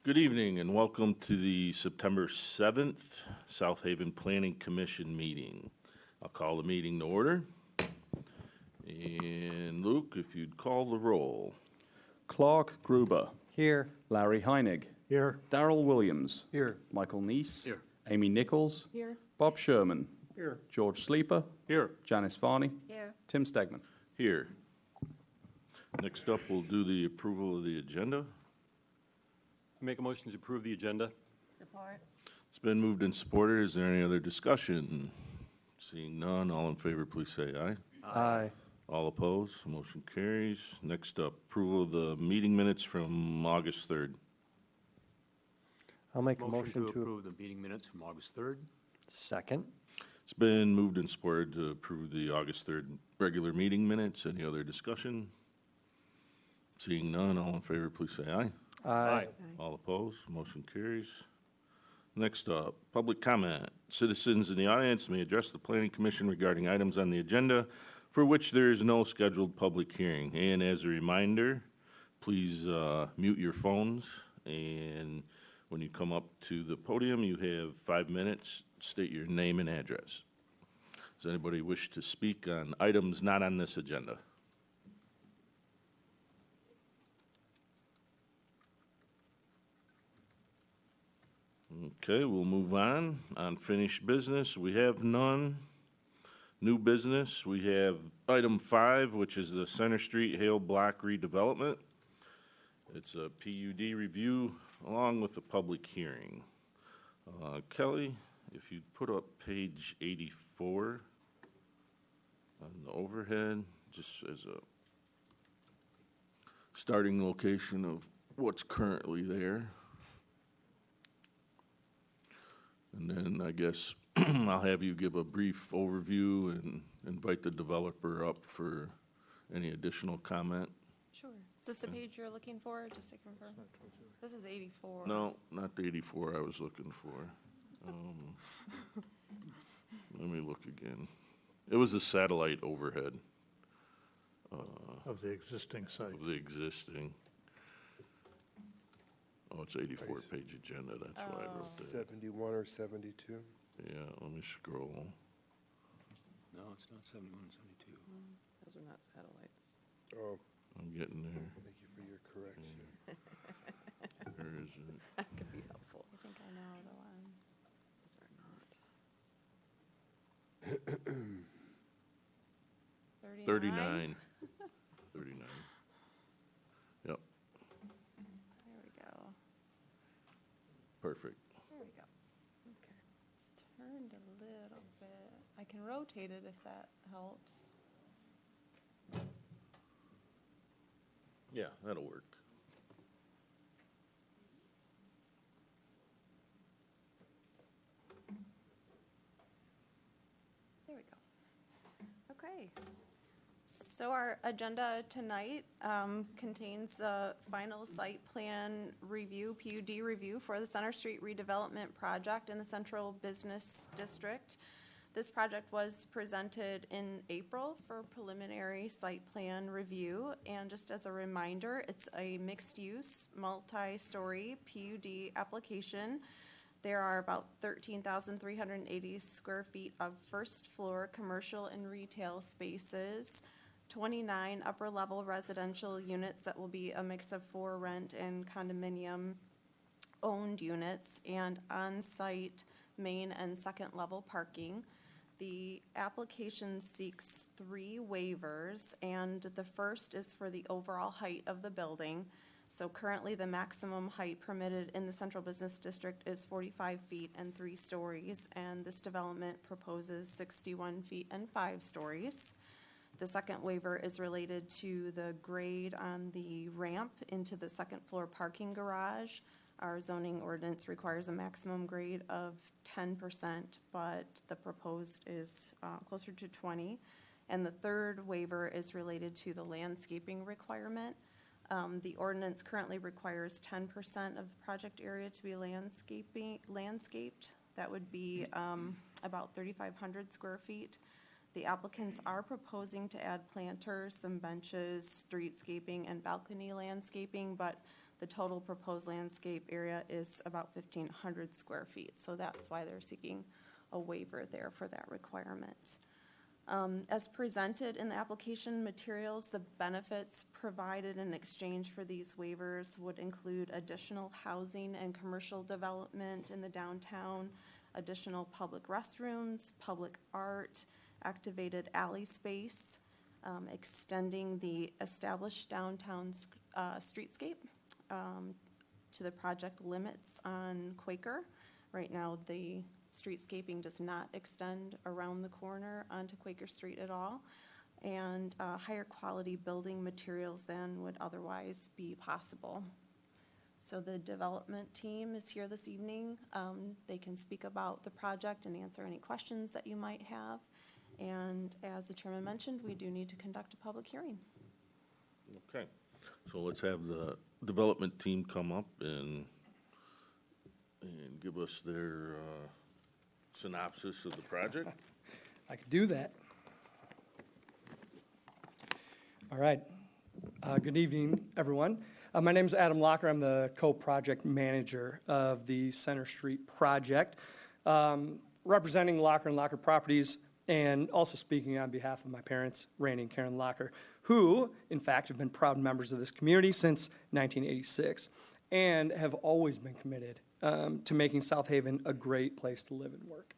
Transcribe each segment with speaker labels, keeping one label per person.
Speaker 1: Good evening and welcome to the September 7th South Haven Planning Commission meeting. I'll call the meeting to order. And Luke, if you'd call the roll.
Speaker 2: Clark Gruber.
Speaker 3: Here.
Speaker 2: Larry Heinig.
Speaker 3: Here.
Speaker 2: Darrell Williams.
Speaker 3: Here.
Speaker 2: Michael Neese.
Speaker 3: Here.
Speaker 2: Amy Nichols.
Speaker 4: Here.
Speaker 2: Bob Sherman.
Speaker 3: Here.
Speaker 2: George Sleeper.
Speaker 3: Here.
Speaker 2: Janice Varney.
Speaker 4: Here.
Speaker 2: Tim Stegman.
Speaker 1: Here. Next up, we'll do the approval of the agenda.
Speaker 3: Make a motion to approve the agenda.
Speaker 4: Support.
Speaker 1: It's been moved and supported. Is there any other discussion? Seeing none, all in favor, please say aye.
Speaker 3: Aye.
Speaker 1: All opposed, motion carries. Next up, approval of the meeting minutes from August 3rd.
Speaker 5: I'll make a
Speaker 6: Motion to
Speaker 5: motion to,
Speaker 6: approve the meeting minutes from August 3rd.
Speaker 5: second.
Speaker 1: It's been moved and supported to approve the August 3rd regular meeting minutes. Any other discussion? Seeing none, all in favor, please say aye.
Speaker 5: Aye.
Speaker 1: All opposed, motion carries. Next up, public comment. Citizens in the audience may address the Planning Commission regarding items on the agenda for which there is no scheduled public hearing. And as a reminder, please mute your phones, and when you come up to the podium, you have 5 minutes. State your name and address. Does anybody wish to speak on items not on this agenda? Okay, we'll move on. Unfinished business, we have none. New business, we have item 5, which is the Center Street Hale Block redevelopment. It's a PUD review along with a public hearing. Kelly, if you'd put up page 84 on the overhead, just as a starting location of what's currently there. And then I guess I'll have you give a brief overview and invite the developer up for any additional comment.
Speaker 4: Sure. Is this the page you're looking for, just to confirm? This is 84.
Speaker 1: No, not the 84 I was looking for. Let me look again. It was a satellite overhead
Speaker 7: Of the existing site.
Speaker 1: of the existing. Oh, it's 84-page agenda, that's why I wrote that.
Speaker 5: 71 or 72?
Speaker 1: Yeah, let me scroll.
Speaker 6: No, it's not 71, 72.
Speaker 4: Those are not satellites.
Speaker 5: Oh,
Speaker 1: I'm getting there.
Speaker 5: thank you for your correction.
Speaker 1: Where is it?
Speaker 4: That could be helpful. I think I know the one. Those are not.
Speaker 1: 39. 39. Yep,
Speaker 4: There we go.
Speaker 1: perfect.
Speaker 4: There we go. Okay. It's turned a little bit. I can rotate it if that helps.
Speaker 1: Yeah, that'll work.
Speaker 4: There we go. Okay. So our agenda tonight contains the final site plan review, PUD review for the Center Street redevelopment project in the Central Business District. This project was presented in April for preliminary site plan review. And just as a reminder, it's a mixed-use, multi-story PUD application. There are about 13,380 square feet of first-floor commercial and retail spaces, 29 upper-level residential units that will be a mix of for rent and condominium-owned units, and on-site main and second-level parking. The application seeks 3 waivers, and the first is for the overall height of the building. So currently, the maximum height permitted in the Central Business District is 45 feet and 3 stories, and this development proposes 61 feet and 5 stories. The second waiver is related to the grade on the ramp into the second floor parking garage. Our zoning ordinance requires a maximum grade of 10%, but the proposed is closer to 20. And the third waiver is related to the landscaping requirement. The ordinance currently requires 10% of the project area to be landscaped. That would be about 3,500 square feet. The applicants are proposing to add planters, some benches, streetscaping, and balcony landscaping, but The total proposed landscape area is about 1,500 square feet, so that's why they're seeking a waiver there for that requirement. As presented in the application materials, the benefits provided in exchange for these waivers would include additional housing and commercial development in the downtown, additional public restrooms, public art, activated alley space, extending the established downtown streetscape to the project limits on Quaker. Right now, the streetscaping does not extend around the corner onto Quaker Street at all, and higher quality building materials than would otherwise be possible. So the development team is here this evening. They can speak about the project and answer any questions that you might have. And as the chairman mentioned, we do need to conduct a public hearing.
Speaker 1: Okay, so let's have the development team come up and give us their synopsis of the project.
Speaker 8: I could do that. All right. Good evening, everyone. My name is Adam Locker. I'm the co-project manager of the Center Street project, representing Locker and Locker Properties, and also speaking on behalf of my parents, Randy and Karen Locker, who, in fact, have been proud members of this community since 1986 and have always been committed to making South Haven a great place to live and work.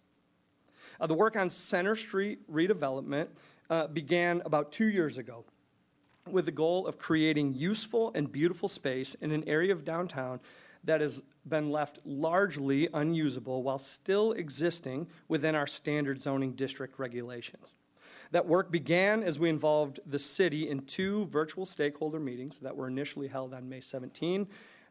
Speaker 8: The work on Center Street redevelopment began about 2 years ago with the goal of creating useful and beautiful space in an area of downtown that has been left largely unusable while still existing within our standard zoning district regulations. That work began as we involved the city in 2 virtual stakeholder meetings that were initially held on May 17,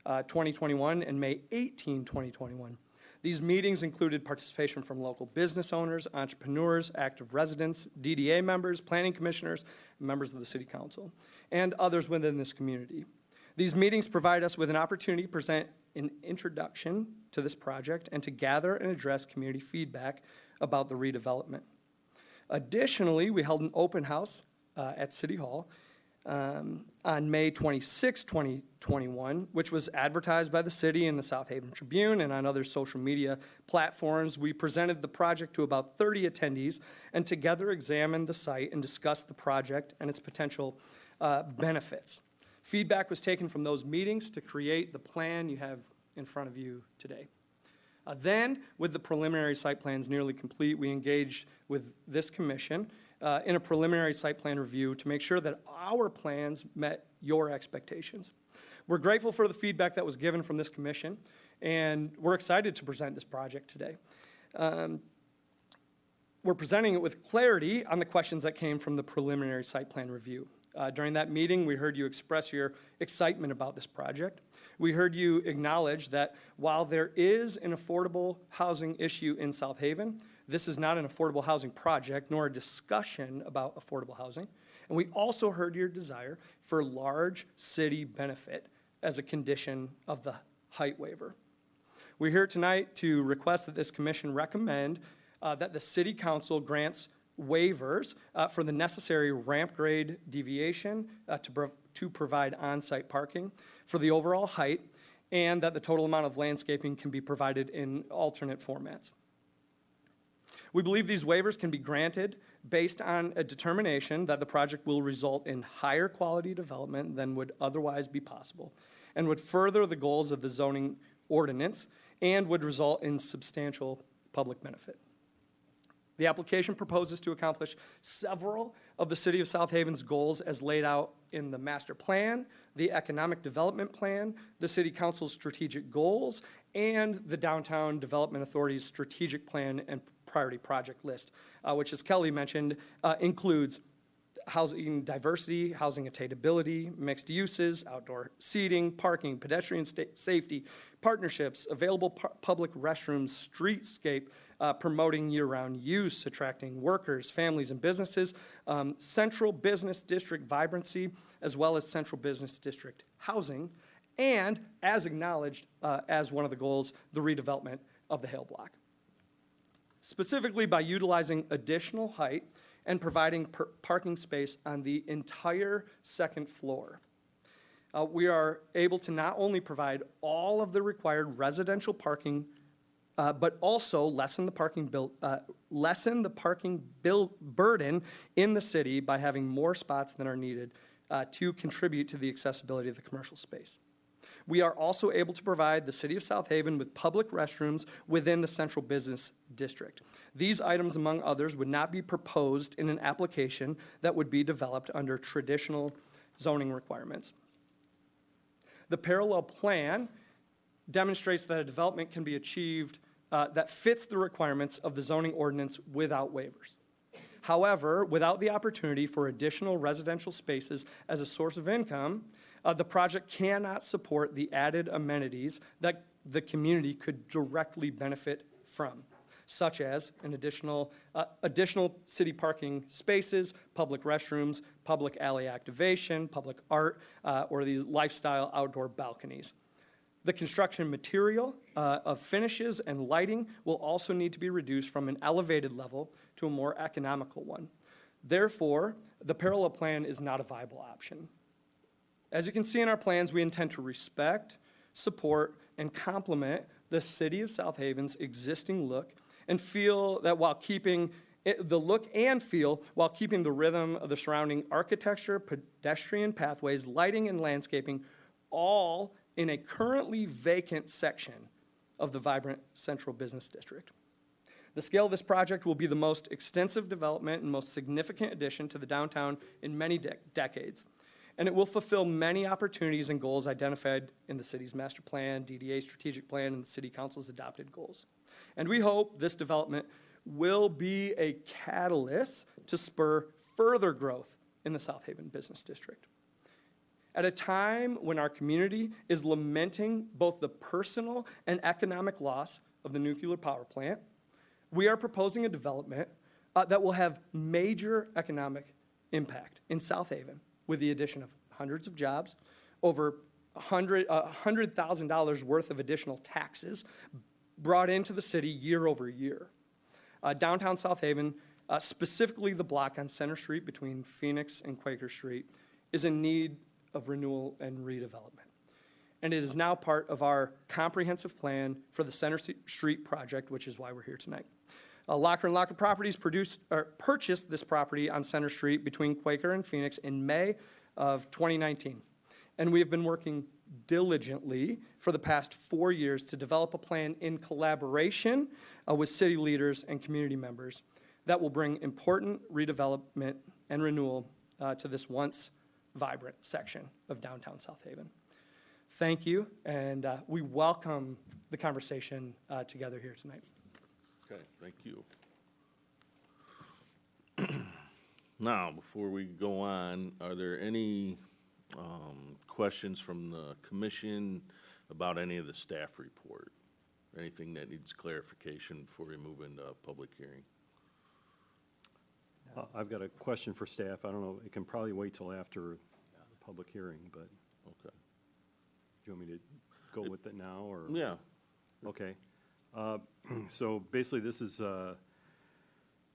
Speaker 8: 2021 and May 18, 2021. These meetings included participation from local business owners, entrepreneurs, active residents, DDA members, planning commissioners, members of the city council, and others within this community. These meetings provide us with an opportunity to present an introduction to this project and to gather and address community feedback about the redevelopment. Additionally, we held an open house at City Hall on May 26, 2021, which was advertised by the city in the South Haven Tribune and on other social media platforms. We presented the project to about 30 attendees and together examined the site and discussed the project and its potential benefits. Feedback was taken from those meetings to create the plan you have in front of you today. Then, with the preliminary site plans nearly complete, we engaged with this commission in a preliminary site plan review to make sure that our plans met your expectations. We're grateful for the feedback that was given from this commission, and we're excited to present this project today. We're presenting it with clarity on the questions that came from the preliminary site plan review. During that meeting, we heard you express your excitement about this project. We heard you acknowledge that while there is an affordable housing issue in South Haven, this is not an affordable housing project, nor a discussion about affordable housing. And we also heard your desire for large city benefit as a condition of the height waiver. We're here tonight to request that this commission recommend that the city council grants waivers for the necessary ramp grade deviation to provide on-site parking for the overall height, and that the total amount of landscaping can be provided in alternate formats. We believe these waivers can be granted based on a determination that the project will result in higher quality development than would otherwise be possible, and would further the goals of the zoning ordinance, and would result in substantial public benefit. The application proposes to accomplish several of the City of South Haven's goals as laid out in the master plan, the economic development plan, the City Council's strategic goals, and the Downtown Development Authority's strategic plan and priority project list, which, as Kelly mentioned, includes housing diversity, housing attainability, mixed uses, outdoor seating, parking, pedestrian safety, partnerships, available public restrooms, streetscape, promoting year-round use, attracting workers, families, and businesses, central business district vibrancy, as well as central business district housing, and, as acknowledged as one of the goals, the redevelopment of the Hale Block. Specifically by utilizing additional height and providing parking space on the entire second floor. we are able to not only provide all of the required residential parking, but also lessen the parking burden in the city by having more spots than are needed to contribute to the accessibility of the commercial space. We are also able to provide the city of South Haven with public restrooms within the central business district. These items, among others, would not be proposed in an application that would be developed under traditional zoning requirements. The parallel plan demonstrates that a development can be achieved that fits the requirements of the zoning ordinance without waivers. However, without the opportunity for additional residential spaces as a source of income, the project cannot support the added amenities that the community could directly benefit from, such as an additional city parking spaces, public restrooms, public alley activation, public art, or these lifestyle outdoor balconies. The construction material of finishes and lighting will also need to be reduced from an elevated level to a more economical one. Therefore, the parallel plan is not a viable option. As you can see in our plans, we intend to respect, support, and complement the city of South Haven's existing look and feel that while keeping the look and feel while keeping the rhythm of the surrounding architecture, pedestrian pathways, lighting, and landscaping, all in a currently vacant section of the vibrant central business district. The scale of this project will be the most extensive development and most significant addition to the downtown in many decades, and it will fulfill many opportunities and goals identified in the city's master plan, DDA strategic plan, and the city council's adopted goals. And we hope this development will be a catalyst to spur further growth in the South Haven Business District. At a time when our community is lamenting both the personal and economic loss of the nuclear power plant, we are proposing a development that will have major economic impact in South Haven with the addition of hundreds of jobs, over $100,000 worth of additional taxes brought into the city year over year. Downtown South Haven, specifically the block on Center Street between Phoenix and Quaker Street, is in need of renewal and redevelopment. And it is now part of our comprehensive plan for the Center Street project, which is why we're here tonight. Locker & Locker Properties purchased this property on Center Street between Quaker and Phoenix in May of 2019. And we have been working diligently for the past 4 years to develop a plan in collaboration with city leaders and community members that will bring important redevelopment and renewal to this once vibrant section of downtown South Haven. Thank you, and we welcome the conversation together here tonight.
Speaker 1: Okay, thank you. Now, before we go on, are there any questions from the commission about any of the staff report? Anything that needs clarification before we move into public hearing?
Speaker 3: I've got a question for staff. I don't know, it can probably wait till after the public hearing, but
Speaker 1: Okay.
Speaker 3: do you want me to go with it now, or?
Speaker 1: Yeah,
Speaker 3: Okay. So basically, this is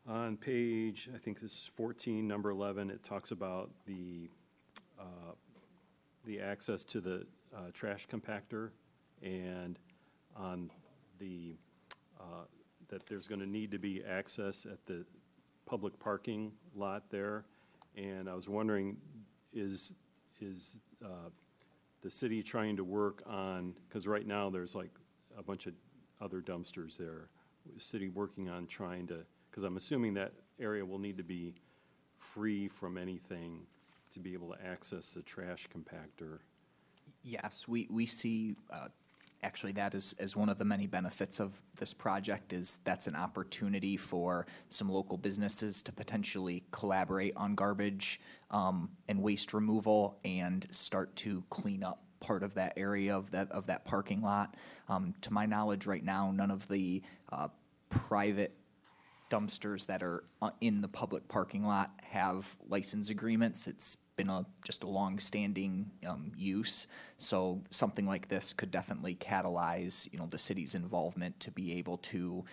Speaker 3: on page, I think this is 14, number 11. It talks about the access to the trash compactor, and on the, that there's going to need to be access at the public parking lot there. And I was wondering, is the city trying to work on, because right now there's like a bunch of other dumpsters there, is city working on trying to, because I'm assuming that area will need to be free from anything to be able to access the trash compactor.
Speaker 9: Yes, we see actually that as one of the many benefits of this project is that's an opportunity for some local businesses to potentially collaborate on garbage and waste removal and start to clean up part of that area of that parking lot. To my knowledge, right now, none of the private dumpsters that are in the public parking lot have license agreements. It's been just a long-standing use, so something like this could definitely catalyze, the city's involvement to be able to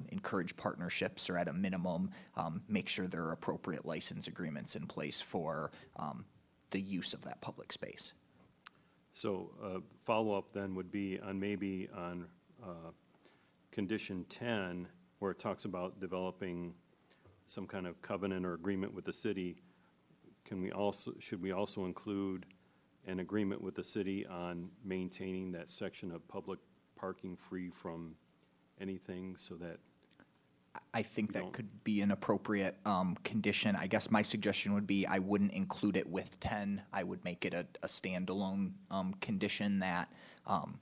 Speaker 9: encourage partnerships, or at a minimum, make sure there are appropriate license agreements in place for the use of that public space.
Speaker 3: So, follow-up then would be on maybe on, condition 10, where it talks about developing some kind of covenant or agreement with the city. Should we also include an agreement with the city on maintaining that section of public parking free from anything so that,
Speaker 9: I think that
Speaker 3: don't-
Speaker 9: could be an appropriate condition. I guess my suggestion would be I wouldn't include it with 10. I would make it a standalone condition that,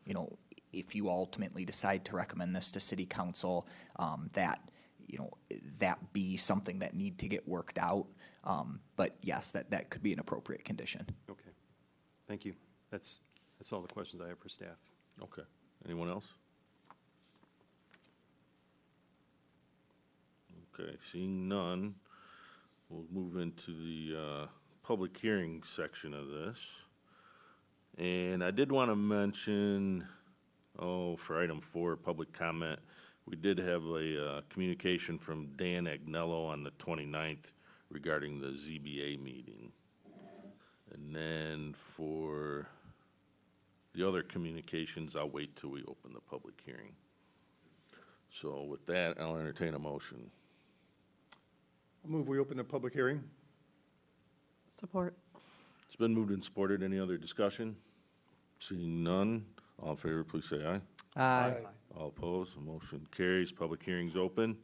Speaker 9: you know, if you ultimately decide to recommend this to city council, that, you know, that be something that need to get worked out. But yes, that could be an appropriate condition.
Speaker 3: okay. Thank you. That's all the questions I have for staff.
Speaker 1: Okay. Anyone else? Okay, seeing none, we'll move into the public hearing section of this. And I did want to mention, for item 4, public comment, we did have a communication from Dan Agnello on the 29th regarding the ZBA meeting. And then for the other communications, I'll wait till we open the public hearing. So with that, I'll entertain a motion.
Speaker 7: I'll move we open the public hearing.
Speaker 10: Support.
Speaker 1: It's been moved and supported. Any other discussion? Seeing none, all in favor, please say aye.
Speaker 5: Aye.
Speaker 1: All opposed, the motion carries. Public hearing's open.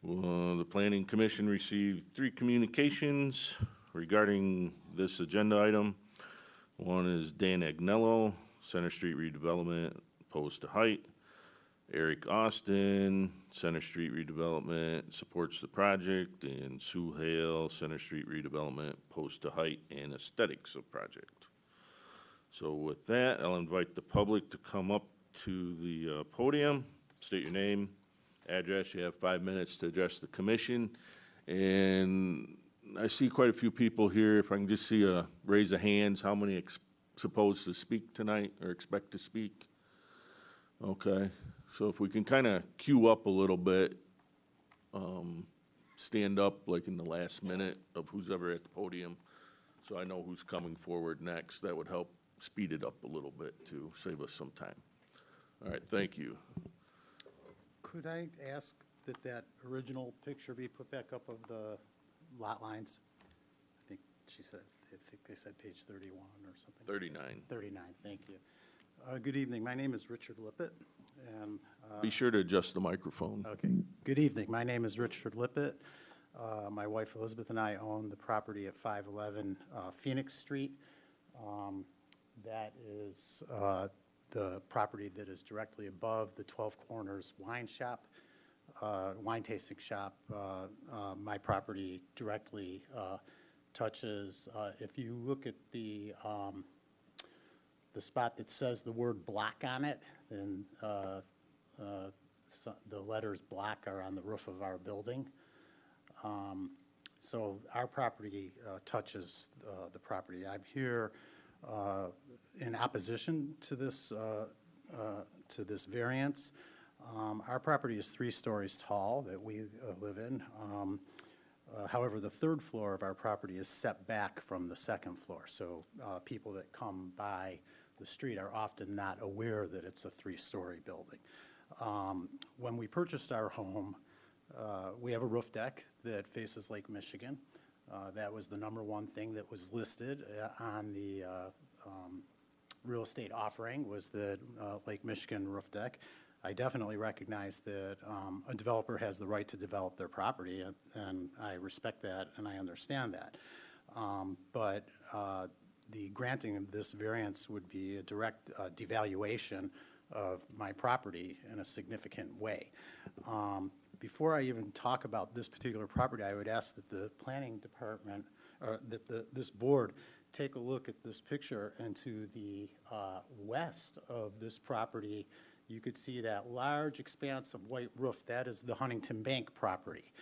Speaker 1: The Planning Commission received 3 communications regarding this agenda item. One is Dan Agnello, Center Street redevelopment, opposed to height. Eric Austin, Center Street redevelopment, supports the project, and Sue Hale, Center Street redevelopment, opposed to height and aesthetics of project. So with that, I'll invite the public to come up to the podium, state your name, address. You have 5 minutes to address the commission. And I see quite a few people here. If I can just see a raise of hands, how many supposed to speak tonight or expect to speak? Okay, so if we can kind of queue up a little bit, stand up like in the last minute of who's ever at the podium, so I know who's coming forward next. That would help speed it up a little bit to save us some time. All right, thank you.
Speaker 11: Could I ask that that original picture be put back up of the lot lines? I think they said page 31 or something.
Speaker 1: 39.
Speaker 11: 39, thank you. Good evening, my name is Richard Lippett, and.
Speaker 1: Be sure to adjust the microphone.
Speaker 11: Okay, good evening, my name is Richard Lippett. My wife Elizabeth and I own the property at 511 Phoenix Street. That is the property that is directly above the 12 Corners wine shop, wine tasting shop. My property directly touches, if you look at the spot that says the word block on it, then the letters block are on the roof of our building. So our property touches the property. I'm here in opposition to this variance. Our property is 3 stories tall that we live in. However, the 3rd floor of our property is set back from the 2nd floor. So people that come by the street are often not aware that it's a 3-story building. When we purchased our home, we have a roof deck that faces Lake Michigan. That was the #1 thing that was listed on the real estate offering, was the Lake Michigan roof deck. I definitely recognize that a developer has the right to develop their property, and I respect that and I understand that. But the granting of this variance would be a direct devaluation of my property in a significant way. Before I even talk about this particular property, I would ask that the planning department, or that this board, take a look at this picture, and to the west of this property, you could see that large expanse of white roof. That is the Huntington Bank property.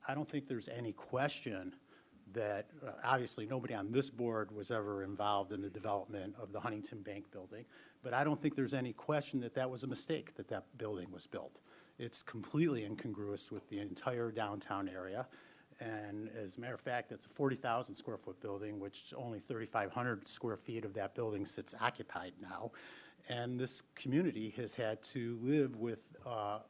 Speaker 11: I don't think there's any question that, obviously, nobody on this board was ever involved in the development of the Huntington Bank building, but I don't think there's any question that that was a mistake, that that building was built. It's completely incongruous with the entire downtown area, And as a matter of fact, it's a 40,000 square foot building, which only 3,500 square feet of that building sits occupied now. And this community has had to live with a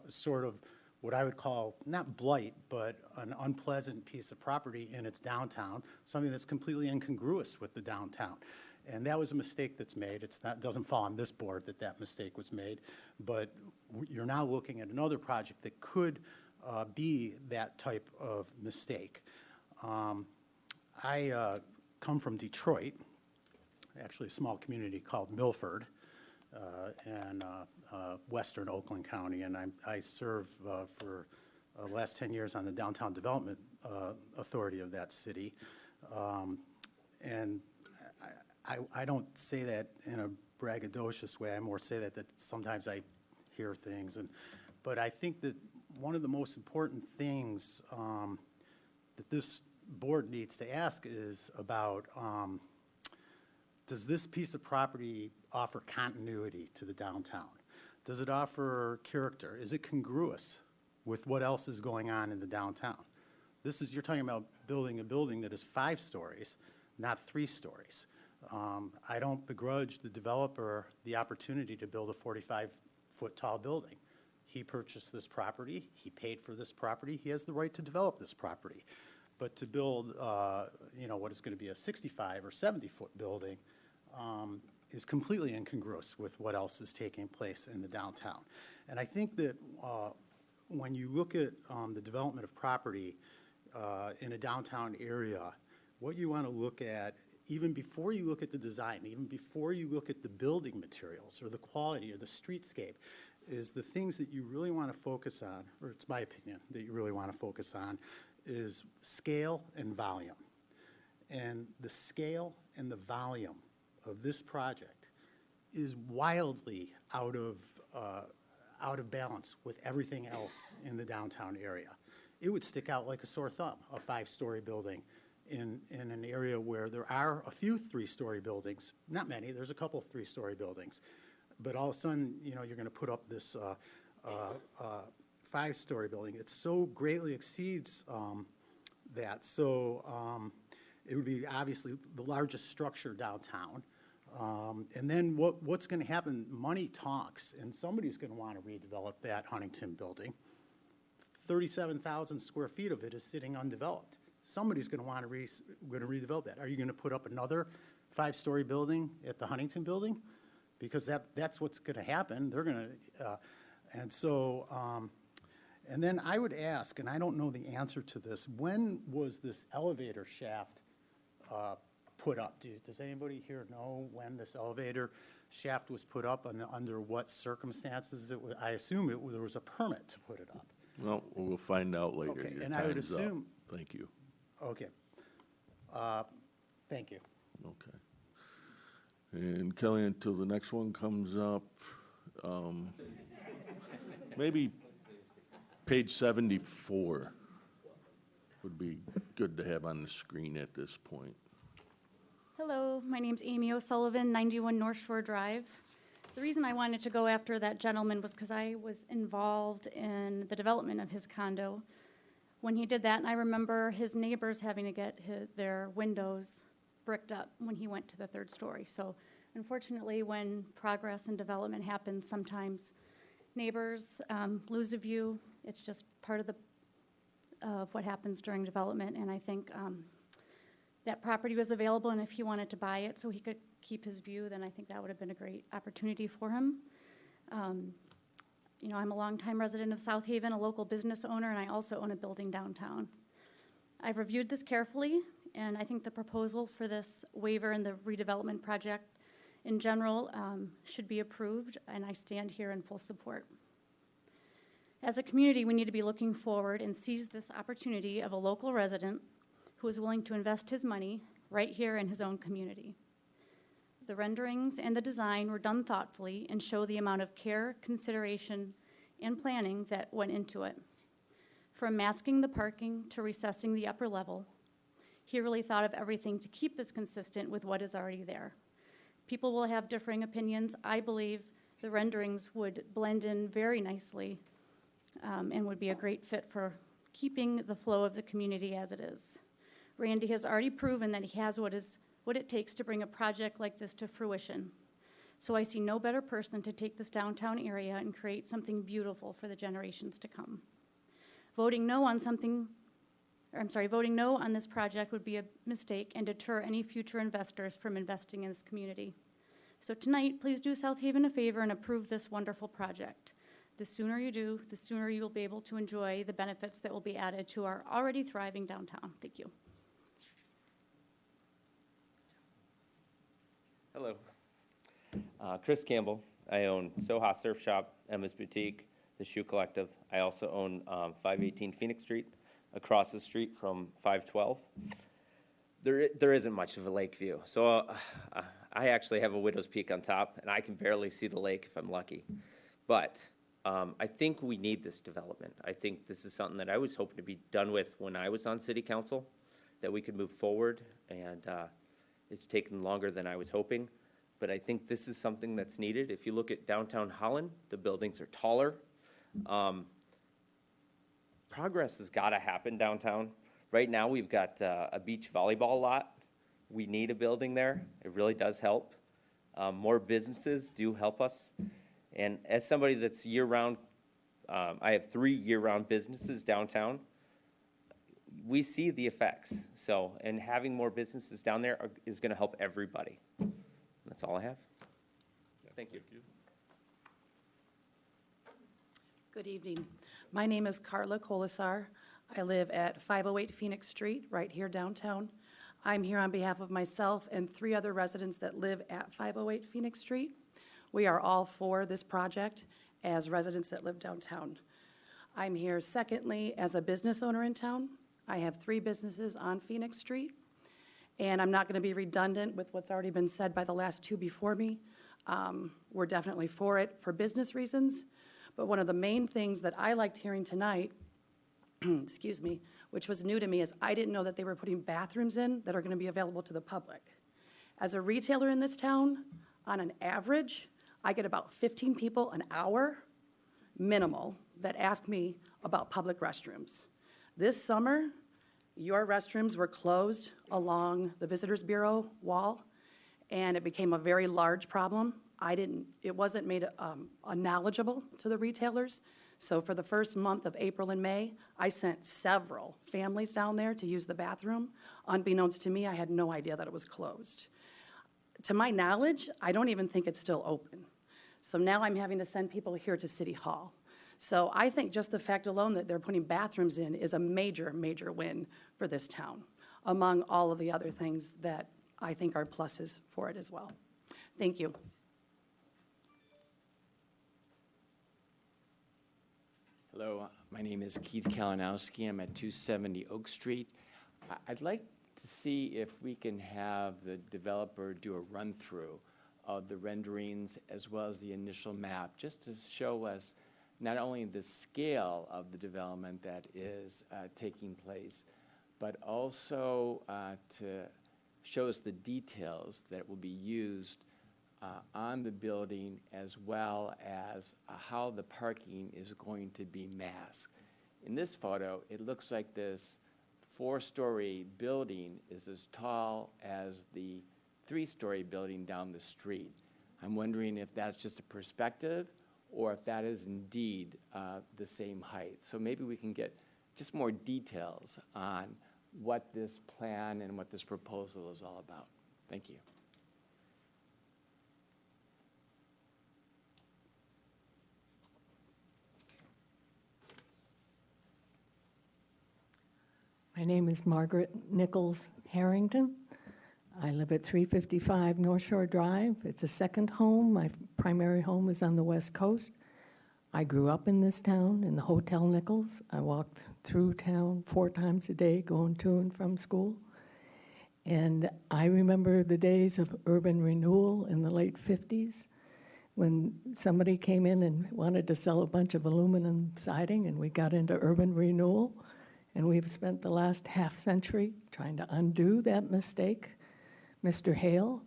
Speaker 11: sort of what I would call, not blight, but an unpleasant piece of property in its downtown, something that's completely incongruous with the downtown. And that was a mistake that's made. It's not, doesn't fall on this board that that mistake was made, but you're now looking at another project that could be that type of mistake. I come from Detroit, actually a small community called Milford, and western Oakland County, and I serve for the last 10 years on the Downtown Development Authority of that city. And I don't say that in a braggadocious way. I more say that sometimes I hear things, but I think that one of the most important things that this board needs to ask is about, does this piece of property offer continuity to the downtown? Does it offer character? Is it congruous with what else is going on in the downtown? You're talking about building a building that is 5 stories, not 3 stories. I don't begrudge the developer the opportunity to build a 45-foot tall building. He purchased this property, he paid for this property, he has the right to develop this property. But to build, what is going to be a 65 or 70-foot building is completely incongruous with what else is taking place in the downtown. And I think that when you look at the development of property in a downtown area, what you want to look at, even before you look at the design, even before you look at the building materials or the quality or the streetscape, is the things that you really want to focus on, or it's my opinion that you really want to focus on, is scale and volume. And the scale and the volume of this project is wildly out of balance with everything else in the downtown area. It would stick out like a sore thumb, a 5-story building in an area where there are a few 3-story buildings, not many, there's a couple of 3-story buildings, but all of a sudden, you're going to put up this 5-story building. It so greatly exceeds that. So it would be obviously the largest structure downtown. And then what's going to happen? Money talks, and somebody's going to want to redevelop that Huntington building. 37,000 square feet of it is sitting undeveloped. Somebody's going to want to redevelop that. Are you going to put up another 5-story building at the Huntington building? Because that's what's going to happen. They're going to, and so, and then I would ask, and I don't know the answer to this, when was this elevator shaft put up? Does anybody here know when this elevator shaft was put up and under what circumstances? I assume there was a permit to put it up.
Speaker 1: Well, we'll find out later.
Speaker 11: Okay,
Speaker 1: Your
Speaker 11: and I would
Speaker 1: time's up.
Speaker 11: assume.
Speaker 1: Thank you.
Speaker 11: Okay. Thank you.
Speaker 1: Okay. And Kelly, until the next one comes up, maybe page 74 would be good to have on the screen at this point.
Speaker 10: Hello, my name's Amy O'Sullivan, 91 North Shore Drive. The reason I wanted to go after that gentleman was because I was involved in the development of his condo when he did that, and I remember his neighbors having to get their windows bricked up when he went to the 3rd story. So unfortunately, when progress and development happens, sometimes neighbors lose a view. It's just part of what happens during development, and I think that property was available, and if he wanted to buy it so he could keep his view, then I think that would have been a great opportunity for him. I'm a longtime resident of South Haven, a local business owner, and I also own a building downtown. I've reviewed this carefully, and I think the proposal for this waiver and the redevelopment project in general should be approved, and I stand here in full support. As a community, we need to be looking forward and seize this opportunity of a local resident who is willing to invest his money right here in his own community. The renderings and the design were done thoughtfully and show the amount of care, consideration, and planning that went into it. From masking the parking to recessing the upper level, he really thought of everything to keep this consistent with what is already there. People will have differing opinions. I believe the renderings would blend in very nicely and would be a great fit for keeping the flow of the community as it is. Randy has already proven that he has what it takes to bring a project like this to fruition. So I see no better person to take this downtown area and create something beautiful for the generations to come. Voting no on this project would be a mistake and deter any future investors from investing in this community. So tonight, please do South Haven a favor and approve this wonderful project. The sooner you do, the sooner you will be able to enjoy the benefits that will be added to our already thriving downtown. Thank you.
Speaker 12: Hello. Chris Campbell. I own Soha Surf Shop, Emma's Boutique, the Shoe Collective. I also own 518 Phoenix Street, across the street from 512. There isn't much of a lake view. So I actually have a widow's peak on top, and I can barely see the lake if I'm lucky. But I think we need this development. I think this is something that I was hoping to be done with when I was on city council, that we could move forward, and it's taken longer than I was hoping. But I think this is something that's needed. If you look at downtown Holland, the buildings are taller. Progress has got to happen downtown. Right now, we've got a beach volleyball lot. We need a building there. It really does help. More businesses do help us. And as somebody that's year-round, I have 3 year-round businesses downtown. We see the effects. So, and having more businesses down there is going to help everybody. That's all I have. Thank you.
Speaker 13: Good evening. My name is Carla Colasar. I live at 508 Phoenix Street, right here downtown. I'm here on behalf of myself and 3 other residents that live at 508 Phoenix Street. We are all for this project as residents that live downtown. I'm here secondly as a business owner in town. I have 3 businesses on Phoenix Street, and I'm not going to be redundant with what's already been said by the last 2 before me. We're definitely for it for business reasons, but one of the main things that I liked hearing tonight, excuse me, which was new to me, is I didn't know that they were putting bathrooms in that are going to be available to the public. As a retailer in this town, on an average, I get about 15 people an hour, minimal, that ask me about public restrooms. This summer, your restrooms were closed along the Visitors Bureau wall, and it became a very large problem. It wasn't made knowledgeable to the retailers. So for the first month of April and May, I sent several families down there to use the bathroom. Unbeknownst to me, I had no idea that it was closed. To my knowledge, I don't even think it's still open. So now I'm having to send people here to City Hall. So I think just the fact alone that they're putting bathrooms in is a major, major win for this town, among all of the other things that I think are pluses for it as well. Thank you.
Speaker 14: Hello, my name is Keith Kalinowski. I'm at 270 Oak Street. I'd like to see if we can have the developer do a run-through of the renderings as well as the initial map, just to show us not only the scale of the development that is taking place, but also to show us the details that will be used on the building, as well as how the parking is going to be masked. In this photo, it looks like this 4-story building is as tall as the 3-story building down the street. I'm wondering if that's just a perspective or if that is indeed the same height. So maybe we can get just more details on what this plan and what this proposal is all about. Thank you.
Speaker 15: My name is Margaret Nichols Harrington. I live at 355 North Shore Drive. It's a second home. My primary home is on the West Coast. I grew up in this town in the Hotel Nichols. I walked through town 4 times a day going to and from school. And I remember the days of urban renewal in the late 50s when somebody came in and wanted to sell a bunch of aluminum siding, and we got into urban renewal. And we've spent the last half-century trying to undo that mistake. Mr. Hale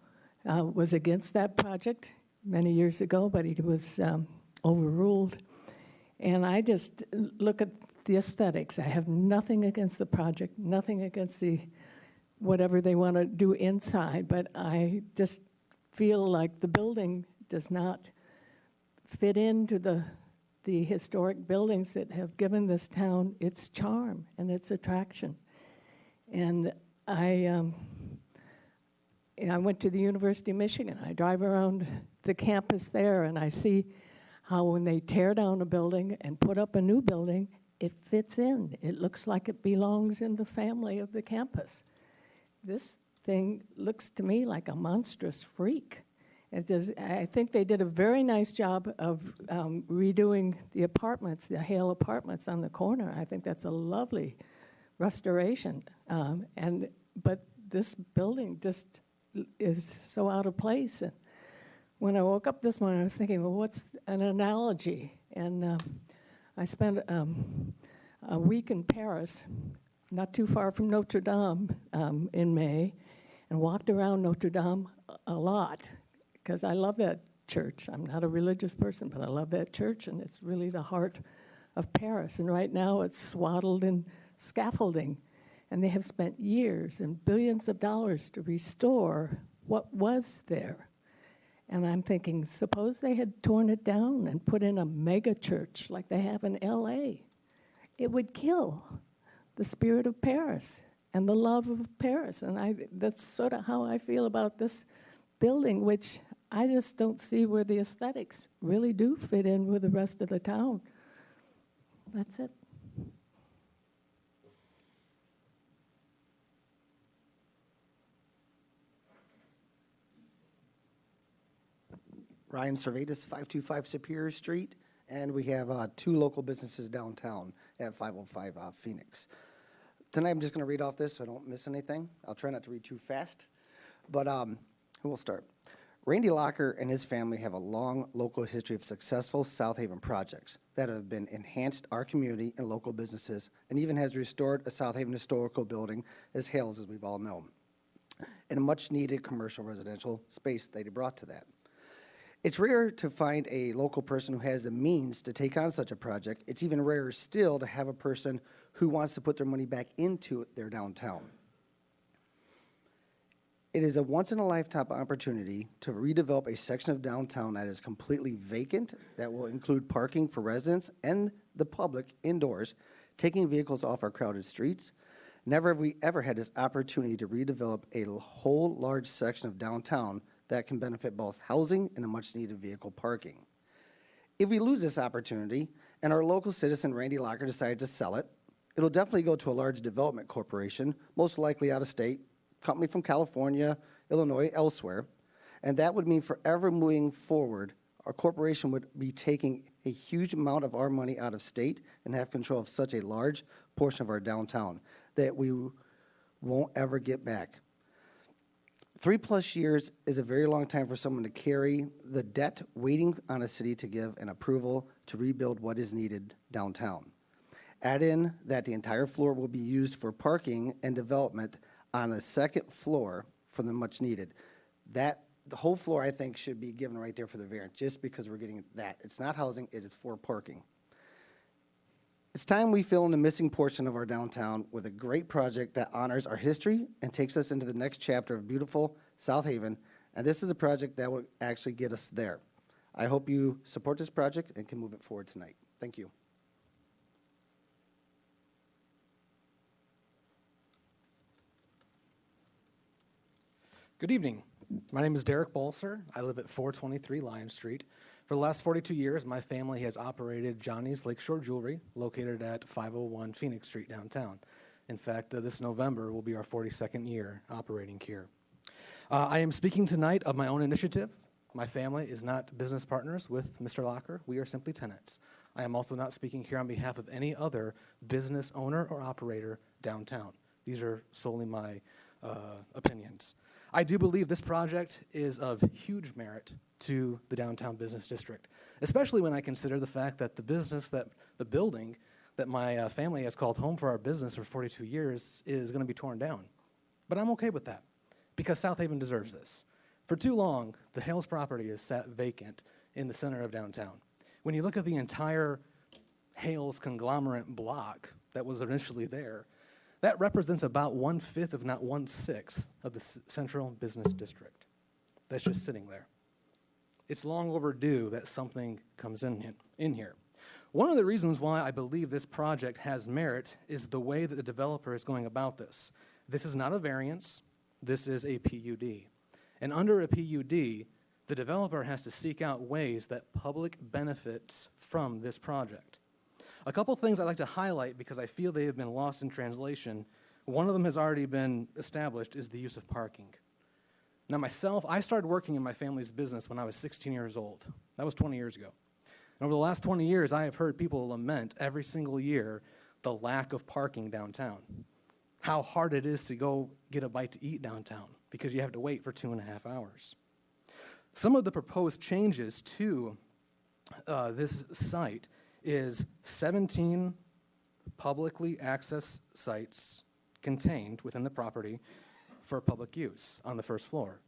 Speaker 15: was against that project many years ago, but he was overruled. And I just look at the aesthetics. I have nothing against the project, nothing against the whatever they want to do inside, but I just feel like the building does not fit into the historic buildings that have given this town its charm and its attraction. And I went to the University of Michigan. I drive around the campus there, and I see how when they tear down a building and put up a new building, it fits in. It looks like it belongs in the family of the campus. This thing looks to me like a monstrous freak. It does, I think they did a very nice job of redoing the apartments, the Hale Apartments on the corner. I think that's a lovely restoration. But this building just is so out of place. And when I woke up this morning, I was thinking, well, what's an analogy? And I spent a week in Paris, not too far from Notre Dame in May, and walked around Notre Dame a lot, because I love that church. I'm not a religious person, but I love that church, and it's really the heart of Paris. And right now it's swaddled in scaffolding, and they have spent years and billions of dollars to restore what was there. And I'm thinking, suppose they had torn it down and put in a mega church like they have in LA. It would kill the spirit of Paris and the love of Paris. And that's sort of how I feel about this building, which I just don't see where the aesthetics really do fit in with the rest of the town. That's it.
Speaker 16: Ryan Servetus, 525 Superior Street, and we have two local businesses downtown at 505 Phoenix. Tonight I'm just going to read off this so I don't miss anything. I'll try not to read too fast, but who will start? Randy Locker and his family have a long local history of successful South Haven projects that have been enhanced our community and local businesses, and even has restored a South Haven historical building as Hales, as we've all known, and a much-needed commercial residential space they brought to that. It's rare to find a local person who has the means to take on such a project. It's even rarer still to have a person who wants to put their money back into their downtown. It is a once-in-a-lifetime opportunity to redevelop a section of downtown that is completely vacant, that will include parking for residents and the public indoors, taking vehicles off our crowded streets. Never have we ever had this opportunity to redevelop a whole large section of downtown that can benefit both housing and a much-needed vehicle parking. If we lose this opportunity and our local citizen, Randy Locker, decides to sell it, it'll definitely go to a large development corporation, most likely out of state, company from California, Illinois, elsewhere, and that would mean forever moving forward, our corporation would be taking a huge amount of our money out of state and have control of such a large portion of our downtown that we won't ever get back. 3+ years is a very long time for someone to carry the debt waiting on a city to give an approval to rebuild what is needed downtown. Add in that the entire floor will be used for parking and development on the second floor for the much needed. The whole floor, I think, should be given right there for the variance, just because we're getting that. It's not housing, it is for parking. It's time we fill in the missing portion of our downtown with a great project that honors our history and takes us into the next chapter of beautiful South Haven, and this is a project that will actually get us there. I hope you support this project and can move it forward tonight. Thank you.
Speaker 17: Good evening. My name is Derek Bolser. I live at 423 Lion Street. For the last 42 years, my family has operated Johnny's Lakeshore Jewelry, located at 501 Phoenix Street downtown. In fact, this November will be our 42nd year operating here. I am speaking tonight of my own initiative. My family is not business partners with Mr. Locker. We are simply tenants. I am also not speaking here on behalf of any other business owner or operator downtown. These are solely my opinions. I do believe this project is of huge merit to the downtown business district, especially when I consider the fact that the building that my family has called home for our business for 42 years is going to be torn down. But I'm okay with that, because South Haven deserves this. For too long, the Hales property is sat vacant in the center of downtown. When you look at the entire Hales conglomerate block that was initially there, that represents about 1/5, if not 1/6, of the central business district that's just sitting there. It's long overdue that something comes in here. One of the reasons why I believe this project has merit is the way that the developer is going about this. This is not a variance, this is a PUD. And under a PUD, the developer has to seek out ways that public benefits from this project. A couple things I'd like to highlight because I feel they have been lost in translation. One of them has already been established, is the use of parking. Now myself, I started working in my family's business when I was 16 years old. That was 20 years ago. And over the last 20 years, I have heard people lament every single year the lack of parking downtown. How hard it is to go get a bite to eat downtown because you have to wait for 2.5 hours. Some of the proposed changes to this site is 17 publicly accessed sites contained within the property for public use on the first floor,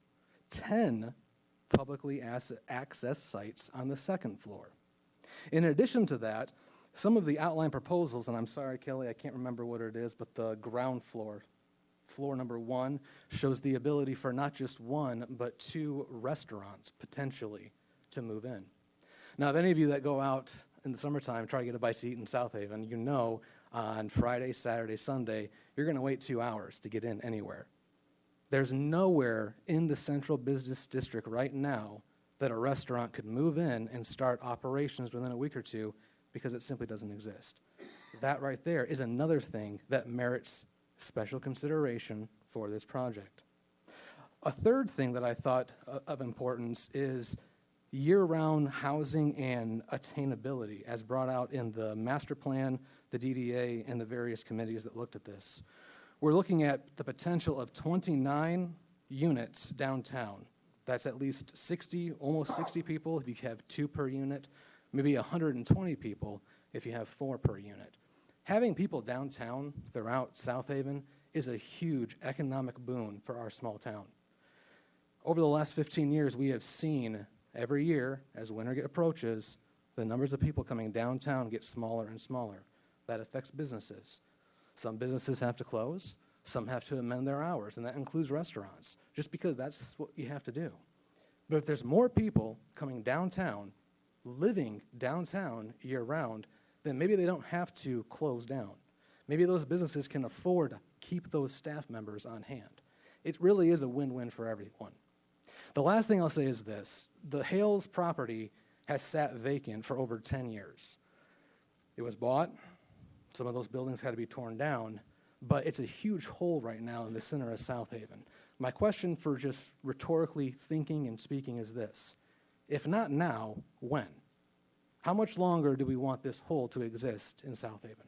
Speaker 17: 10 publicly accessed sites on the second floor. In addition to that, some of the outline proposals, and I'm sorry, Kelly, I can't remember what it is, but the ground floor, floor number 1, shows the ability for not just 1, but 2 restaurants potentially to move in. Now, if any of you that go out in the summertime try to get a bite to eat in South Haven, you know on Friday, Saturday, Sunday, you're going to wait 2 hours to get in anywhere. There's nowhere in the central business district right now that a restaurant could move in and start operations within a week or two because it simply doesn't exist. That right there is another thing that merits special consideration for this project. A third thing that I thought of importance is year-round housing and attainability, as brought out in the master plan, the DDA, and the various committees that looked at this. We're looking at the potential of 29 units downtown. That's at least 60, almost 60 people if you have 2 per unit, maybe 120 people if you have 4 per unit. Having people downtown throughout South Haven is a huge economic boon for our small town. Over the last 15 years, we have seen every year, as winter approaches, the numbers of people coming downtown get smaller and smaller. That affects businesses. Some businesses have to close, some have to amend their hours, and that includes restaurants, just because that's what you have to do. But if there's more people coming downtown, living downtown year-round, then maybe they don't have to close down. Maybe those businesses can afford to keep those staff members on hand. It really is a win-win for everyone. The last thing I'll say is this. The Hales property has sat vacant for over 10 years. It was bought. Some of those buildings had to be torn down, but it's a huge hole right now in the center of South Haven. My question for just rhetorically thinking and speaking is this. If not now, when? How much longer do we want this hole to exist in South Haven?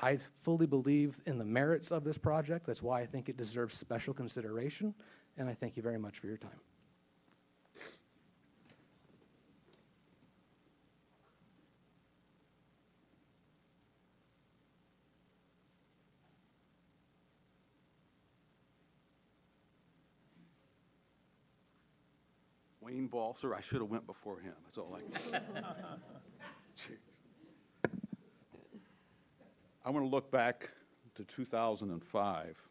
Speaker 17: I fully believe in the merits of this project. That's why I think it deserves special consideration, and I thank you very much for your time.
Speaker 18: Wayne Balser, I should have went before him, that's all I can say. I want to look back to 2005.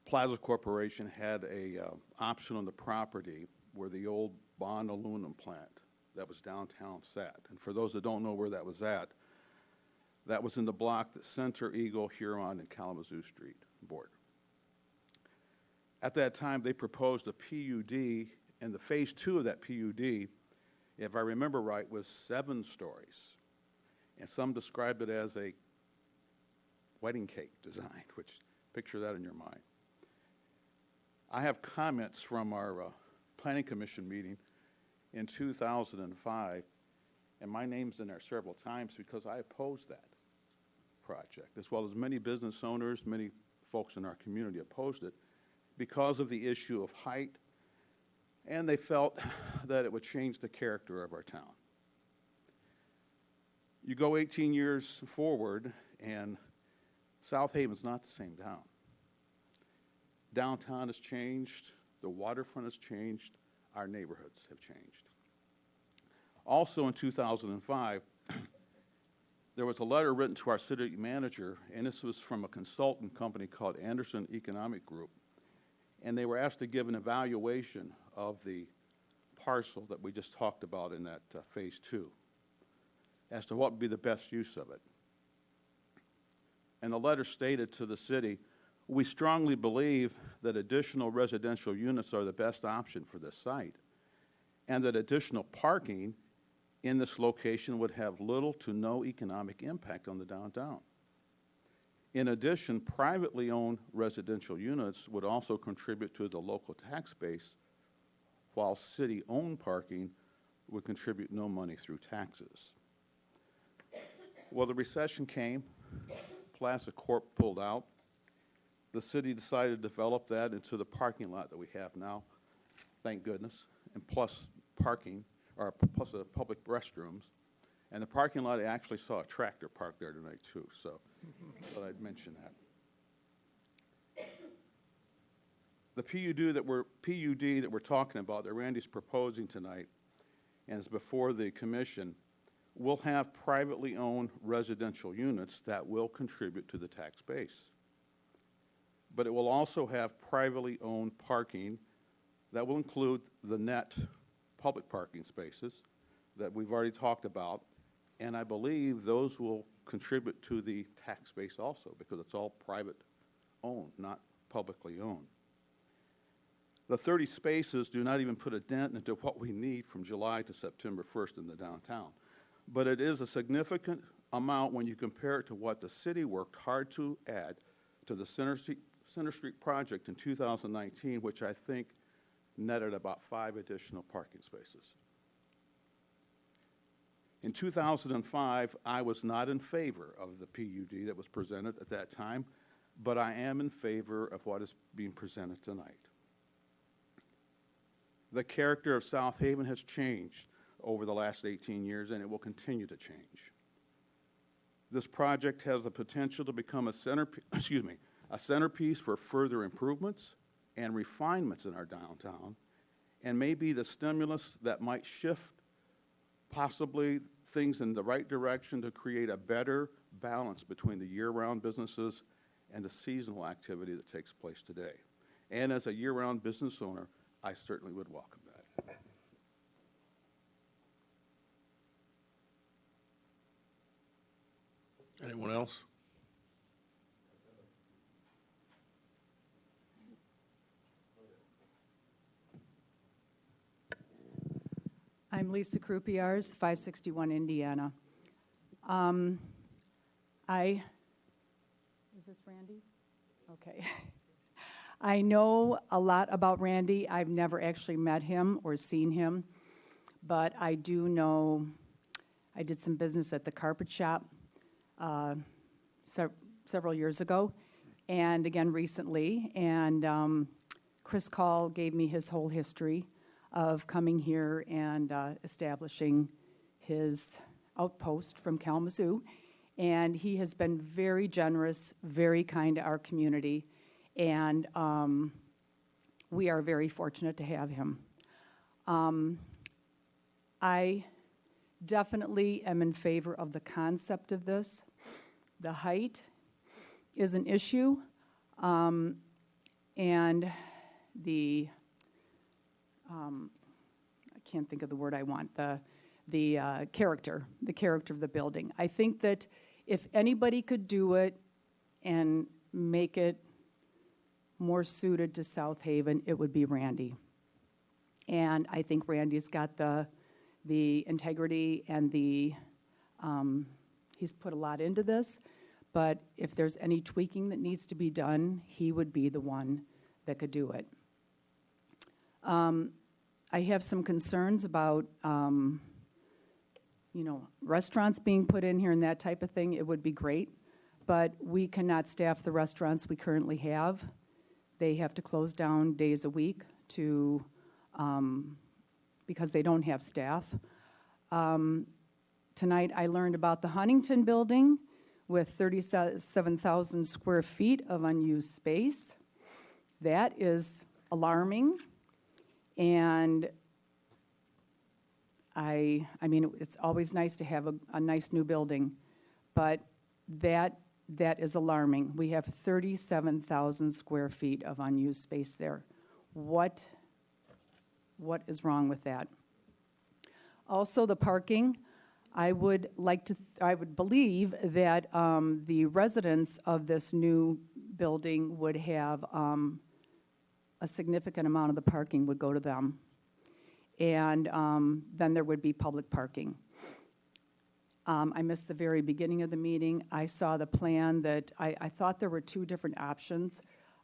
Speaker 18: Plaza Corporation had a option on the property where the old Bond aluminum plant that was downtown sat. And for those that don't know where that was in the block that Center, Eagle, Huron, and Kalamazoo Street border. At that time, they proposed a PUD, and the phase 2 of that PUD, if I remember right, was 7 stories. And some described it as a wedding cake design, which picture that in your mind. I have comments from our Planning Commission meeting in 2005, and my name's in there several times because I opposed that project, as well as many business owners, many folks in our community opposed it because of the issue of height, and they felt that it would change the character of our town. You go 18 years forward, and South Haven's not the same town. Downtown has changed, the waterfront has changed, our neighborhoods have changed. Also in 2005, there was a letter written to our city manager, and this was from a consultant company called Anderson Economic Group. And they were asked to give an evaluation of the parcel that we just talked about in that Phase 2 as to what would be the best use of it. And the letter stated to the city, we strongly believe that additional residential units are the best option for this site, and that additional parking in this location would have little to no economic impact on the downtown. In addition, privately owned residential units would also contribute to the local tax base, while city-owned parking would contribute no money through taxes. Well, the recession came, Plaza Corp pulled out. The city decided to develop that into the parking lot that we have now, thank goodness, and plus parking, or plus the public restrooms. And the parking lot, I actually saw a tractor parked there tonight too, so thought I'd mention that. The PUD that we're talking about, that Randy's proposing tonight, and is before the commission, will have privately owned residential units that will contribute to the tax base. But it will also have privately owned parking that will include the net public parking spaces that we've already talked about, and I believe those will contribute to the tax base also, because it's all private owned, not publicly owned. The 30 spaces do not even put a dent into what we need from July to September 1st in the downtown. But it is a significant amount when you compare it to what the city worked hard to add to the Center Street project in 2019, which I think netted about 5 additional parking spaces. In 2005, I was not in favor of the PUD that was presented at that time, but I am in favor of what is being presented tonight. The character of South Haven has changed over the last 18 years, and it will continue to change. This project has the potential to become a centerpiece for further improvements and refinements in our downtown, and may be the stimulus that might shift possibly things in the right direction to create a better balance between the year-round businesses and the seasonal activity that takes place today. And as a year-round business owner, I certainly would welcome that.
Speaker 1: Anyone else?
Speaker 19: I'm Lisa Croupiers, 561 Indiana. Is this Randy? Okay. I know a lot about Randy. I've never actually met him or seen him, but I do know I did some business at the carpet shop several years ago, and again recently, and Chris Call gave me his whole history of coming here and establishing his outpost from Kalamazoo, and he has been very generous, very kind to our community, and we are very fortunate to have him. I definitely am in favor of the concept of this. The height is an issue, and the I can't think of the word I want, the character of the building. I think that if anybody could do it and make it more suited to South Haven, it would be Randy. And I think Randy's got the integrity and he's put a lot into this, but if there's any tweaking that needs to be done, he would be the one that could do it. I have some concerns about, restaurants being put in here and that type of thing. It would be great, but we cannot staff the restaurants we currently have. They have to close down days a week because they don't have staff. Tonight I learned about the Huntington building with 37,000 square feet of unused space. That is alarming. And I mean, it's always nice to have a nice new building, but that is alarming. We have 37,000 square feet of unused space there. What is wrong with that? Also, the parking, I would believe that the residents of this new building would have a significant amount of the parking would go to them. And then there would be public parking. I missed the very beginning of the meeting. I saw the plan that I thought there were two different options.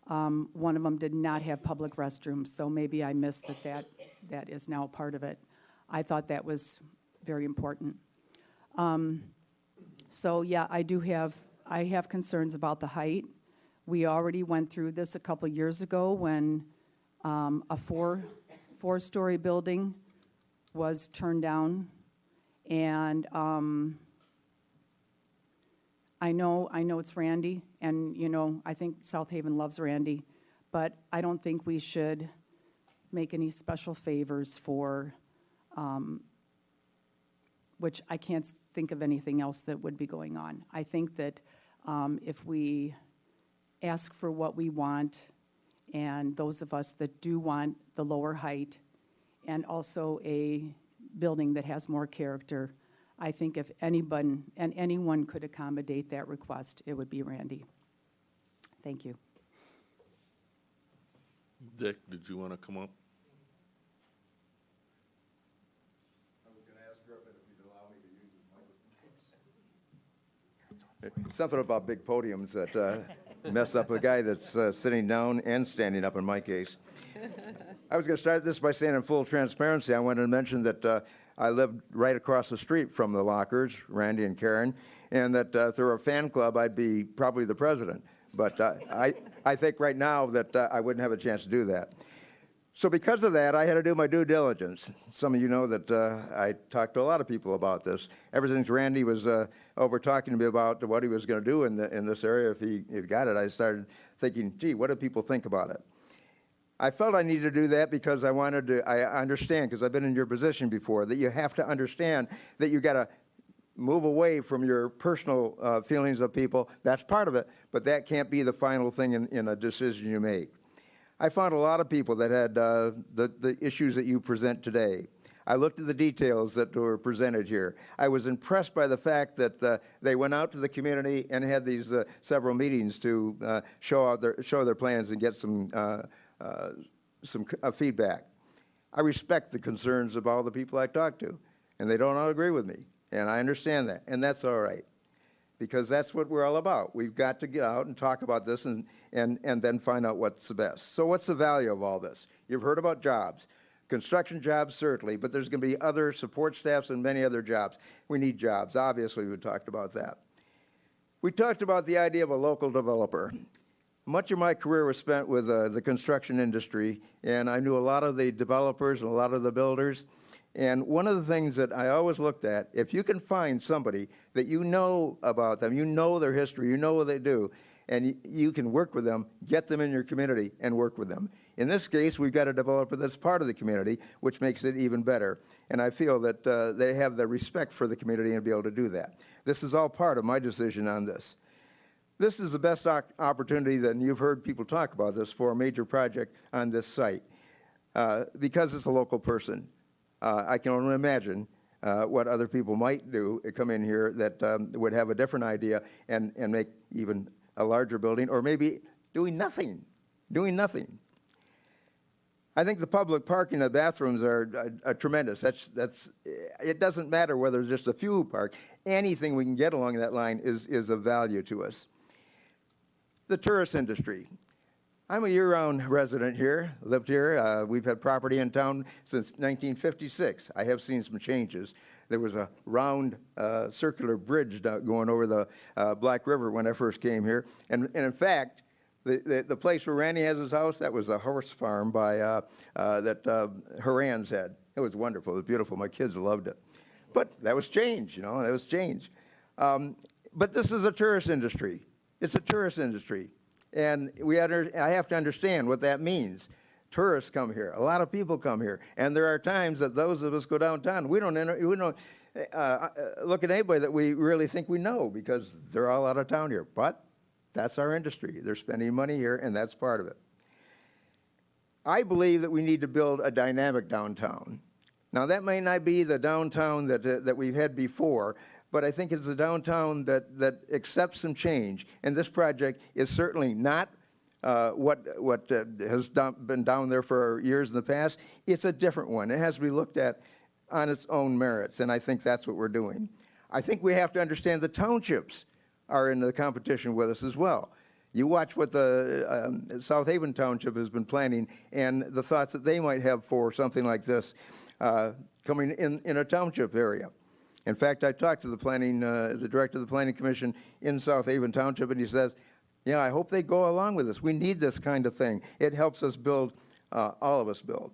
Speaker 19: One of them did not have public restrooms, so maybe I missed that is now part of it. I thought that was very important. So yeah, I have concerns about the height. We already went through this a couple years ago when a four-story building was turned down. And I know it's Randy, and I think South Haven loves Randy, but I don't think we should make any special favors for, which I can't think of anything else that would be going on. I think that if we ask for what we want, and those of us that do want the lower height, and also a building that has more character, I think if anyone could accommodate that request, it would be Randy. Thank you.
Speaker 1: Dick, did you want to come up?
Speaker 20: Something about big podiums that mess up a guy that's sitting down and standing up in my case. I was going to start this by saying in full transparency, I wanted to mention that I lived right across the street from the Lockers, Randy and Karen, and that through a fan club, I'd be probably the president. But I think right now that I wouldn't have a chance to do that. So because of that, I had to do my due diligence. Some of you know that I talked to a lot of people about this. Ever since Randy was over talking to me about what he was going to do in this area, if he got it, I started thinking, gee, what do people think about it? I felt I needed to do that because I understand, because I've been in your position before, that you have to understand that you got to move away from your personal feelings of people. That's part of it, but that can't be the final thing in a decision you make. I found a lot of people that had the issues that you present today. I looked at the details that were presented here. I was impressed by the fact that they went out to the community and had these several meetings to show their plans and get some feedback. I respect the concerns of all the people I talk to, and they don't all agree with me, and I understand that, and that's all right, because that's what we're all about. We've got to get out and talk about this and then find out what's the best. So what's the value of all this? You've heard about jobs. Construction jobs, certainly, but there's going to be other support staffs and many other jobs. We need jobs. Obviously, we talked about that. We talked about the idea of a local developer. Much of my career was spent with the construction industry, and I knew a lot of the developers and a lot of the builders. And one of the things that I always looked at, if you can find somebody that you know about them, you know their history, you know what they do, and you can work with them, get them in your community and work with them. In this case, we've got a developer that's part of the community, which makes it even better. And I feel that they have the respect for the community and be able to do that. This is all part of my decision on this. This is the best opportunity that, and you've heard people talk about this, for a major project on this site, because it's a local person. I can only imagine what other people might do, come in here that would have a different idea and make even a larger building, or maybe doing nothing. I think the public parking and bathrooms are tremendous. It doesn't matter whether there's just a few park. Anything we can get along that line is of value to us. The tourist industry. I'm a year-round resident here, lived here. We've had property in town since 1956. I have seen some changes. There was a round circular bridge going over the Black River when I first came here. And in fact, the place where Randy has his house, that was a horse farm by that Horan's had. It was wonderful. It was beautiful. My kids loved it. But that was change, that was change. But this is a tourist industry. It's a tourist industry. And I have to understand what that means. tourists come here. A lot of people come here. And there are times that those of us go downtown, we don't look at anybody that we really think we know because they're all out of town here. But that's our industry. They're spending money here, and that's part of it. I believe that we need to build a dynamic downtown. Now, that may not be the downtown that we've had before, but I think it's a downtown that accepts some change. And this project is certainly not what has been down there for years in the past. It's a different one. It has to be looked at on its own merits, and I think that's what we're doing. I think we have to understand the townships are in the competition with us as well. You watch what the South Haven Township has been planning and the thoughts that they might have for something like this coming in a township area. In fact, I talked to the director of the Planning Commission in South Haven Township, and he says, yeah, I hope they go along with this. We need this kind of thing. It helps us build, all of us build.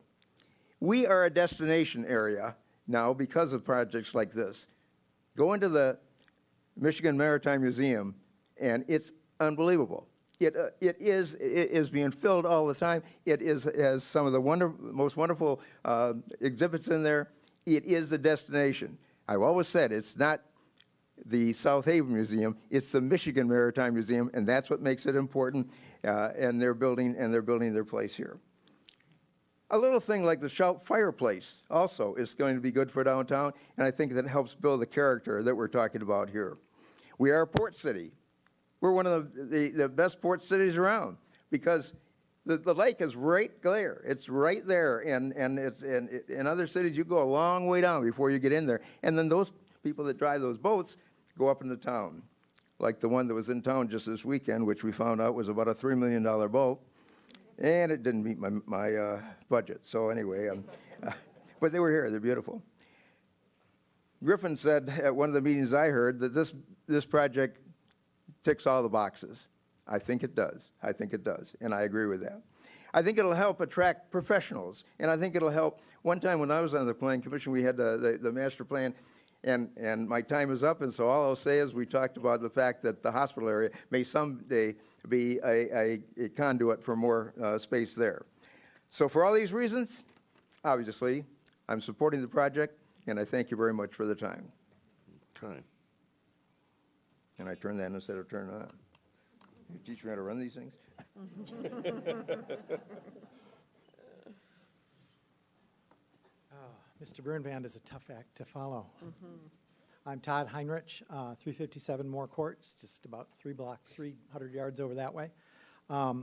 Speaker 20: We are a destination area now because of projects like this. Go into the Michigan Maritime Museum, and it's unbelievable. It is being filled all the time. It has some of the most wonderful exhibits in there. It is a destination. I've always said it's not the South Haven Museum, it's the Michigan Maritime Museum, and that's what makes it important, and they're building their place here. A little thing like the Shout fireplace also is going to be good for downtown, and I think that helps build the character that we're talking about here. We are a port city. We're one of the best port cities around because the lake is right there. It's right there, and in other cities you go a long way down before you get in there. And then those people that drive those boats go up into town, like the one that was in town just this weekend, which we found out was about a $3 million boat, and it didn't meet my budget. So anyway, but they were here. They're beautiful. Griffin said at one of the meetings I heard that this project ticks all the boxes. I think it does. I think it does, and I agree with that. I think it'll help attract professionals, and I think it'll help. One time when I was on the Planning Commission, we had the master plan, and my time is up, and so all I'll say is we talked about the fact that the hospital area may someday be a conduit for more space there. So for all these reasons, obviously, I'm supporting the project, and I thank you very much for the time.
Speaker 1: Okay.
Speaker 20: And I turn that instead of turn it on. You teach me how to run these things?
Speaker 21: Mr. Birnband is a tough act to follow. I'm Todd Heinrich, 357 Moore Court, it's just about 300 yards over that way. I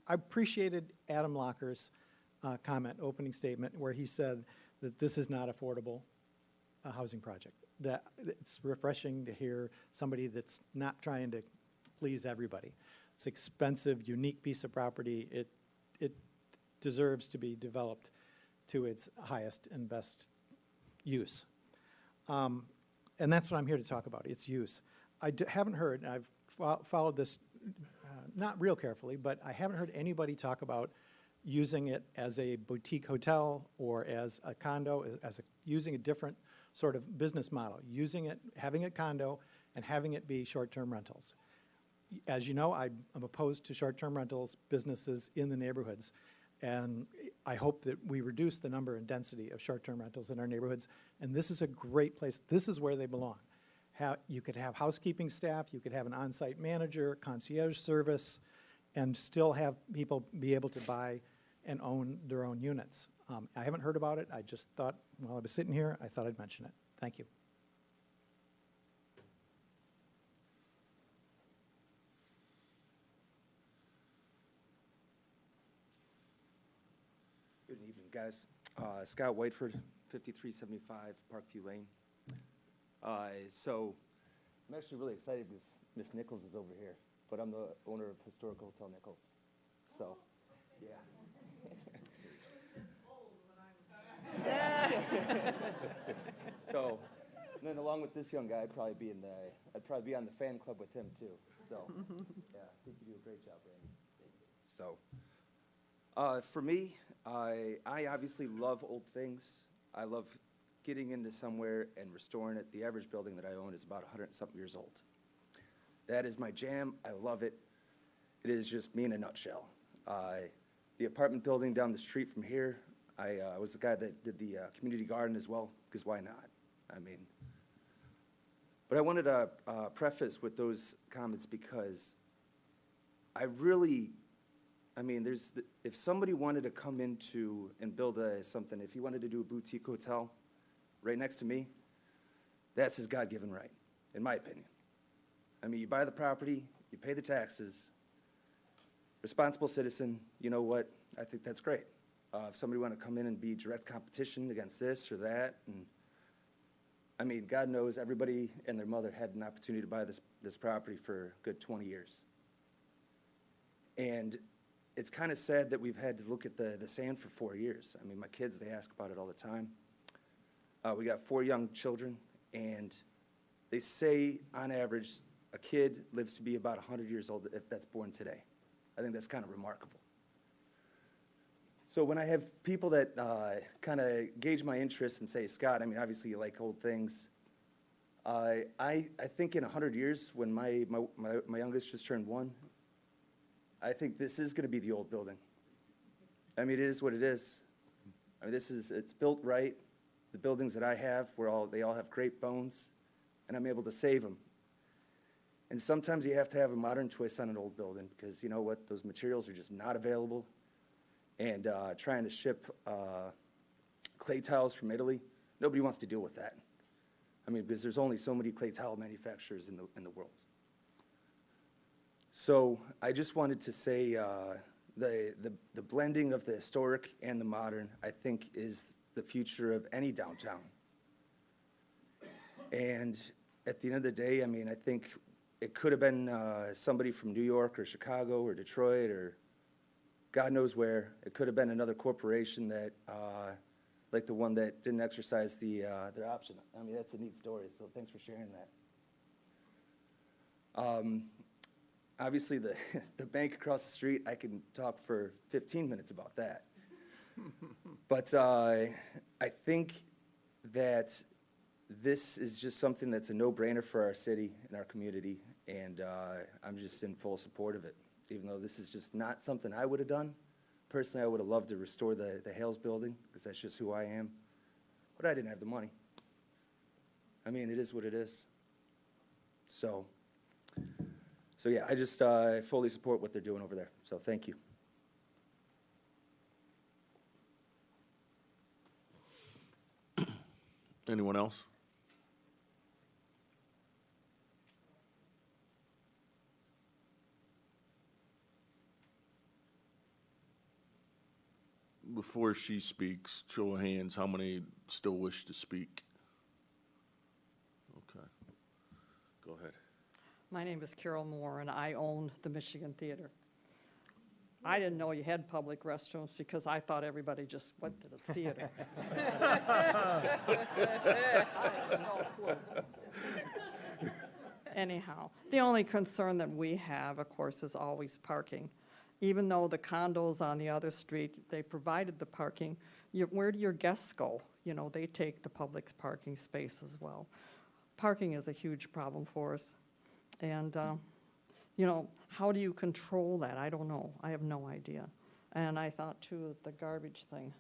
Speaker 21: appreciated Adam Locker's opening statement, where he said that this is not affordable housing project. That it's refreshing to hear somebody that's not trying to please everybody. It's expensive, unique piece of property. It deserves to be developed to its highest and best use. And that's what I'm here to talk about, its use. I haven't heard, and I've followed this not real carefully, but I haven't heard anybody talk about using it as a boutique hotel or as a condo, using a different sort of business model, having a condo and having it be short-term rentals. As you know, I'm opposed to short-term rentals businesses in the neighborhoods, and I hope that we reduce the number and density of short-term rentals in our neighborhoods, and this is a great place. This is where they belong. You could have housekeeping staff, you could have an on-site manager, concierge service, and still have people be able to buy and own their own units. I haven't heard about it. I just thought, while I was sitting here, I thought I'd mention it. Thank you.
Speaker 22: Good evening, guys. Scott Whiteford, 5375 Parkview Lane. So I'm actually really excited because Miss Nichols is over here, but I'm the owner of Historical Hotel Nichols. So, yeah. So, and then along with this young guy, I'd probably be on the fan club with him too. So, yeah, I think you do a great job, Randy. So, for me, I obviously love old things. I love getting into somewhere and restoring it. The average building that I own is about 100-something years old. That is my jam. I love it. It is just me in a nutshell. the apartment building down the street from here. I was the guy that did the community garden as well, because why not? I mean, but I wanted to preface with those comments because I really, I mean, if somebody wanted to come into and build something, if he wanted to do a boutique hotel right next to me, that's his God-given right, in my opinion. I mean, you buy the property, you pay the taxes, responsible citizen, you know what? I think that's great. If somebody want to come in and be direct competition against this or that, and I mean, God knows everybody and their mother had an opportunity to buy this property for a good 20 years. And it's kind of sad that we've had to look at the sand for 4 years. I mean, my kids, they ask about it all the time. We got 4 young children, and they say, on average, a kid lives to be about 100 years old if that's born today. I think that's kind of remarkable. So when I have people that kind of gauge my interest and say, Scott, I mean, obviously you like old things. I think in 100 years, when my youngest just turned 1, I think this is going to be the old building. I mean, it is what it is. I mean, it's built right. The buildings that I have, they all have great bones, and I'm able to save them. And sometimes you have to have a modern twist on an old building because you know what? Those materials are just not available. And trying to ship clay tiles from Italy, nobody wants to deal with that. I mean, because there's only so many clay tile manufacturers in the world. So I just wanted to say the blending of the historic and the modern, I think, is the future of any downtown. And at the end of the day, I mean, I think it could have been somebody from New York or Chicago or Detroit or God knows where. It could have been another corporation that, like the one that didn't exercise their option. I mean, that's a neat story, so thanks for sharing that. Obviously, the bank across the street, I can talk for 15 minutes about that. But I think that this is just something that's a no-brainer for our city and our community, and I'm just in full support of it. Even though this is just not something I would have done. Personally, I would have loved to restore the Hales building, because that's just who I am. But I didn't have the money. I mean, it is what it is. So yeah, I just fully support what they're doing over there. So thank you.
Speaker 1: Anyone else? Before she speaks, show of hands, how many still wish to speak? Okay. Go ahead.
Speaker 2: My name is Carol Moore, and I own the Michigan Theater. I didn't know you had public restrooms because I thought everybody just went to the theater. I had no clue. Anyhow, the only concern that we have, of course, is always parking. Even though the condos on the other street, they provided the parking, where do your guests go? You know, they take the public's parking space as well. Parking is a huge problem for us. And, you know, how do you control that? I don't know. I have no idea. And I thought, too, the garbage thing.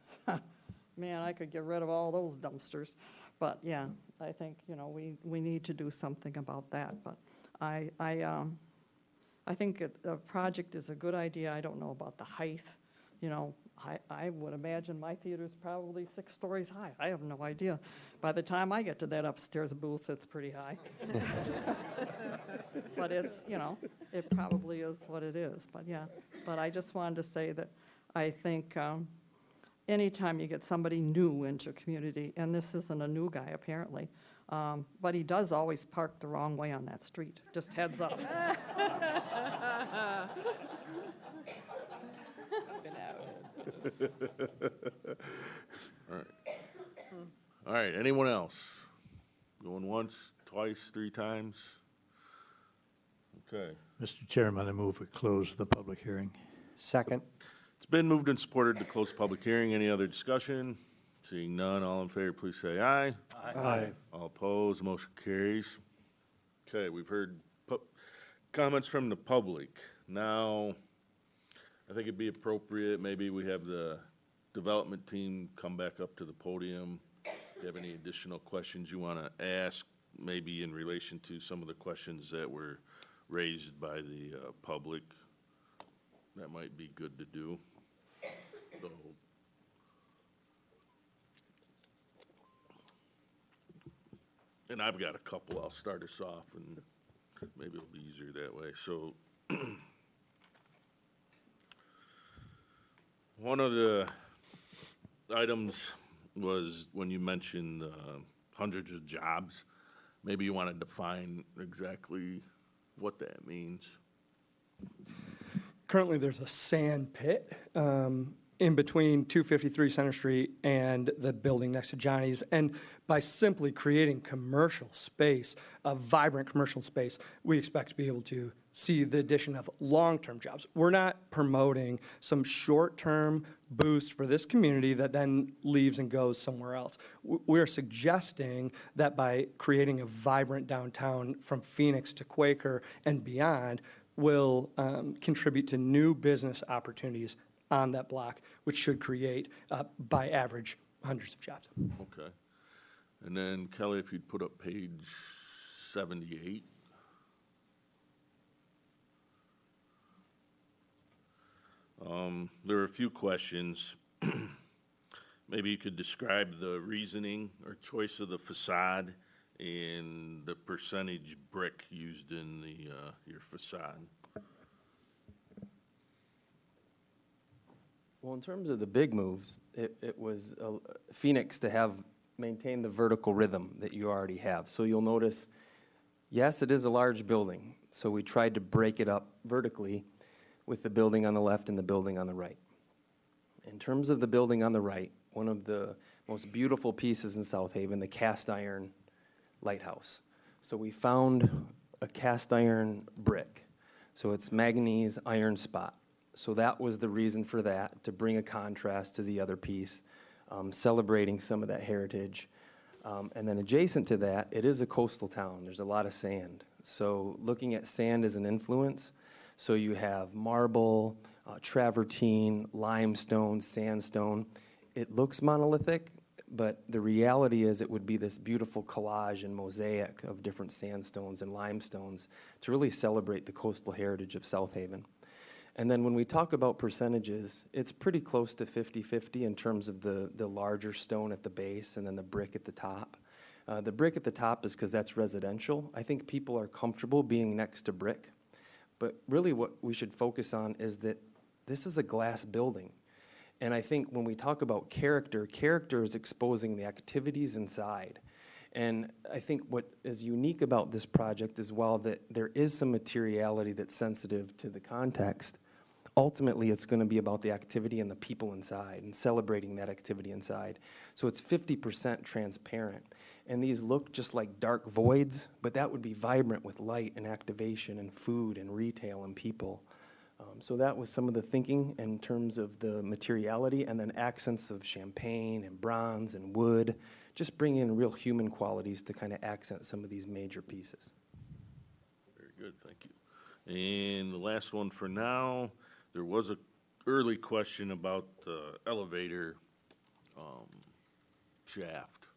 Speaker 2: Man, I could get rid of all those dumpsters. But, yeah, I think, you know, we need to do something about that. But I think the project is a good idea. I don't know about the height. You know, I would imagine my theater's probably 6 stories high. I have no idea. By the time I get to that upstairs booth, it's pretty high. But it's, you know, it probably is what it is. But yeah, but I just wanted to say that I think anytime you get somebody new into a community, and this isn't a new guy apparently, but he does always park the wrong way on that street. Just heads up.
Speaker 1: All right, anyone else? Going once, twice, 3 times? Okay.
Speaker 6: Mr. Chairman, I move we close the public hearing.
Speaker 23: Second.
Speaker 1: It's been moved and supported to close the public hearing. Any other discussion? Seeing none, all in favor, please say aye.
Speaker 6: Aye.
Speaker 1: All opposed, motion carries. Okay, we've heard comments from the public. Now, I think it'd be appropriate, maybe we have the development team come back up to the podium. If you have any additional questions you want to ask, maybe in relation to some of the questions that were raised by the public, that might be good to do. So, and I've got a couple, I'll start us off, and maybe it'll be easier that way. So, one of the items was when you mentioned hundreds of jobs. Maybe you want to define exactly what that means.
Speaker 4: Currently, there's a sand pit in between 253 Center Street and the building next to Johnny's. And by simply creating commercial space, a vibrant commercial space, we expect to be able to see the addition of long-term jobs. We're not promoting some short-term boost for this community that then leaves and goes somewhere else. We're suggesting that by creating a vibrant downtown from Phoenix to Quaker and beyond, will contribute to new business opportunities on that block, which should create, by average, hundreds of jobs.
Speaker 1: Okay. And then Kelly, if you'd put up page 78. There are a few questions. Maybe you could describe the reasoning or choice of the facade and the percentage brick used in the your facade.
Speaker 8: Well, in terms of the big moves, it was Phoenix to have maintained the vertical rhythm that you already have. So you'll notice, yes, it is a large building. So we tried to break it up vertically with the building on the left and the building on the right. In terms of the building on the right, one of the most beautiful pieces in South Haven, the cast iron lighthouse. So we found a cast iron brick. So it's manganese iron spot. So that was the reason for that, to bring a contrast to the other piece, celebrating some of that heritage. And then adjacent to that, it is a coastal town. There's a lot of sand. So looking at sand as an influence, so you have marble, travertine, limestone, sandstone. It looks monolithic, but the reality is it would be this beautiful collage and mosaic of different sandstones and limestones to really celebrate the coastal heritage of South Haven. And then when we talk about percentages, it's pretty close to 50-50 in terms of the larger stone at the base and then the brick at the top. The brick at the top is because that's residential. I think people are comfortable being next to brick. But really what we should focus on is that this is a glass building. And I think when we talk about character, character is exposing the activities inside. And I think what is unique about this project is while that there is some materiality that's sensitive to the context, ultimately it's going to be about the activity and the people inside and celebrating that activity inside. So it's 50% transparent. And these look just like dark voids, but that would be vibrant with light and activation and food and retail and people. So that was some of the thinking in terms of the materiality, and then accents of champagne and bronze and wood, just bringing in real human qualities to kind of accent some of these major pieces.
Speaker 1: Very good, thank you. And the last one for now, there was a early question about the elevator shaft.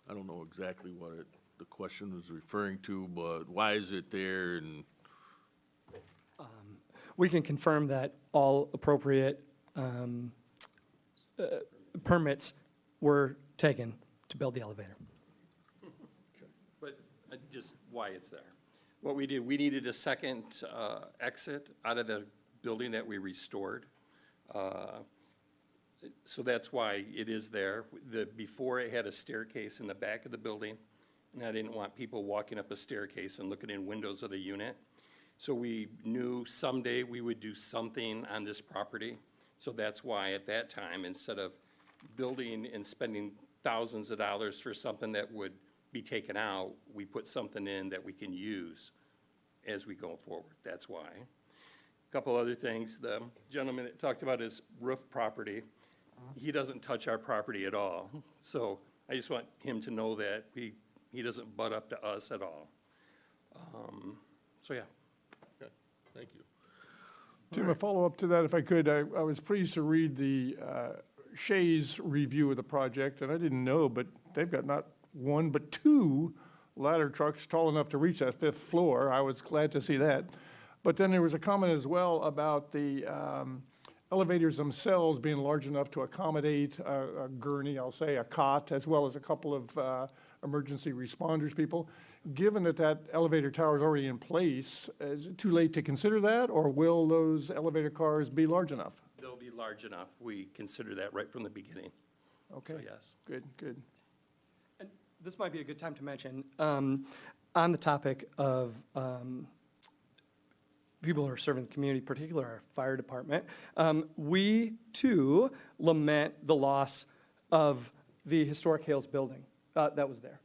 Speaker 1: I don't know exactly what the question was referring to, but why is it there? And
Speaker 4: We can confirm that all appropriate permits were taken to build the elevator.
Speaker 23: But just why it's there. What we did, we needed a second exit out of the building that we restored. So that's why it is there. Before, it had a staircase in the back of the building, and I didn't want people walking up a staircase and looking in windows of the unit. So we knew someday we would do something on this property. So that's why at that time, instead of building and spending thousands of dollars for something that would be taken out, we put something in that we can use as we go forward. That's why. A couple other things. The gentleman that talked about his roof property, he doesn't touch our property at all. So I just want him to know that he doesn't butt up to us at all. So yeah.
Speaker 1: okay, thank you.
Speaker 3: Tim, a follow-up to that, if I could. I was pleased to read the Shays review of the project, and I didn't know, but they've got not one, but two ladder trucks tall enough to reach that fifth floor. I was glad to see that. But then there was a comment as well about the elevators themselves being large enough to accommodate a gurney, I'll say, a cot, as well as a couple of emergency responders people. Given that that elevator tower is already in place, is it too late to consider that, or will those elevator cars be large enough?
Speaker 23: They'll be large enough. We consider that right from the beginning.
Speaker 3: Okay.
Speaker 23: So, yes.
Speaker 3: Good, good.
Speaker 4: And this might be a good time to mention, on the topic of people who are serving the community, particularly our fire department, we too lament the loss of the historic Hales building that was there.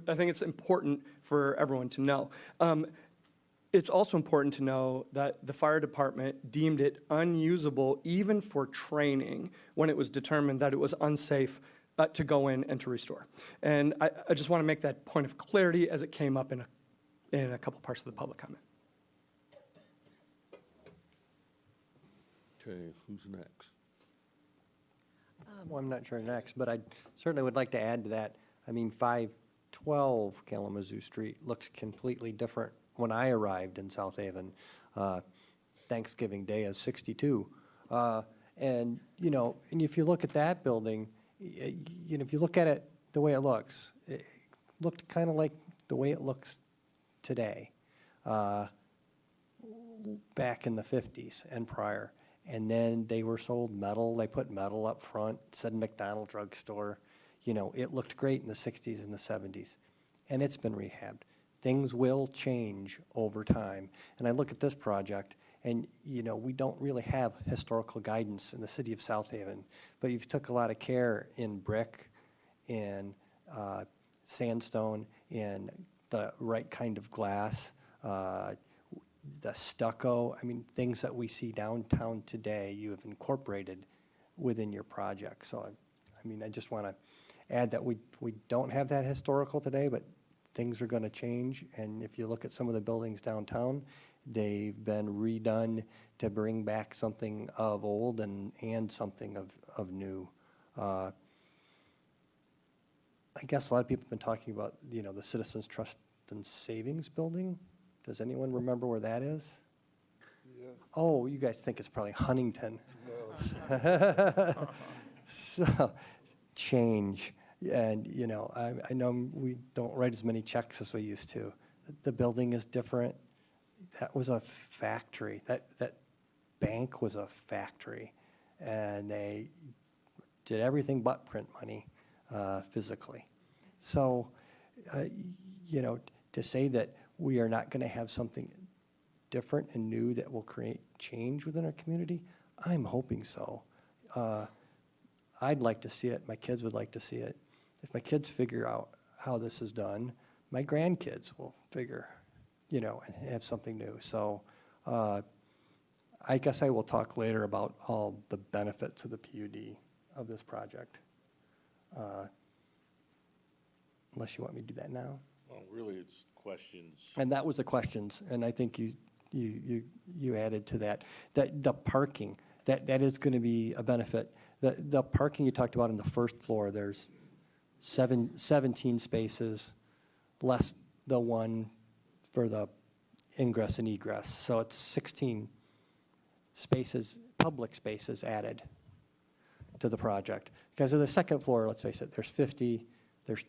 Speaker 4: I think it's important for everyone to know. It's also important to know that the fire department deemed it unusable even for training when it was determined that it was unsafe to go in and to restore. And I just want to make that point of clarity as it came up in a couple parts of the public comment.
Speaker 1: Okay, who's next?
Speaker 7: Well, I'm not sure next, but I certainly would like to add to that. I mean, 512 Kalamazoo Street looked completely different when I arrived in South Haven. Thanksgiving Day is 62. And, you know, and if you look at that building, you know, if you look at it the way it looked kind of like the way it looks today, back in the 50s and prior. And then they were sold metal. They put metal up front, said McDonald Drug Store. You know, it looked great in the 60s and the 70s. And it's been rehabbed. Things will change over time. And I look at this project, and, you know, we don't really have historical guidance in the city of South Haven. But you've took a lot of care in brick, in sandstone, in the right kind of glass, the stucco, I mean, things that we see downtown today, you have incorporated within your project. So, I mean, I just want to add that we don't have that historical today, but things are going to change. And if you look at some of the buildings downtown, they've been redone to bring back something of old and something of new. I guess a lot of people have been talking about, you know, the Citizens Trust and Savings Building. Does anyone remember where that is?
Speaker 5: Yes.
Speaker 7: Oh, you guys think it's probably Huntington.
Speaker 5: No.
Speaker 7: So, change. And, you know, I know we don't write as many checks as we used to. The building is different. That was a factory. That bank was a factory. And they did everything but print money physically. So, you know, to say that we are not going to have something different and new that will create change within our community, I'm hoping so. I'd like to see it. My kids would like to see it. If my kids figure out how this is done, my grandkids will figure, you know, and have something new. So I guess I will talk later about all the benefits of the PUD of this project. Unless you want me to do that now.
Speaker 1: Well, really, it's questions.
Speaker 7: And that was the questions, and I think you added to that. The parking, that is going to be a benefit. The parking you talked about on the first floor, there's 17 spaces, less the one for the ingress and egress. So it's 16 spaces, public spaces added to the project. Because of the second floor, let's face it, there's 50, there's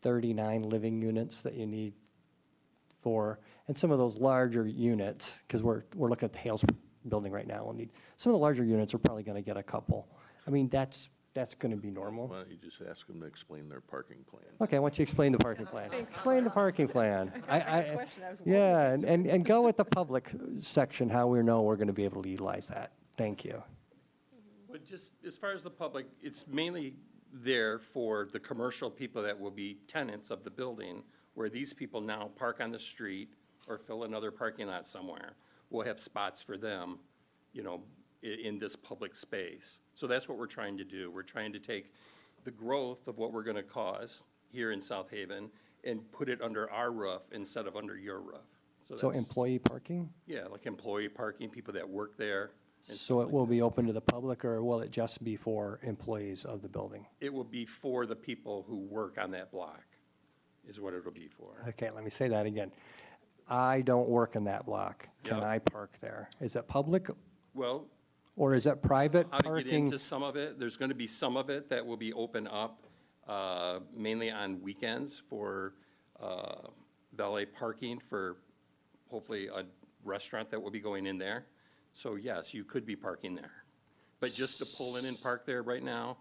Speaker 7: 39 living units that you need for, and some of those larger units, because we're looking at the Hales building right now, we'll need, some of the larger units are probably going to get a couple. I mean, that's going to be normal.
Speaker 1: Why don't you just ask them to explain their parking plan?
Speaker 7: Okay, why don't you explain the parking plan? Explain the parking plan.
Speaker 2: Question, I was
Speaker 7: Yeah, and go with the public section, how we know we're going to be able to utilize that. Thank you.
Speaker 23: But just as far as the public, it's mainly there for the commercial people that will be tenants of the building, where these people now park on the street or fill another parking lot somewhere. We'll have spots for them, you know, in this public space. So that's what we're trying to do. We're trying to take the growth of what we're going to cause here in South Haven and put it under our roof instead of under your roof.
Speaker 7: So
Speaker 23: that's-
Speaker 7: employee parking?
Speaker 23: Yeah, like employee parking, people that work there. and
Speaker 7: So it will be open to the public, or will it just be for employees of the building?
Speaker 23: It will be for the people who work on that block, is what it'll be for.
Speaker 7: Okay, let me say that again. I don't work in that block. Can
Speaker 23: Yep.
Speaker 7: I park there? Is it public
Speaker 23: Well,
Speaker 7: or is it private
Speaker 23: how to get
Speaker 7: parking?
Speaker 23: into some of it, there's going to be some of it that will be open up mainly on weekends for valet parking for hopefully a restaurant that will be going in there. So yes, you could be parking there. But just to pull in and park there right now,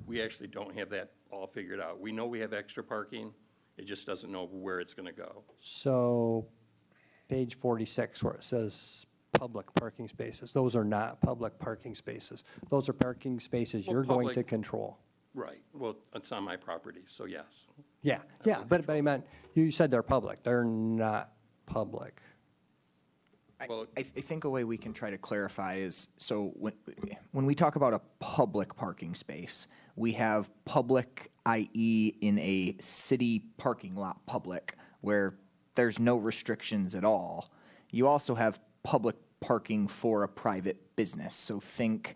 Speaker 23: we actually don't have that all figured out. We know we have extra parking, it just doesn't know where it's going to go.
Speaker 7: So page 46 where it says public parking spaces, those are not public parking spaces. Those are parking spaces
Speaker 23: Well,
Speaker 7: you're going to
Speaker 23: public-
Speaker 7: control.
Speaker 23: Right, well, it's on my property, so yes.
Speaker 7: Yeah, but I meant, you said they're public. They're not public.
Speaker 9: I think a way we can try to clarify is, so when we talk about a public parking space, we have public, i.e. in a city parking lot public, where there's no restrictions at all. You also have public parking for a private business, so think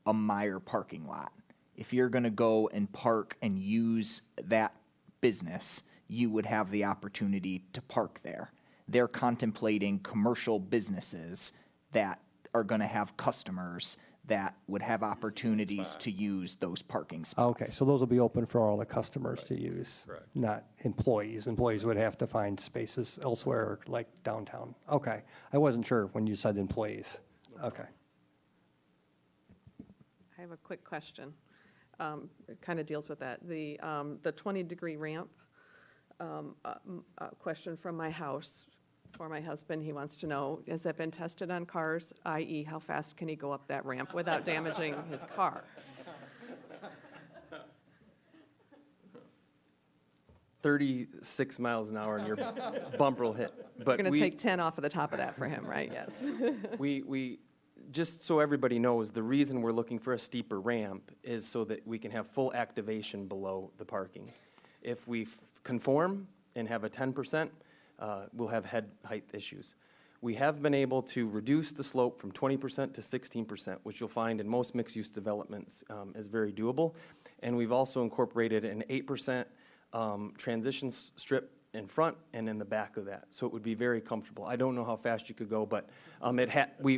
Speaker 9: a Meijer parking lot. If you're going to go and park and use that business, you would have the opportunity to park there. They're contemplating commercial businesses that are going to have customers that would have opportunities to use those parking spots.
Speaker 7: Okay, so those will be open for all the customers to use,
Speaker 23: Correct.
Speaker 7: not employees. Employees would have to find spaces elsewhere, like downtown. Okay, I wasn't sure when you said employees. Okay.
Speaker 10: I have a quick question. It kind of deals with that. The 20-degree ramp, a question from my house for my husband. He wants to know, has that been tested on cars, i.e. how fast can he go up that ramp without damaging his car?
Speaker 8: 36 miles an hour and your bumper will hit.
Speaker 10: We're
Speaker 8: But
Speaker 10: going to take 10 off of the top of that for him, right? Yes.
Speaker 8: we, just so everybody knows, the reason we're looking for a steeper ramp is so that we can have full activation below the parking. If we conform and have a 10%, we'll have head height issues. We have been able to reduce the slope from 20% to 16%, which you'll find in most mixed-use developments is very doable. And we've also incorporated an 8% transition strip in front and in the back of that, so it would be very comfortable. I don't know how fast you could go, but we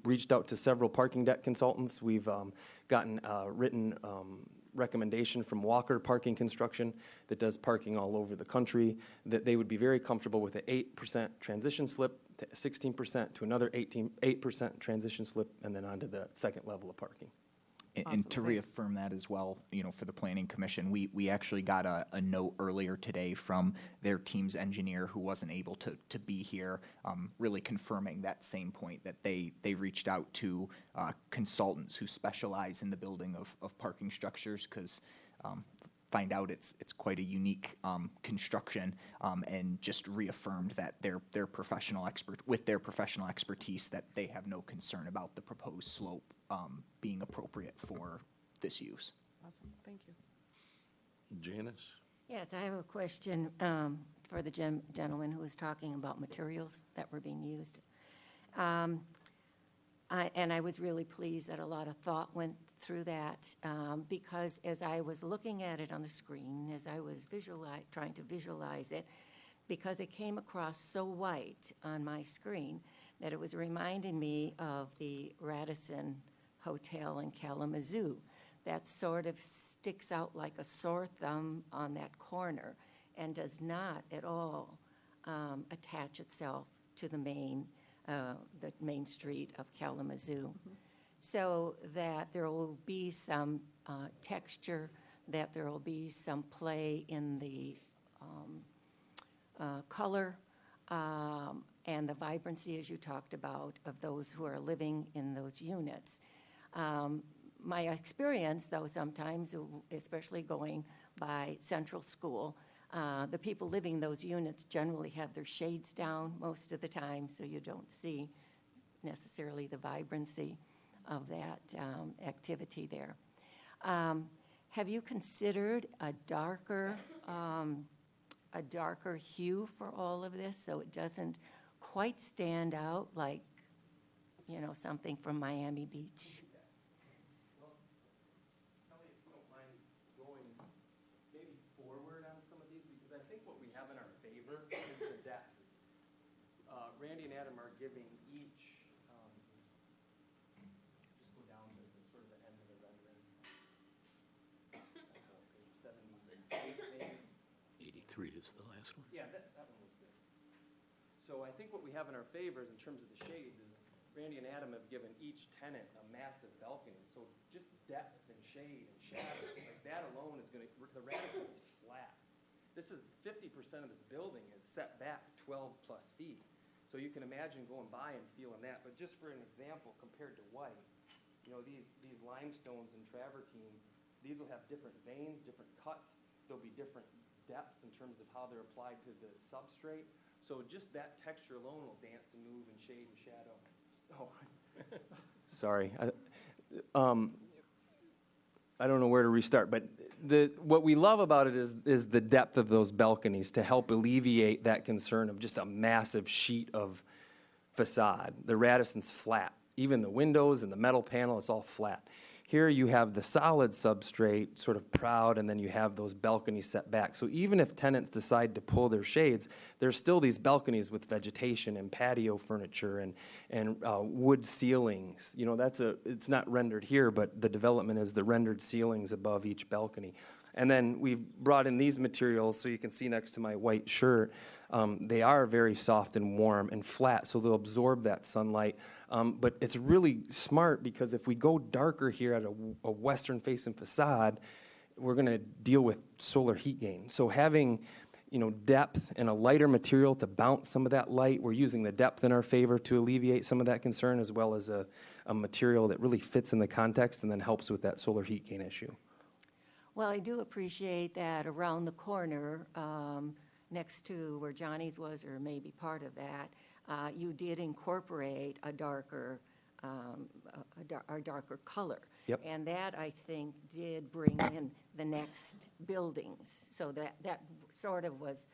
Speaker 8: reached out to several parking deck consultants. We've gotten written recommendation from Walker Parking Construction that does parking all over the country, that they would be very comfortable with an 8% transition slip to 16% to another 8% transition slip, and then onto the second level of parking.
Speaker 9: And to reaffirm that as well, for the Planning Commission, we actually got a note earlier today from their team's engineer who wasn't able to be here, really confirming that same point, that they reached out to consultants who specialize in the building of parking structures, because find out it's quite a unique construction, and just reaffirmed that their professional expertise, that they have no concern about the proposed slope being appropriate for this use.
Speaker 10: Awesome, thank you.
Speaker 1: Janice?
Speaker 11: Yes, I have a question for the gentleman who was talking about materials that were being used. And I was really pleased that a lot of thought went through that, because as I was looking at it on the screen, as I was trying to visualize it, because it came across so white on my screen, that it was reminding me of the Radisson Hotel in Kalamazoo. That sort of sticks out like a sore thumb on that corner and does not at all attach itself to the main street of Kalamazoo. So that there will be some texture, that there will be some play in the color, and the vibrancy, as you talked about, of those who are living in those units. My experience, though, sometimes, especially going by Central School, the people living in those units generally have their shades down most of the time, so you don't see necessarily the vibrancy of that activity there. Have you considered a darker hue for all of this, so it doesn't quite stand out like, you know, something from Miami Beach.
Speaker 8: Kelly, if you don't mind going maybe forward on some of these, because I think what we have in our favor is the depth. Randy and Adam are giving each, just go down to the sort of the end of the rendering. Page 78 maybe.
Speaker 6: 83 is the last one.
Speaker 8: Yeah, that one was good. So I think what we have in our favor is in terms of the shades is Randy and Adam have given each tenant a massive balcony. So just depth and shade and shadow, like that alone is going to, the Radisson's flat. This is 50% of this building is set back 12 plus feet. So you can imagine going by and feeling that. But just for an example, compared to white, you know, these limestones and travertines, these will have different veins, different cuts. There'll be different depths in terms of how they're applied to the substrate. So just that texture alone will dance and move and shade and shadow. Oh, sorry. I don't know where to restart, but what we love about it is the depth of those balconies to help alleviate that concern of just a massive sheet of facade. The Radisson's flat. Even the windows and the metal panel, it's all flat. Here you have the solid substrate, sort of proud, and then you have those balconies set back. So even if tenants decide to pull their shades, there's still these balconies with vegetation and patio furniture and wood ceilings. You know, it's not rendered here, but the development is the rendered ceilings above each balcony. And then we've brought in these materials, so you can see next to my white shirt, they are very soft and warm and flat, so they'll absorb that sunlight. But it's really smart because if we go darker here at a western-facing facade, we're going to deal with solar heat gain. So having, you know, depth and a lighter material to bounce some of that light, we're using the depth in our favor to alleviate some of that concern, as well as a material that really fits in the context and then helps with that solar heat gain issue.
Speaker 11: Well, I do appreciate that around the corner, next to where Johnny's was, or maybe part of that, you did incorporate a darker color.
Speaker 8: Yep.
Speaker 11: And that, I think, did bring in the next buildings. So that sort of was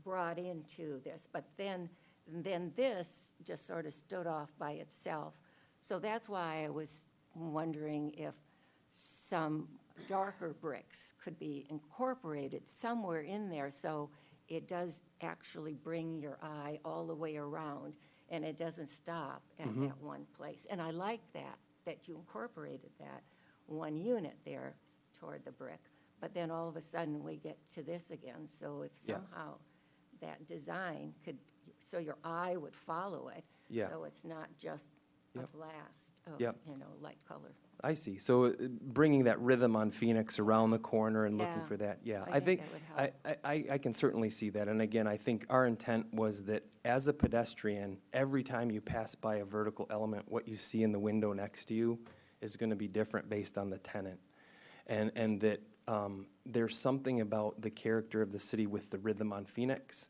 Speaker 11: brought into this. But then this just sort of stood off by itself. So that's why I was wondering if some darker bricks could be incorporated somewhere in there, so it does actually bring your eye all the way around, and it doesn't stop at that one place. And I like that you incorporated that one unit there toward the brick. But then all of a sudden, we get to this again. So if somehow that design could, so your eye would follow it, so it's not just a blast of, you know, light color.
Speaker 8: I see. So bringing that rhythm on Phoenix around the corner and looking for that,
Speaker 11: I think that would help.
Speaker 8: I can certainly see that. And again, I think our intent was that as a pedestrian, every time you pass by a vertical element, what you see in the window next to you is going to be different based on the tenant. And that there's something about the character of the city with the rhythm on Phoenix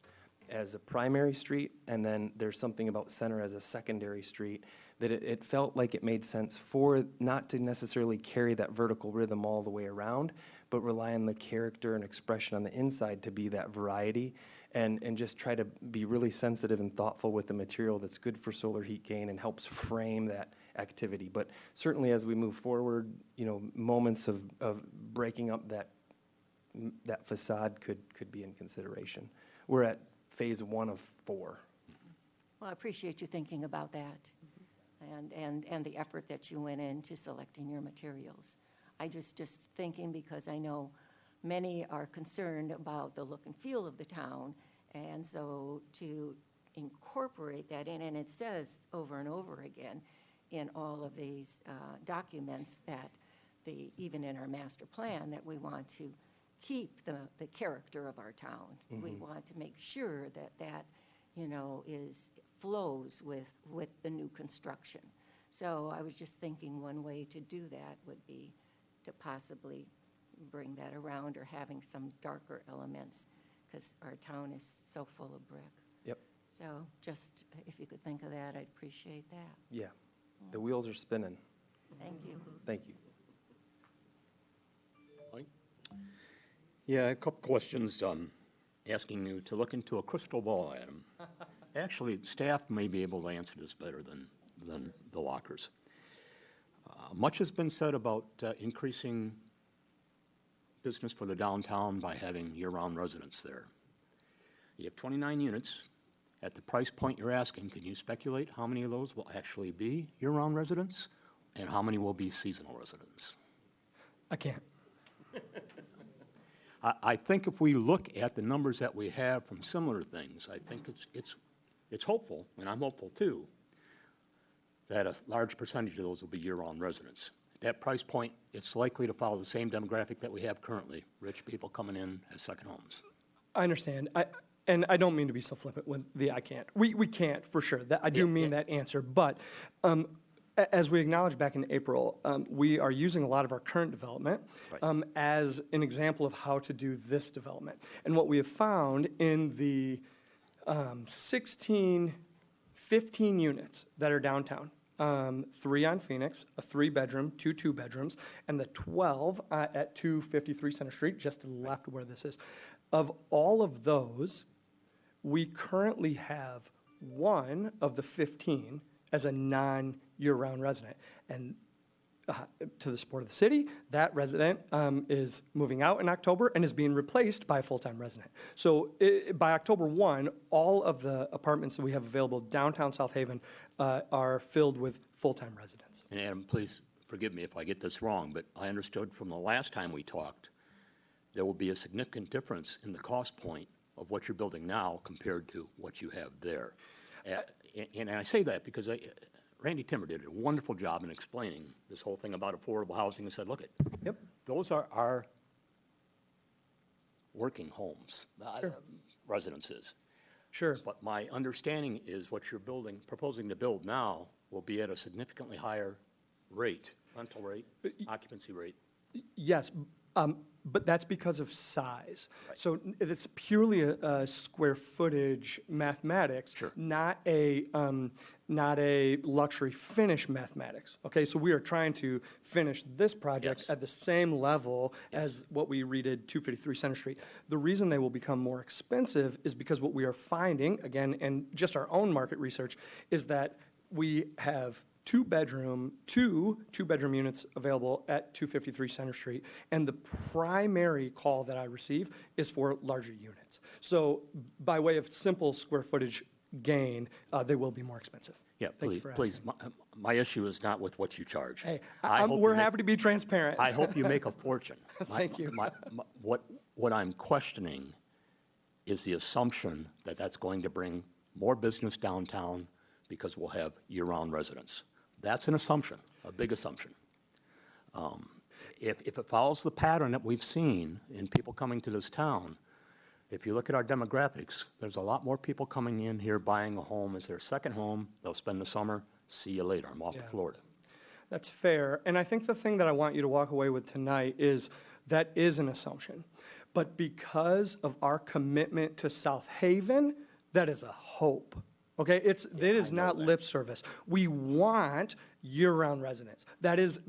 Speaker 8: as a primary street, and then there's something about Center as a secondary street, that it felt like it made sense for not to necessarily carry that vertical rhythm all the way around, but rely on the character and expression on the inside to be that variety, and just try to be really sensitive and thoughtful with the material that's good for solar heat gain and helps frame that activity. But certainly as we move forward, you know, moments of breaking up that facade could be in consideration. We're at phase 1 of 4.
Speaker 11: Well, I appreciate you thinking about that and the effort that you went into selecting your materials. I just thinking, because I know many are concerned about the look and feel of the town, and so to incorporate that in, and it says over and over again in all of these documents that even in our master plan, that we want to keep the character of our town. We want to make sure that you know, flows with the new construction. So I was just thinking one way to do that would be to possibly bring that around, or having some darker elements, because our town is so full of brick.
Speaker 8: Yep.
Speaker 11: So just, if you could think of that, I'd appreciate that.
Speaker 8: Yeah. The wheels are spinning.
Speaker 11: Thank you.
Speaker 8: Thank you.
Speaker 6: Yeah, a couple questions, asking you to look into a crystal ball, Adam. Actually, staff may be able to answer this better than the lockers. Much has been said about increasing business for the downtown by having year-round residents there. You have 29 units. At the price point you're asking, can you speculate how many of those will actually be year-round residents and how many will be seasonal residents?
Speaker 4: I can't.
Speaker 6: I think if we look at the numbers that we have from similar things, I think it's hopeful, and I'm hopeful too, that a large percentage of those will be year-round residents. At that price point, it's likely to follow the same demographic that we have currently, rich people coming in as second homes.
Speaker 4: I understand. And I don't mean to be so flippant with the I can't. We can't, for sure. I do mean that answer. But as we acknowledged back in April, we are using a lot of our current development as an example of how to do this development. And what we have found in the 15 units that are downtown, 3 on Phoenix, a 3-bedroom, 2 2-bedrooms, and the 12 at 253 Center Street, just to the left of where this is. Of all of those, we currently have 1 of the 15 as a non-year-round resident. And to the support of the city, that resident is moving out in October and is being replaced by a full-time resident. So by October 1, all of the apartments that we have available downtown South Haven are filled with full-time residents.
Speaker 6: And Adam, please forgive me if I get this wrong, but I understood from the last time we talked, there will be a significant difference in the cost point of what you're building now compared to what you have there. And I say that because Randy Timmer did a wonderful job in explaining this whole thing about affordable housing and said, look, those are our working homes, residences.
Speaker 4: Sure.
Speaker 6: But my understanding is what you're proposing to build now will be at a significantly higher rate, rental rate, occupancy rate.
Speaker 4: Yes, but that's because of size. Right. So it's purely a square footage mathematics, not a luxury finish mathematics. Okay, so we are trying to finish this project at the same level as what we redid 253 Center Street. The reason they will become more expensive is because what we are finding, again, and just our own market research, is that we have two two-bedroom units available at 253 Center Street, and the primary call that I receive is for larger units. So by way of simple square footage gain, they will be more expensive.
Speaker 6: Yeah, please. My issue is not with what you charge.
Speaker 4: Hey, we're happy to be transparent.
Speaker 6: I hope you make a fortune.
Speaker 4: Thank you.
Speaker 6: What I'm questioning is the assumption that that's going to bring more business downtown because we'll have year-round residents. That's an assumption, a big assumption. If it follows the pattern that we've seen in people coming to this town, if you look at our demographics, there's a lot more people coming in here buying a home as their second home. They'll spend the summer. See you later. I'm off to Florida.
Speaker 4: That's fair. And I think the thing that I want you to walk away with tonight is that is an assumption. But because of our commitment to South Haven, that is a hope. Okay, it is not lip service. We want year-round residents. That is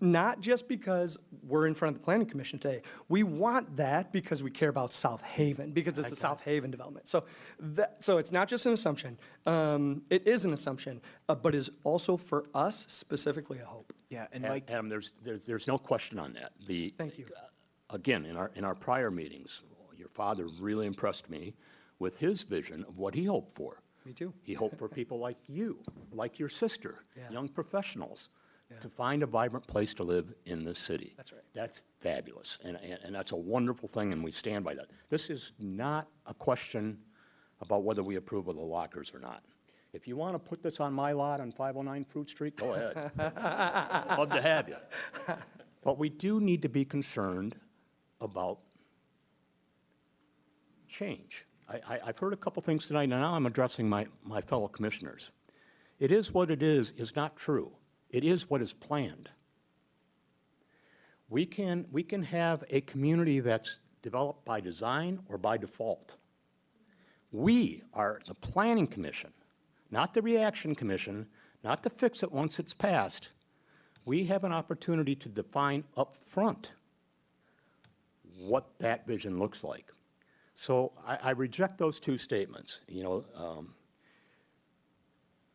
Speaker 4: not just because we're in front of the Planning Commission today. We want that because we care about South Haven, because it's a South Haven development. So it's not just an assumption. It is an assumption, but is also for us specifically a hope.
Speaker 9: Yeah, and Mike,
Speaker 6: Adam, there's no question on that.
Speaker 4: Thank you.
Speaker 6: Again, in our prior meetings, your father really impressed me with his vision of what he hoped for.
Speaker 4: Me too.
Speaker 6: He hoped for people like you, like your sister, young professionals, to find a vibrant place to live in this city.
Speaker 4: That's right.
Speaker 6: That's fabulous, and that's a wonderful thing, and we stand by that. This is not a question about whether we approve of the lockers or not. If you want to put this on my lot on 509 Fruit Street, go ahead. Love to have you. But we do need to be concerned about change. I've heard a couple things tonight, and now I'm addressing my fellow commissioners. It is what it is not true. It is what is planned. We can have a community that's developed by design or by default. We are the Planning Commission, not the Reaction Commission, not to fix it once it's passed. We have an opportunity to define up front what that vision looks like. So I reject those two statements.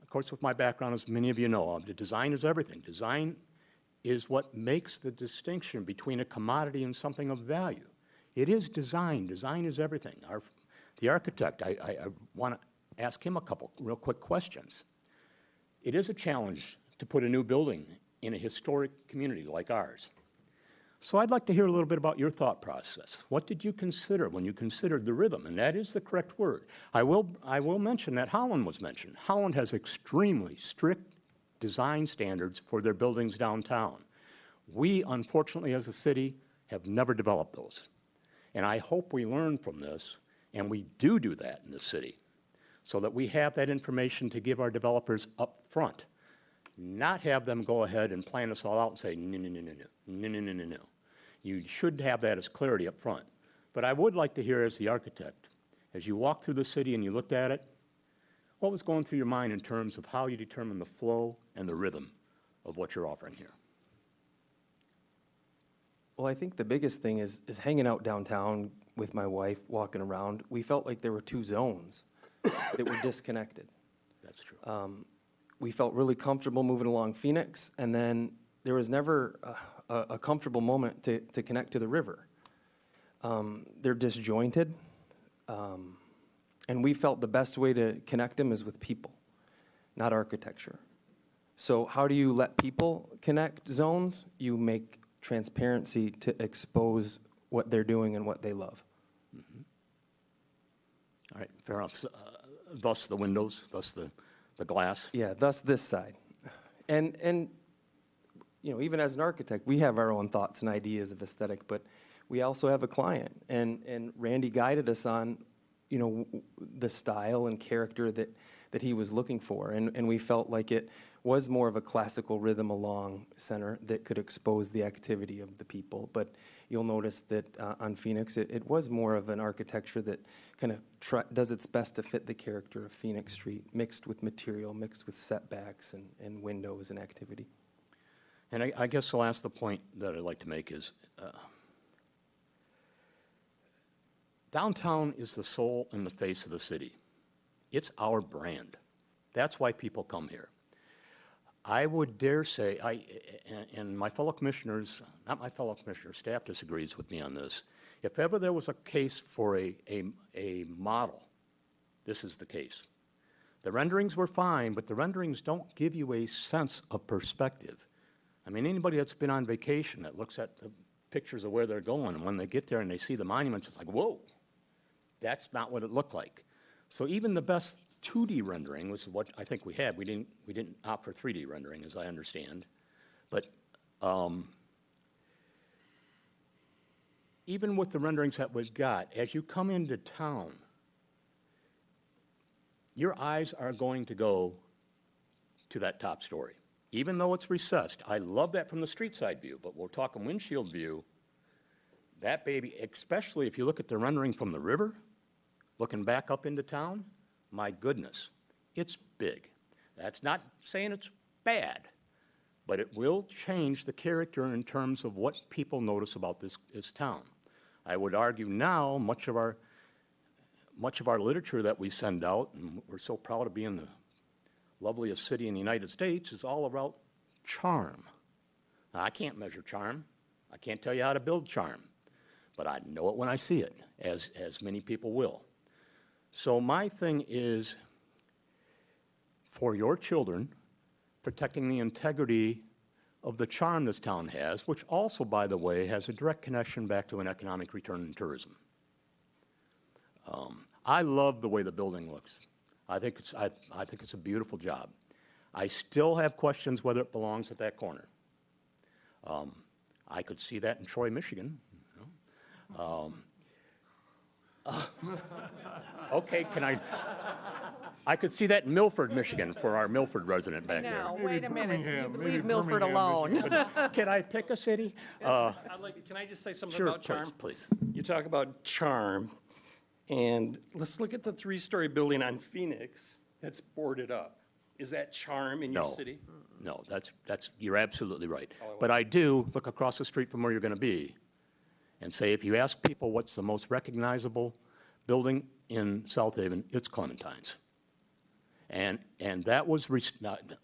Speaker 6: of course, with my background, as many of you know, the design is everything. Design is what makes the distinction between a commodity and something of value. It is design. Design is everything. The architect, I want to ask him a couple real quick questions. It is a challenge to put a new building in a historic community like ours. So I'd like to hear a little bit about your thought process. What did you consider when you considered the rhythm? And that is the correct word. I will mention that Holland was mentioned. Holland has extremely strict design standards for their buildings downtown. We, unfortunately, as a city, have never developed those. And I hope we learn from this, and we do that in the city, so that we have that information to give our developers up front, not have them go ahead and plan us all out and say, no, no, no, no, no, no, no, no, no. You should have that as clarity up front. But I would like to hear, as the architect, as you walked through the city and you looked at it, what was going through your mind in terms of how you determine the flow and the rhythm of what you're offering here?
Speaker 8: Well, I think the biggest thing is hanging out downtown with my wife, walking around. We felt like there were two zones that were disconnected.
Speaker 6: That's true.
Speaker 8: We felt really comfortable moving along Phoenix, and then there was never a comfortable moment to connect to the river. They're disjointed, and we felt the best way to connect them is with people, not architecture. So how do you let people connect zones? You make transparency to expose what they're doing and what they love.
Speaker 6: Mm-hmm. All right, fair enough. Thus the windows, thus the glass.
Speaker 8: Yeah, thus this side. And you know, even as an architect, we have our own thoughts and ideas of aesthetic, but we also have a client. And Randy guided us on, you know, the style and character that he was looking for. And we felt like it was more of a classical rhythm along center that could expose the activity of the people. But you'll notice that on Phoenix, it was more of an architecture that kind of does its best to fit the character of Phoenix Street, mixed with material, mixed with setbacks and windows and activity.
Speaker 6: And I guess the last point that I'd like to make is downtown is the soul and the face of the city. It's our brand. That's why people come here. I would dare say, and my fellow commissioners, not my fellow commissioners, staff disagrees with me on this. If ever there was a case for a model, this is the case. The renderings were fine, but the renderings don't give you a sense of perspective. I mean, anybody that's been on vacation that looks at the pictures of where they're going, and when they get there and they see the monuments, it's like, whoa, that's not what it looked like. So even the best 2D rendering was what I think we had. We didn't opt for 3D rendering, as I understand. But even with the renderings that we've got, as you come into town, your eyes are going to go to that top story, even though it's recessed. I love that from the street side view, but we're talking windshield view. That baby, especially if you look at the rendering from the river, looking back up into town, my goodness, it's big. That's not saying it's bad, but it will change the character in terms of what people notice about this town. I would argue now much of our literature that we send out, and we're so proud of being the loveliest city in the United States, is all about charm. Now, I can't measure charm. I can't tell you how to build charm, but I know it when I see it, as many people will. So my thing is, for your children, protecting the integrity of the charm this town has, which also, by the way, has a direct connection back to an economic return in tourism. I love the way the building looks. I think it's a beautiful job. I still have questions whether it belongs at that corner. I could see that in Troy, Michigan. You know? Okay, I could see that in Milford, Michigan, for our Milford resident back there.
Speaker 10: Now, wait a minute, you leave Milford alone.
Speaker 6: Can I pick a city?
Speaker 23: Can I just say something
Speaker 6: Sure,
Speaker 23: about charm?
Speaker 6: please.
Speaker 23: You talk about charm, and let's look at the three-story building on Phoenix that's boarded up. Is that charm in your city?
Speaker 6: No, you're absolutely right. But I do look across the street from where you're going to be and say, if you ask people what's the most recognizable building in South Haven, it's Clementine's. And that was,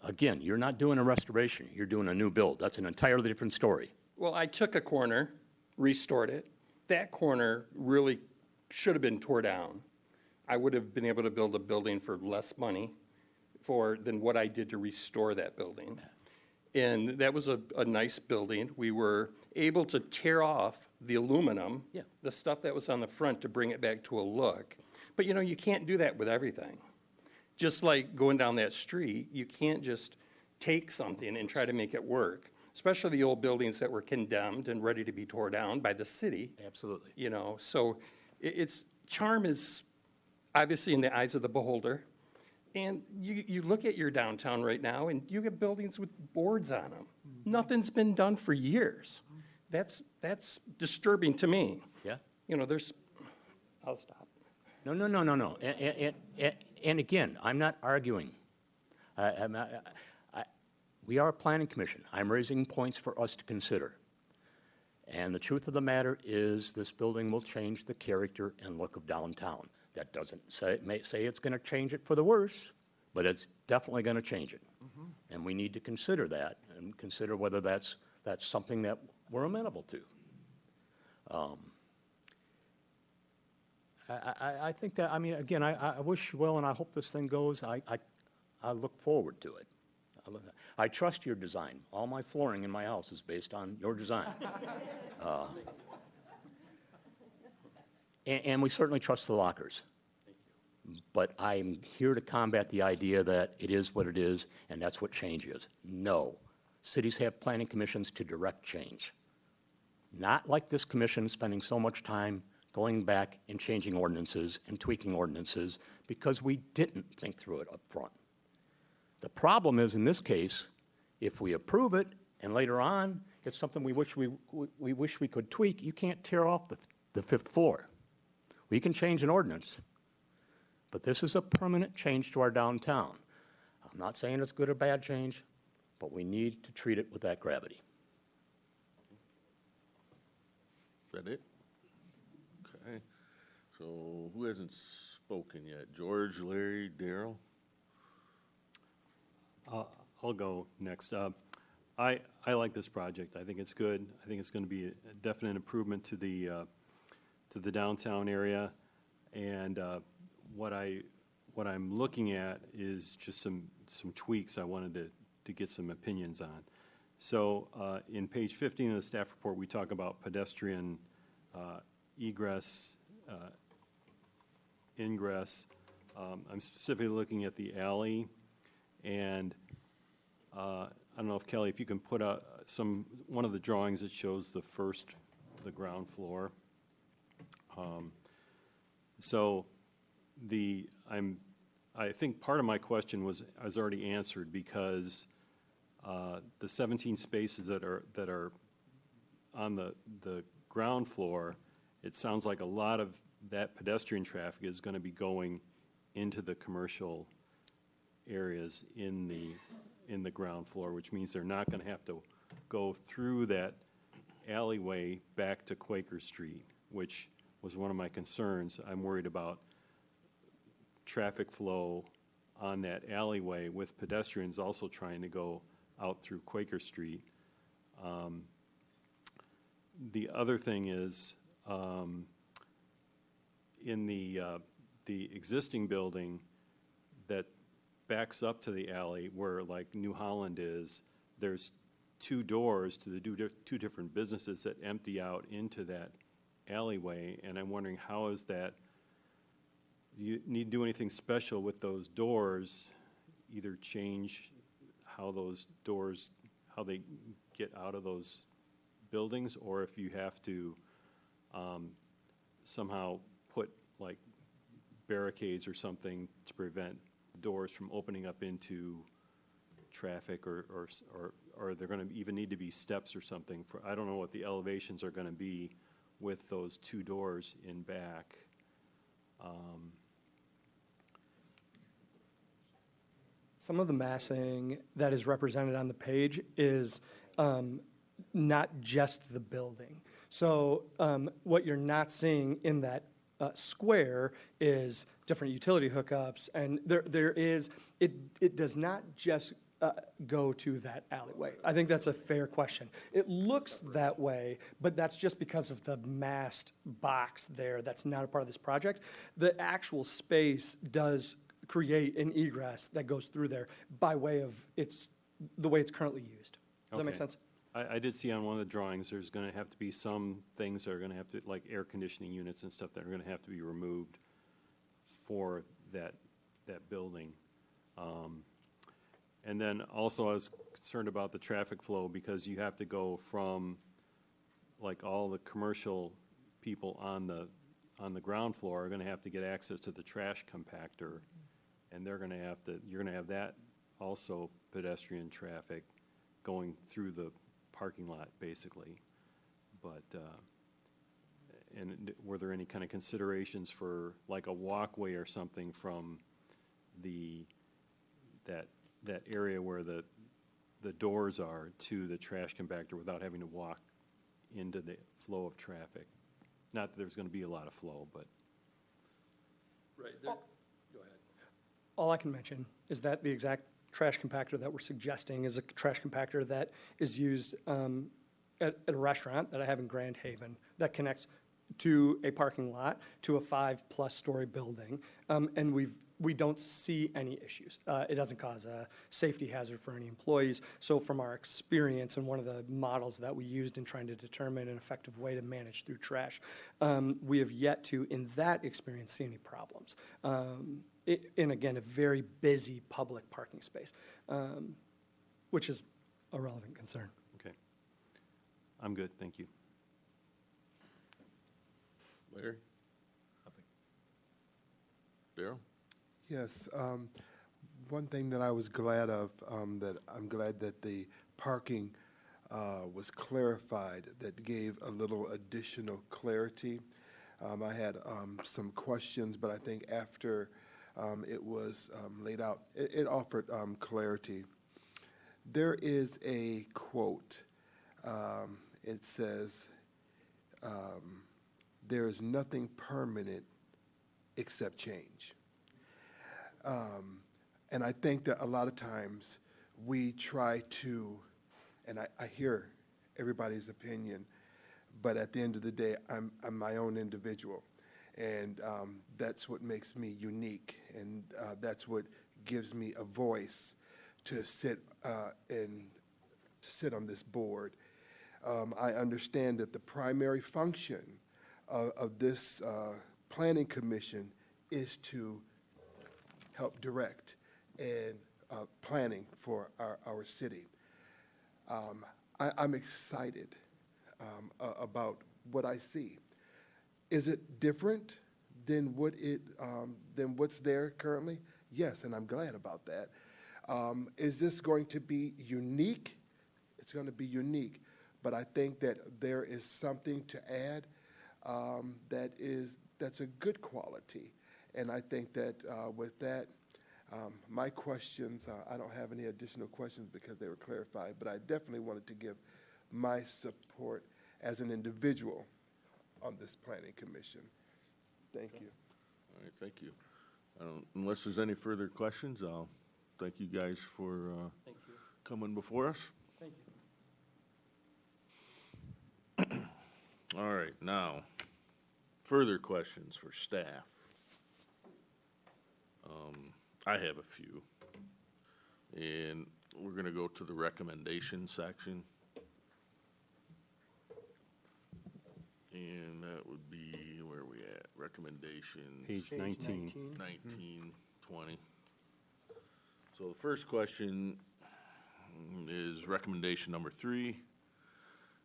Speaker 6: again, you're not doing a restoration, you're doing a new build. That's an entirely different story.
Speaker 23: Well, I took a corner, restored it. That corner really should have been tore down. I would have been able to build a building for less money than what I did to restore that building. And that was a nice building. We were able to tear off the aluminum, the stuff that was on the front, to bring it back to a look. But, you can't do that with everything. Just like going down that street, you can't just take something and try to make it work, especially the old buildings that were condemned and ready to be torn down by the city.
Speaker 6: Absolutely.
Speaker 23: So its charm is obviously in the eyes of the beholder. And you look at your downtown right now, and you get buildings with boards on them. Nothing's been done for years. That's disturbing to me.
Speaker 6: Yeah.
Speaker 23: I'll stop.
Speaker 6: No. And again, I'm not arguing. We are a planning commission. I'm raising points for us to consider. And the truth of the matter is, this building will change the character and look of downtown. That doesn't say, it may say it's going to change it for the worse, but it's definitely going to change it. And we need to consider that and consider whether that's something that we're amenable to. I think that, again, I wish you well, and I hope this thing goes. I look forward to it. I trust your design. All my flooring in my house is based on your design. And we certainly trust the lockers. But I'm here to combat the idea that it is what it is, and that's what change is. No. Cities have planning commissions to direct change. Not like this commission spending so much time going back and changing ordinances and tweaking ordinances because we didn't think through it up front. The problem is, in this case, if we approve it and later on it's something we wish we could tweak, you can't tear off the fifth floor. We can change an ordinance, but this is a permanent change to our downtown. I'm not saying it's good or bad change, but we need to treat it with that gravity.
Speaker 1: Is that it? Okay. So who hasn't spoken yet? George, Larry, Daryl?
Speaker 12: I'll go next. I like this project. I think it's good. I think it's going to be a definite improvement to the downtown area. And what I'm looking at is just some tweaks I wanted to get some opinions on. So in page 15 of the staff report, we talk about pedestrian egress, ingress. I'm specifically looking at the alley, and I don't know if Kelly, if you can put out one of the drawings that shows the ground floor. I think part of my question was already answered because the 17 spaces that are on the ground floor, it sounds like a lot of that pedestrian traffic is going to be going into the commercial areas in the ground floor, which means they're not going to have to go through that alleyway back to Quaker Street, which was one of my concerns. I'm worried about traffic flow on that alleyway with pedestrians also trying to go out through Quaker Street. The other thing is, in the existing building that backs up to the alley where like New Holland is, there's two doors to the two different businesses that empty out into that alleyway, and I'm wondering how is that, do you need to do anything special with those doors, either change how those doors, how they get out of those buildings, or if you have to somehow put like barricades or something to prevent doors from opening up into traffic, or they're going to even need to be steps or something for, I don't know what the elevations are going to be with those two doors in back.
Speaker 4: Some of the massing that is represented on the page is not just the building. So what you're not seeing in that square is different utility hookups, and there is, it does not just go to that alleyway. I think that's a fair question. It looks that way, but that's just because of the masked box there that's not a part of this project. The actual space does create an egress that goes through there by way of the way it's currently used. Does that make
Speaker 12: Okay.
Speaker 4: sense?
Speaker 12: I did see on one of the drawings, there's going to have to be some things that are going to have to, like air conditioning units and stuff that are going to have to be removed for that building. And then also I was concerned about the traffic flow because you have to go from, like, all the commercial people on the ground floor are going to have to get access to the trash compactor. And you're going to have that also pedestrian traffic going through the parking lot, basically. But, and were there any kind of considerations for, like, a walkway or something from that area where the doors are to the trash compactor without having to walk into the flow of traffic? Not that there's going to be a lot of flow, but.
Speaker 23: Right there. Go ahead.
Speaker 4: All I can mention is that the exact trash compactor that we're suggesting is a trash compactor that is used at a restaurant that I have in Grand Haven that connects to a parking lot, to a 5+ story building, and we don't see any issues. It doesn't cause a safety hazard for any employees. So from our experience and one of the models that we used in trying to determine an effective way to manage through trash, we have yet to, in that experience, see any problems. And again, a very busy public parking space, which is a relevant concern.
Speaker 12: Okay. I'm good, thank you.
Speaker 1: Larry? Daryl?
Speaker 5: Yes, one thing that I was glad of, that I'm glad that the parking was clarified, that gave a little additional clarity. I had some questions, but I think after it was laid out, it offered clarity. There is a quote. It says, there is nothing permanent except change. And I think that a lot of times we try to, and I hear everybody's opinion, but at the end of the day, I'm my own individual. And that's what makes me unique, and that's what gives me a voice to sit on this board. I understand that the primary function of this planning commission is to help direct and planning for our city. I'm excited about what I see. Is it different than what's there currently? Yes, and I'm glad about that. Is this going to be unique? It's going to be unique, but I think that there is something to add that's a good quality. And I think that with that, my questions, I don't have any additional questions because they were clarified, but I definitely wanted to give my support as an individual on this planning commission. Thank you.
Speaker 1: All right, thank you. Unless there's any further questions, I'll thank you guys for coming before us.
Speaker 4: Thank you.
Speaker 1: All right, now, further questions for staff. I have a few. And we're going to go to the recommendation section. And that would be, where are we at? Recommendations.
Speaker 12: Page 19.
Speaker 1: 19, 20. So the first question is recommendation number 3.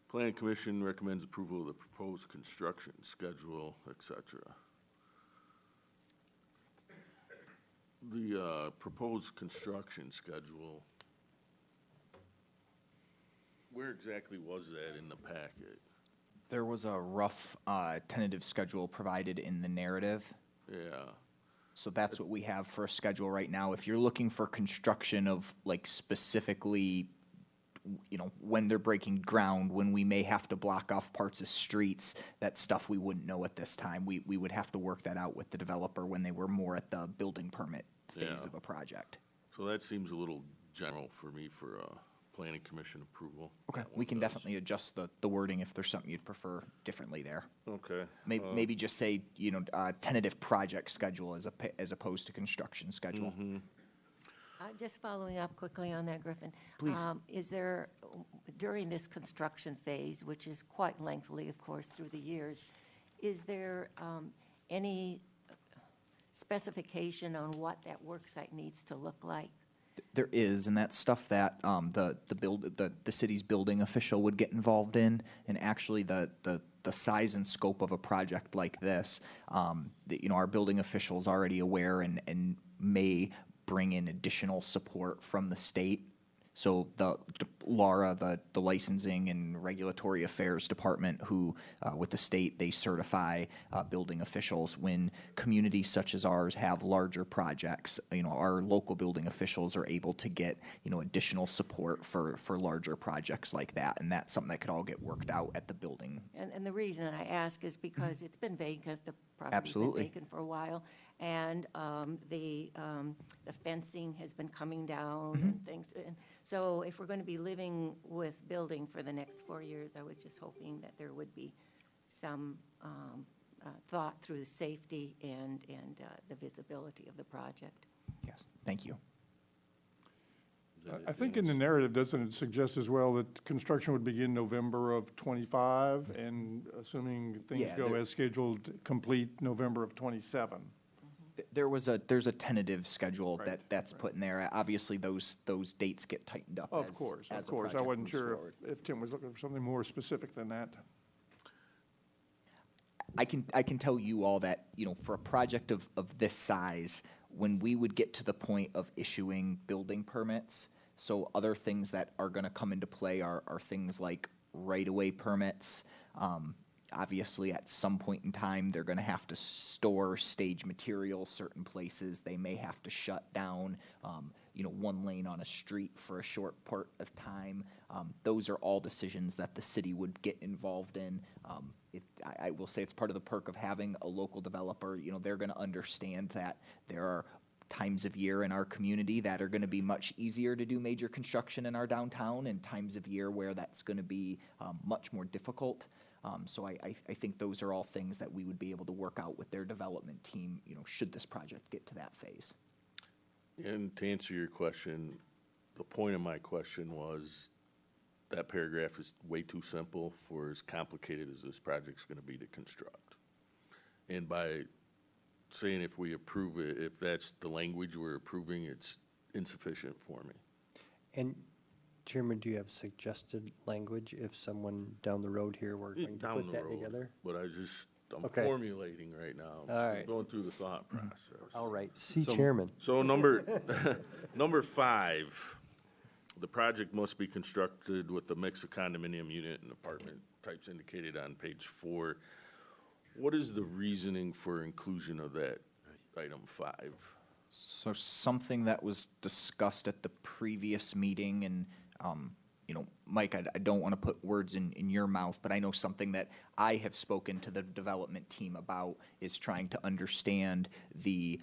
Speaker 1: Planning Commission recommends approval of the proposed construction schedule, et cetera. The proposed construction schedule, where exactly was that in the packet?
Speaker 9: There was a rough tentative schedule provided in the narrative.
Speaker 1: Yeah.
Speaker 9: So that's what we have for a schedule right now. If you're looking for construction of like specifically when they're breaking ground, when we may have to block off parts of streets, that stuff we wouldn't know at this time. We would have to work that out with the developer when they were more at the building permit phase
Speaker 1: Yeah.
Speaker 9: of a project.
Speaker 1: So that seems a little general for me for planning commission approval.
Speaker 9: Okay, we can definitely adjust the wording if there's something you'd prefer differently there.
Speaker 1: Okay.
Speaker 9: Maybe just say, tentative project schedule as opposed to construction schedule.
Speaker 11: Just following up quickly on that, Griffin.
Speaker 9: Please.
Speaker 11: Is there, during this construction phase, which is quite lengthily, of course, through the years, is there any specification on what that work site needs to look like?
Speaker 9: There is, and that's stuff that the city's building official would get involved in, and actually the size and scope of a project like this, our building officials already aware and may bring in additional support from the state. So Laura, the licensing and regulatory affairs department, who with the state they certify building officials. When communities such as ours have larger projects, our local building officials are able to get additional support for larger projects like that, and that's something that could all get worked out at the building.
Speaker 11: And the reason I ask is because it's been vacant, the property's
Speaker 9: Absolutely.
Speaker 11: been vacant for a while, and the fencing has been coming down and things. And so if we're going to be living with building for the next 4 years, I was just hoping that there would be some thought through safety and the visibility of the project.
Speaker 9: Yes, thank you.
Speaker 3: I think in the narrative, doesn't it suggest as well that construction would begin November of '25, and assuming things
Speaker 9: Yeah,
Speaker 3: go
Speaker 9: there-
Speaker 3: as scheduled, complete November of '27?
Speaker 9: There's a tentative schedule that's put in there. Obviously, those dates get tightened up.
Speaker 3: Of
Speaker 9: as-
Speaker 3: course,
Speaker 9: as
Speaker 3: of
Speaker 9: a
Speaker 3: course. I
Speaker 9: project
Speaker 3: wasn't
Speaker 9: moves
Speaker 3: sure
Speaker 9: forward.
Speaker 3: if Tim was looking for something more specific than that.
Speaker 9: I can tell you all that, for a project of this size, when we would get to the point of issuing building permits, so other things that are going to come into play are things like right-of-way permits. Obviously, at some point in time, they're going to have to store stage material certain places. They may have to shut down, one lane on a street for a short part of time. Those are all decisions that the city would get involved in. I will say it's part of the perk of having a local developer. They're going to understand that there are times of year in our community that are going to be much easier to do major construction in our downtown, and times of year where that's going to be much more difficult. So I think those are all things that we would be able to work out with their development team, should this project get to that phase.
Speaker 1: And to answer your question, the point of my question was that paragraph is way too simple for as complicated as this project's gonna be to construct. And by saying if we approve it, if that's the language we're approving, it's insufficient for me.
Speaker 7: And Chairman, do you have suggested language if someone down the road here were going to
Speaker 1: Down
Speaker 7: put
Speaker 1: the
Speaker 7: that
Speaker 1: road,
Speaker 7: together?
Speaker 1: but I'm
Speaker 7: Okay.
Speaker 1: formulating right now.
Speaker 7: All right.
Speaker 1: Going through the thought process.
Speaker 7: All right, see
Speaker 1: So-
Speaker 7: Chairman.
Speaker 1: So number 5, the project must be constructed with a mix of condominium unit and apartment types indicated on page 4. What is the reasoning for inclusion of that item 5?
Speaker 9: So something that was discussed at the previous meeting, and, Mike, I don't want to put words in your mouth, but I know something that I have spoken to the development team about is trying to understand the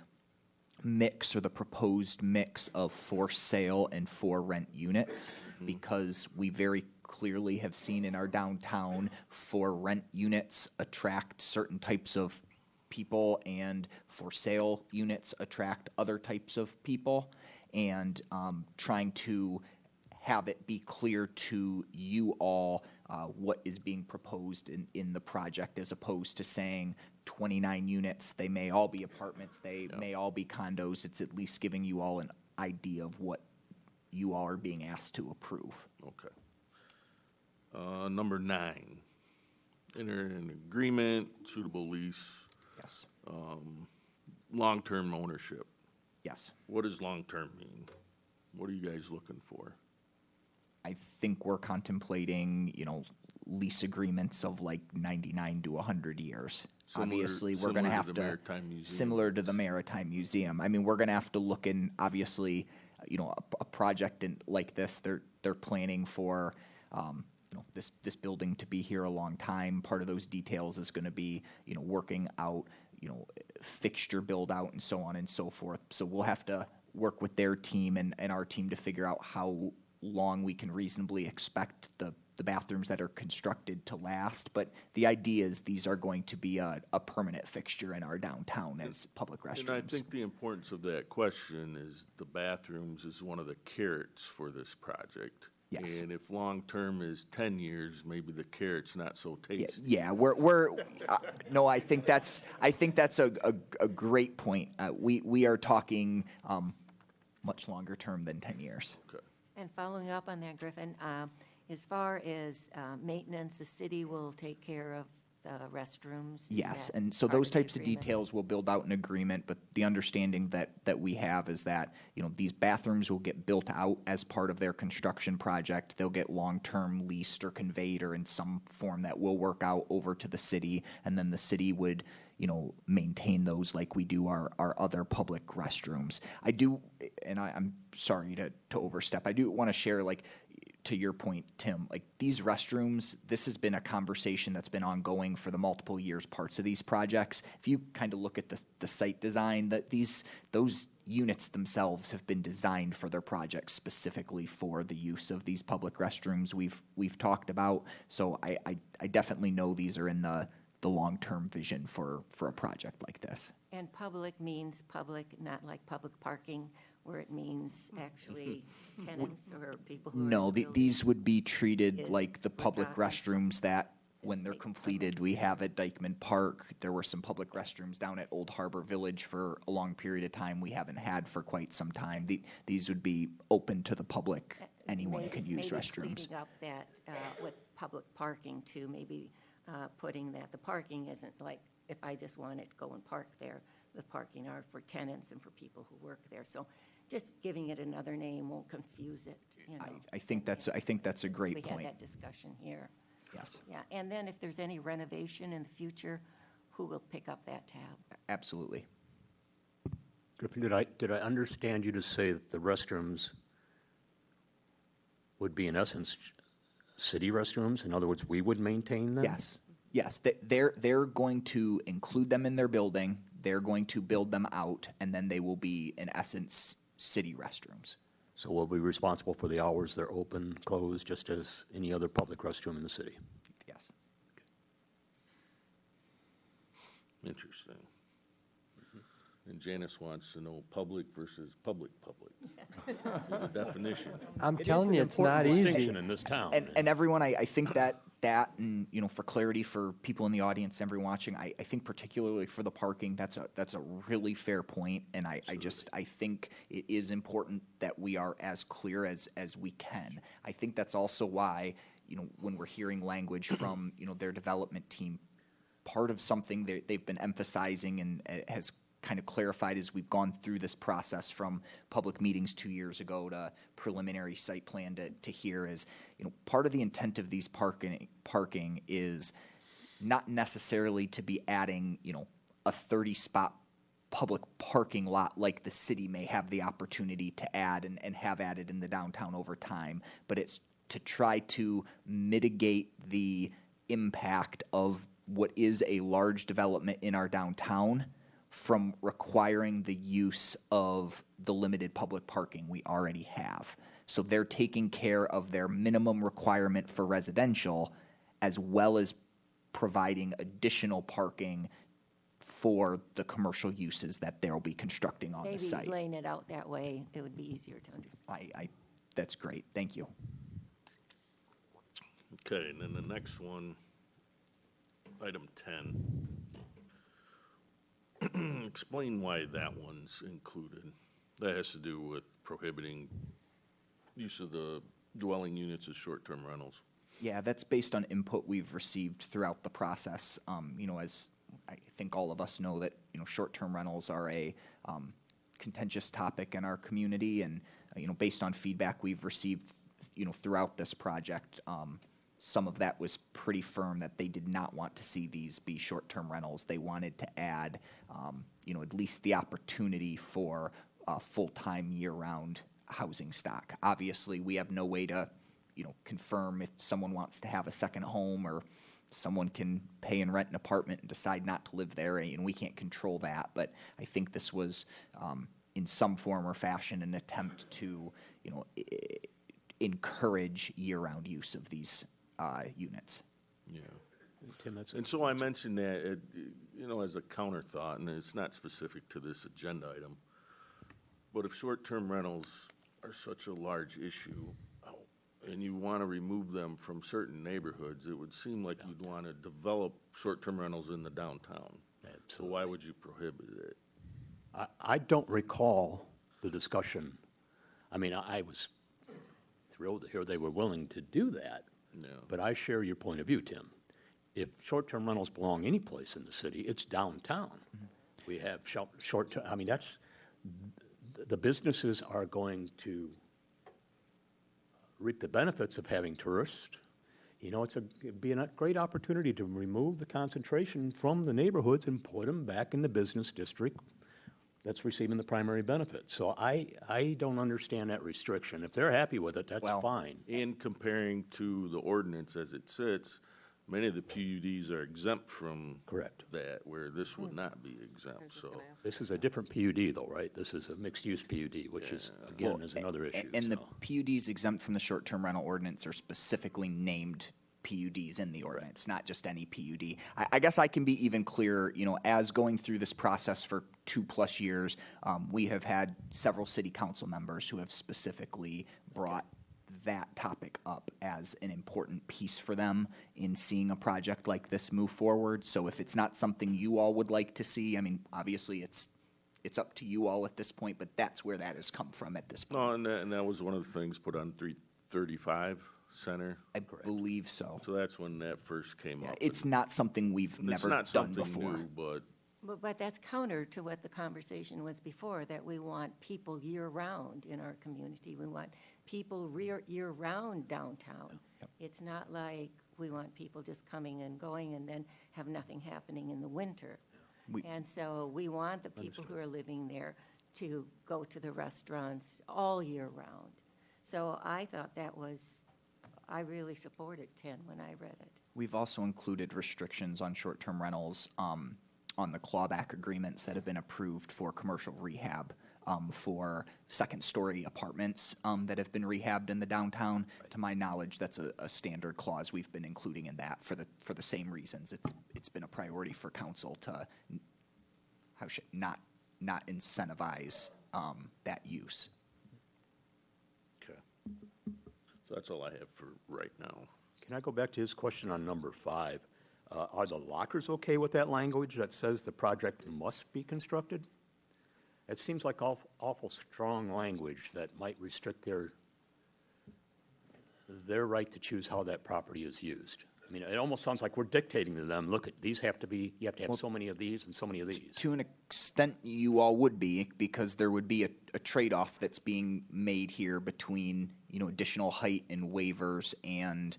Speaker 9: mix or the proposed mix of for sale and for rent units, because we very clearly have seen in our downtown for rent units attract certain types of people, and for sale units attract other types of people, and trying to have it be clear to you all what is being proposed in the project, as opposed to saying 29 units, they may all be apartments, they may all be condos. It's at least giving you all an idea of what you all are being asked to approve.
Speaker 1: Okay. Number 9, enter an agreement, suitable lease.
Speaker 9: Yes.
Speaker 1: Long-term ownership.
Speaker 9: Yes.
Speaker 1: What does long-term mean? What are you guys looking for?
Speaker 9: I think we're contemplating, lease agreements of like 99 to 100 years. Obviously, we're going to have to,
Speaker 1: Maritime Museum.
Speaker 9: similar to the Maritime Museum. I mean, we're going to have to look in, obviously, a project like this. They're planning for, this building to be here a long time. Part of those details is going to be, working out, fixture build out and so on and so forth. So we'll have to work with their team and our team to figure out how long we can reasonably expect the bathrooms that are constructed to last. But the idea is these are going to be a permanent fixture in our downtown as public restrooms.
Speaker 1: And I think the importance of that question is the bathrooms is one of the carrots for this project.
Speaker 9: Yes.
Speaker 1: And if long-term is 10 years, maybe the carrot's not so tasty.
Speaker 9: Yeah, no, I think that's a great point. We are talking much longer term than 10 years.
Speaker 1: Okay.
Speaker 11: And following up on that, Griffin, as far as maintenance, the city will take care of the restrooms? Is
Speaker 9: Yes,
Speaker 11: that
Speaker 9: and so
Speaker 11: part
Speaker 9: those
Speaker 11: of the
Speaker 9: types of
Speaker 11: agreement?
Speaker 9: details will build out an agreement, but the understanding that we have is that, these bathrooms will get built out as part of their construction project. They'll get long-term leased or conveyed or in some form that will work out over to the city, and then the city would, maintain those like we do our other public restrooms. I do, and I'm sorry to overstep, I do want to share, to your point, Tim, these restrooms, this has been a conversation that's been ongoing for the multiple years parts of these projects. If you kind of look at the site design, those units themselves have been designed for their projects specifically for the use of these public restrooms we've talked about. So I definitely know these are in the long-term vision for a project like this.
Speaker 11: And public means public, not like public parking, where it means actually tenants or people who are in
Speaker 9: No,
Speaker 11: the building?
Speaker 9: these would be treated
Speaker 11: Is
Speaker 9: like the
Speaker 11: we're
Speaker 9: public
Speaker 11: talking-
Speaker 9: restrooms that, when they're completed, we have at Dykeman Park. There were some public restrooms down at Old Harbor Village for a long period of time we haven't had for quite some time. These would be open to the public. Anyone can use restrooms.
Speaker 11: Maybe cleaning up that with public parking too, maybe putting that the parking isn't like, if I just wanted to go and park there, the parking are for tenants and for people who work there. So just giving it another name won't confuse it,
Speaker 9: I think that's a great
Speaker 11: We
Speaker 9: point.
Speaker 11: had that discussion here.
Speaker 9: Yes.
Speaker 11: Yeah, and then if there's any renovation in the future, who will pick up that tab?
Speaker 9: Absolutely.
Speaker 6: Griffin, did I understand you to say that the restrooms would be in essence city restrooms? In other words, we would maintain them?
Speaker 9: Yes, they're going to include them in their building. They're going to build them out, and then they will be, in essence, city restrooms.
Speaker 6: So we'll be responsible for the hours they're open, closed, just as any other public restroom in the city?
Speaker 9: Yes.
Speaker 1: Interesting. And Janice wants to know public versus public. The definition.
Speaker 7: I'm telling you, it's not easy.
Speaker 6: In this town.
Speaker 9: And everyone, I think that, and, for clarity for people in the audience and everyone watching, I think particularly for the parking, that's a really fair point. And I think it is important that we are as clear as we can. I think that's also why, when we're hearing language from, their development team, part of something they've been emphasizing and has kind of clarified as we've gone through this process from public meetings 2 years ago to preliminary site plan to here is, part of the intent of these parking is not necessarily to be adding, a 30-spot public parking lot like the city may have the opportunity to add and have added in the downtown over time, but it's to try to mitigate the impact of what is a large development in our downtown from requiring the use of the limited public parking we already have. So they're taking care of their minimum requirement for residential as well as providing additional parking for the commercial uses that they'll be constructing on the site.
Speaker 11: Maybe laying it out that way, it would be easier to understand.
Speaker 9: That's great. Thank you.
Speaker 1: Okay, and then the next one, item 10. Explain why that one's included. That has to do with prohibiting use of the dwelling units as short-term rentals.
Speaker 9: Yeah, that's based on input we've received throughout the process. As I think all of us know that, short-term rentals are a contentious topic in our community, and, based on feedback we've received, throughout this project, some of that was pretty firm that they did not want to see these be short-term rentals. They wanted to add, at least the opportunity for full-time, year-round housing stock. Obviously, we have no way to, confirm if someone wants to have a second home, or someone can pay and rent an apartment and decide not to live there, and we can't control that. But I think this was, in some form or fashion, an attempt to, encourage year-round use of these units.
Speaker 1: Yeah.
Speaker 6: Tim, that's.
Speaker 1: And so I mentioned that, as a counter thought, and it's not specific to this agenda item, but if short-term rentals are such a large issue, and you want to remove them from certain neighborhoods, it would seem like you'd want to develop short-term rentals in the downtown. So why would you prohibit it?
Speaker 6: I don't recall the discussion. I mean, I was thrilled to hear they were willing to do that.
Speaker 1: Yeah.
Speaker 6: But I share your point of view, Tim. If short-term rentals belong any place in the city, it's downtown. We have short-term, I mean, the businesses are going to reap the benefits of having tourists. It'd be a great opportunity to remove the concentration from the neighborhoods and put them back in the business district that's receiving the primary benefit. So I don't understand that restriction. If they're happy with it, that's fine.
Speaker 1: In comparing to the ordinance as it sits, many of the PUDs are exempt from that, where this would not be exempt, so.
Speaker 6: This is a different PUD though, right? This is a mixed-use PUD, which is, again, is another issue.
Speaker 9: And the PUDs exempt from the short-term rental ordinance are specifically named PUDs in the ordinance, not just any PUD. I guess I can be even clearer, as going through this process for 2+ years, we have had several city council members who have specifically brought that topic up as an important piece for them in seeing a project like this move forward. So if it's not something you all would like to see, I mean, obviously it's up to you all at this point, but that's where that has come from at this point.
Speaker 1: No, and that was one of the things put on 335 Center.
Speaker 9: I believe so.
Speaker 1: So that's when that first came up.
Speaker 9: It's not something we've never done before.
Speaker 1: New, but
Speaker 11: But that's counter to what the conversation was before, that we want people year-round in our community. We want people year-round downtown. It's not like we want people just coming and going and then have nothing happening in the winter. And so we want the people who are living there to go to the restaurants all year-round. So I thought I really supported 10 when I read it.
Speaker 9: We've also included restrictions on short-term rentals on the clawback agreements that have been approved for commercial rehab for second-story apartments that have been rehabbed in the downtown. To my knowledge, that's a standard clause we've been including in that for the same reasons. It's been a priority for council to not incentivize that use.
Speaker 1: Okay. So that's all I have for right now.
Speaker 6: Can I go back to his question on number 5? Are the lockers okay with that language that says the project must be constructed? It seems like awful strong language that might restrict their right to choose how that property is used. I mean, it almost sounds like we're dictating to them, look, these have to be, you have to have so many of these and so many of these.
Speaker 9: To an extent, you all would be, because there would be a trade-off that's being made here between, additional height and waivers and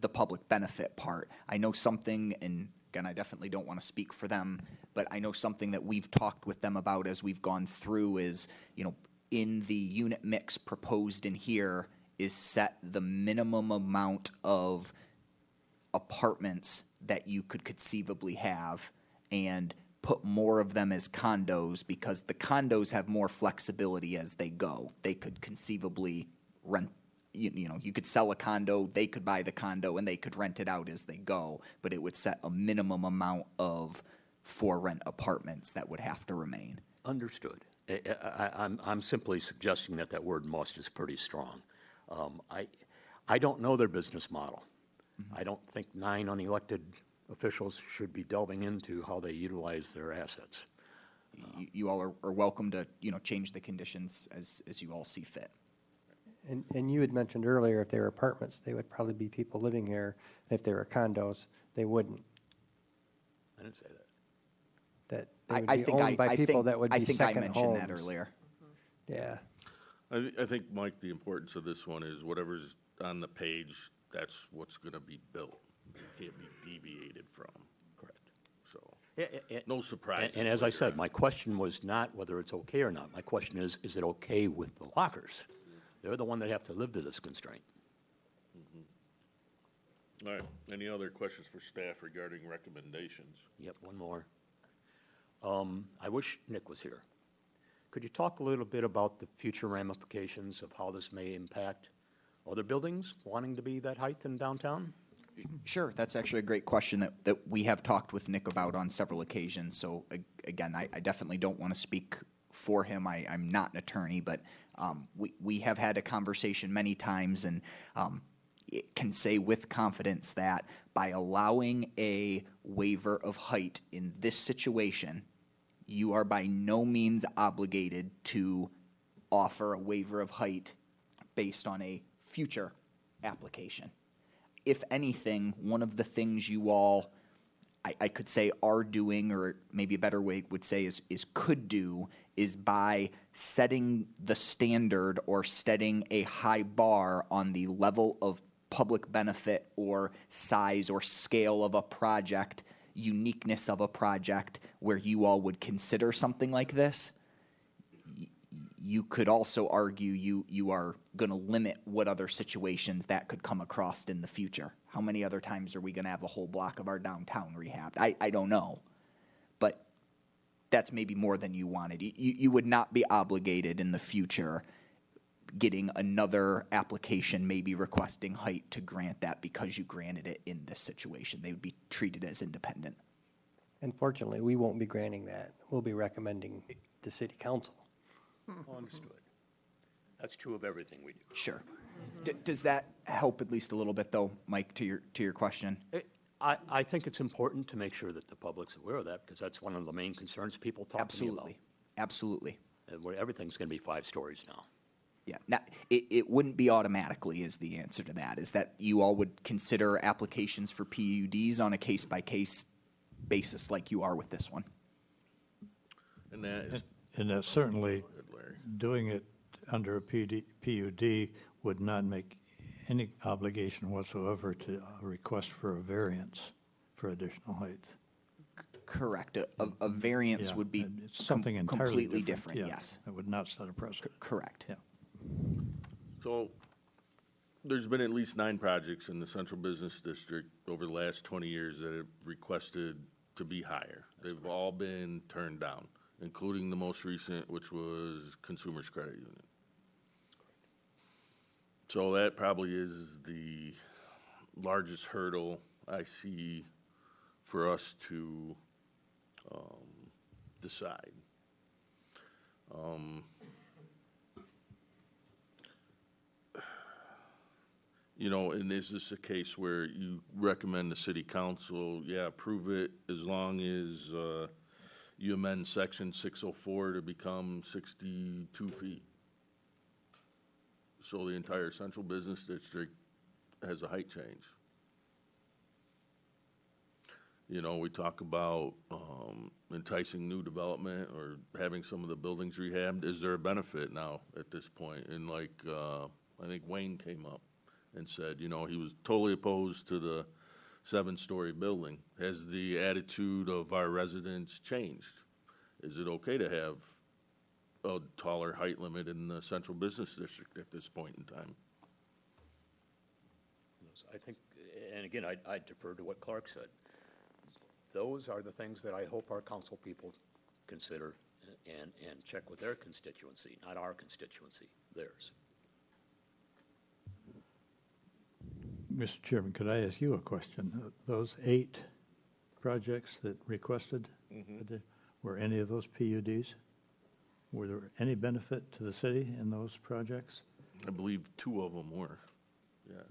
Speaker 9: the public benefit part. I know something, and again, I definitely don't want to speak for them, but I know something that we've talked with them about as we've gone through is, in the unit mix proposed in here is set the minimum amount of apartments that you could conceivably have and put more of them as condos, because the condos have more flexibility as they go. They could conceivably rent, you could sell a condo, they could buy the condo, and they could rent it out as they go, but it would set a minimum amount of for-rent apartments that would have to remain.
Speaker 6: Understood. I'm simply suggesting that word must is pretty strong. I don't know their business model. I don't think 9 unelected officials should be delving into how they utilize their assets.
Speaker 9: You all are welcome to, change the conditions as you all see fit.
Speaker 7: And you had mentioned earlier, if they were apartments, they would probably be people living here. If they were condos, they wouldn't.
Speaker 6: I didn't say that.
Speaker 7: That they would be owned by people that would be second homes.
Speaker 9: I mentioned that earlier.
Speaker 7: Yeah.
Speaker 1: I think, Mike, the importance of this one is whatever's on the page, that's what's going to be built. It can't be deviated from.
Speaker 6: Correct.
Speaker 1: So. No surprises.
Speaker 6: And as I said, my question was not whether it's okay or not. My question is it okay with the lockers? They're the one that have to live to this constraint.
Speaker 1: All right, any other questions for staff regarding recommendations?
Speaker 6: Yep, one more. I wish Nick was here. Could you talk a little bit about the future ramifications of how this may impact other buildings wanting to be that height in downtown?
Speaker 9: Sure, that's actually a great question that we have talked with Nick about on several occasions. So again, I definitely don't want to speak for him. I'm not an attorney, but we have had a conversation many times, and it can say with confidence that by allowing a waiver of height in this situation, you are by no means obligated to offer a waiver of height based on a future application. If anything, one of the things you all, I could say, are doing, or maybe a better way would say is could do, is by setting the standard or setting a high bar on the level of public benefit or size or scale of a project, uniqueness of a project, where you all would consider something like this. You could also argue you are going to limit what other situations that could come across in the future. How many other times are we going to have a whole block of our downtown rehabbed? I don't know. But that's maybe more than you wanted. You would not be obligated in the future getting another application, maybe requesting height, to grant that because you granted it in this situation. They would be treated as independent.
Speaker 7: Unfortunately, we won't be granting that. We'll be recommending the city council.
Speaker 6: Understood. That's true of everything we do.
Speaker 9: Sure. Does that help at least a little bit, though, Mike, to your question?
Speaker 6: I think it's important to make sure that the public's aware of that, because that's one of the main concerns people talk to me about.
Speaker 9: Absolutely.
Speaker 6: And where everything's going to be 5 stories now.
Speaker 9: Yeah, now, it wouldn't be automatically is the answer to that, is that you all would consider applications for PUDs on a case-by-case basis like you are with this one.
Speaker 1: And that is,
Speaker 13: And that certainly, doing it under a PUD would not make any obligation whatsoever to request for a variance for additional height.
Speaker 9: Correct. A variance
Speaker 13: Yeah,
Speaker 9: would be
Speaker 13: it's something entirely
Speaker 9: completely different,
Speaker 13: yeah.
Speaker 9: yes.
Speaker 13: It would not set a precedent.
Speaker 9: Correct.
Speaker 13: Yeah.
Speaker 1: so there's been at least 9 projects in the Central Business District over the last 20 years that have requested to be higher. They've all been turned down, including the most recent, which was Consumers Credit Union. So that probably is the largest hurdle I see for us to decide. You know, and is this a case where you recommend the city council, yeah, approve it as long as you amend section 604 to become 62 feet? So the entire Central Business District has a height change. You know, we talk about enticing new development or having some of the buildings rehabbed. Is there a benefit now at this point? And like, I think Wayne came up and said, you know, he was totally opposed to the 7-story building. Has the attitude of our residents changed? Is it okay to have a taller height limit in the Central Business District at this point in time?
Speaker 6: I think, and again, I defer to what Clark said. Those are the things that I hope our council people consider and check with their constituency, not our constituency, theirs.
Speaker 13: Mr. Chairman, could I ask you a question? Those 8 projects that requested, were any of those PUDs? Were there any benefit to the city in those projects?
Speaker 1: I believe 2 of them were, yes.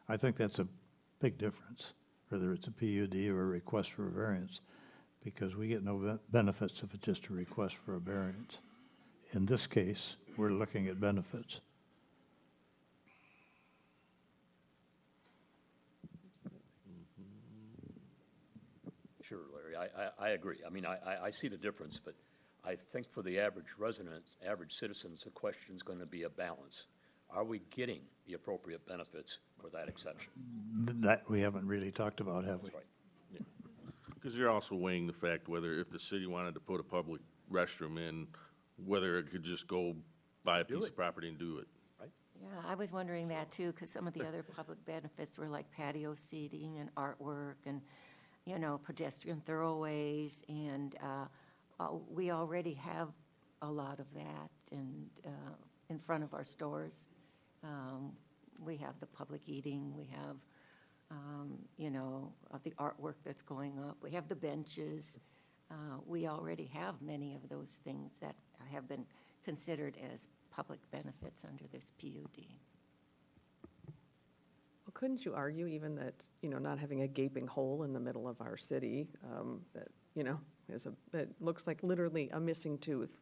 Speaker 13: I think that's a big difference, whether it's a PUD or a request for a variance, because we get no benefits if it's just a request for a variance. In this case, we're looking at benefits.
Speaker 6: Sure, Larry, I agree. I mean, I see the difference, but I think for the average resident, average citizens, the question's going to be a balance. Are we getting the appropriate benefits for that exception?
Speaker 13: That we haven't really talked about, have we?
Speaker 6: That's right.
Speaker 1: Because you're also weighing the fact whether, if the city wanted to put a public restroom in, whether it could just go buy a piece of property and do it.
Speaker 11: Yeah, I was wondering that too, because some of the other public benefits were like patio seating and artwork and, pedestrian thoroughways. And we already have a lot of that in front of our stores. We have the public eating, we have, the artwork that's going up. We have the benches. We already have many of those things that have been considered as public benefits under this PUD.
Speaker 10: Well, couldn't you argue even that, not having a gaping hole in the middle of our city, that, it looks like literally a missing tooth,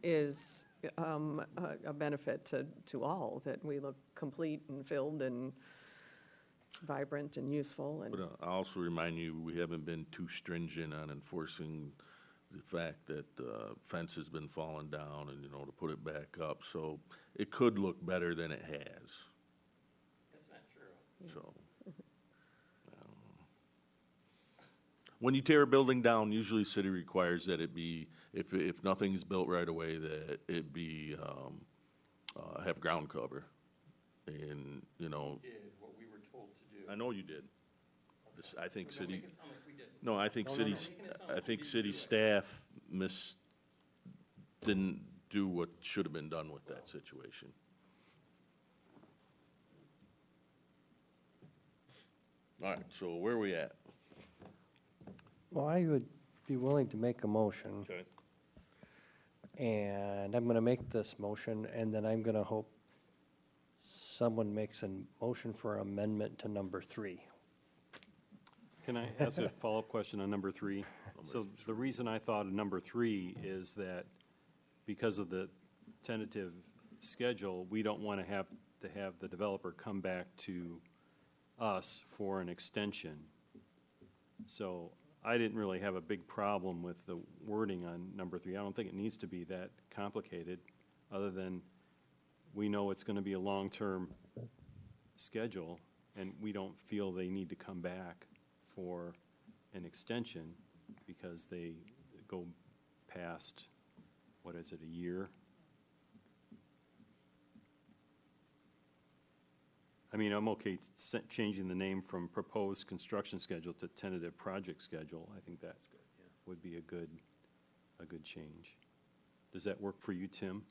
Speaker 10: is a benefit to all, that we look complete and filled and vibrant and useful. And
Speaker 1: But I'll also remind you, we haven't been too stringent on enforcing the fact that fence has been falling down and, to put it back up. So it could look better than it has.
Speaker 23: That's not true.
Speaker 1: So, when you tear a building down, usually city requires that it be, if nothing's built right away, that it be, have ground cover. And,
Speaker 23: Did what we were told to do.
Speaker 1: I know you did. I think
Speaker 23: So don't
Speaker 1: city,
Speaker 23: make it sound like we didn't.
Speaker 1: no, I think
Speaker 23: No, no,
Speaker 1: city,
Speaker 23: no. Making it sound
Speaker 1: I
Speaker 23: like
Speaker 1: think
Speaker 23: we
Speaker 1: city
Speaker 23: didn't do
Speaker 1: staff didn't do what should have been done with that situation. All right, so where are we at?
Speaker 7: Well, I would be willing to make a motion.
Speaker 1: Okay.
Speaker 7: And I'm going to make this motion, and then I'm going to hope someone makes a motion for amendment to number 3.
Speaker 12: Can I ask a follow-up question on number 3? So the reason I thought of number 3 is that because of the tentative schedule, we don't want to have the developer come back to us for an extension. So I didn't really have a big problem with the wording on number 3. I don't think it needs to be that complicated, other than we know it's going to be a long-term schedule, and we don't feel they need to come back for an extension because they go past, what is it, a year? I mean, I'm okay changing the name from proposed construction schedule to tentative project schedule. I think that would be a good change. Does that work for you, Tim?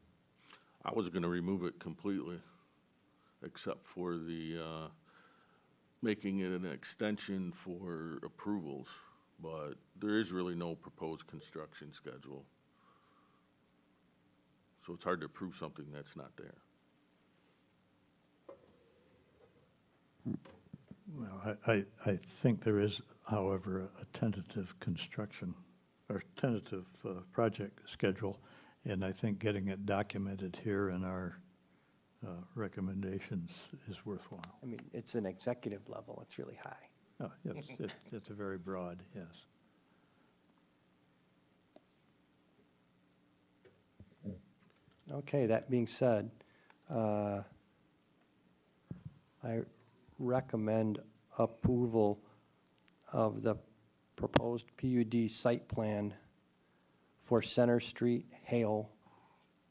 Speaker 1: I was gonna remove it completely, except for the, making it an extension for approvals, but there is really no proposed construction schedule. So it's hard to approve something that's not there.
Speaker 13: Well, I think there is, however, a tentative construction, or tentative project schedule, and I think getting it documented here in our recommendations is worthwhile.
Speaker 7: I mean, it's an executive level, it's really high.
Speaker 13: Oh, it's a very broad, yes.
Speaker 7: Okay, that being said, I recommend approval of the proposed PUD site plan for Center Street Hale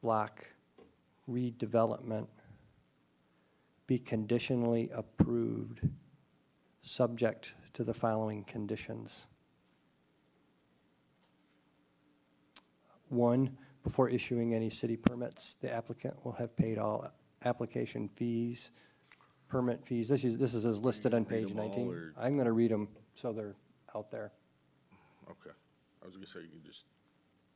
Speaker 7: Block redevelopment be conditionally approved, subject to the following conditions. 1, before issuing any city permits, the applicant will have paid all application fees, permit fees. This is as listed on page 19.
Speaker 1: or-
Speaker 7: I'm going to read them so they're out there.
Speaker 1: Okay. I was gonna say, you can just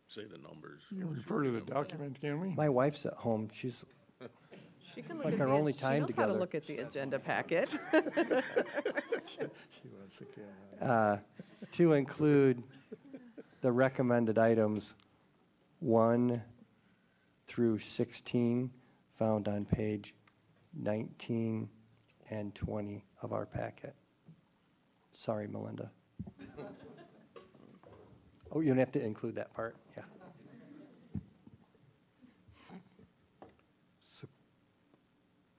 Speaker 1: say the numbers.
Speaker 3: You can refer to the document, can we?
Speaker 7: My wife's at home. She's
Speaker 10: she can look
Speaker 7: like
Speaker 10: at
Speaker 7: our
Speaker 10: the,
Speaker 7: only
Speaker 10: she
Speaker 7: time
Speaker 10: knows how to
Speaker 7: together.
Speaker 10: look at the agenda packet.
Speaker 13: She wants the camera.
Speaker 7: To include the recommended items 1 through 16 found on page 19 and 20 of our packet. Sorry, Melinda. Oh, you don't have to include that part, yeah.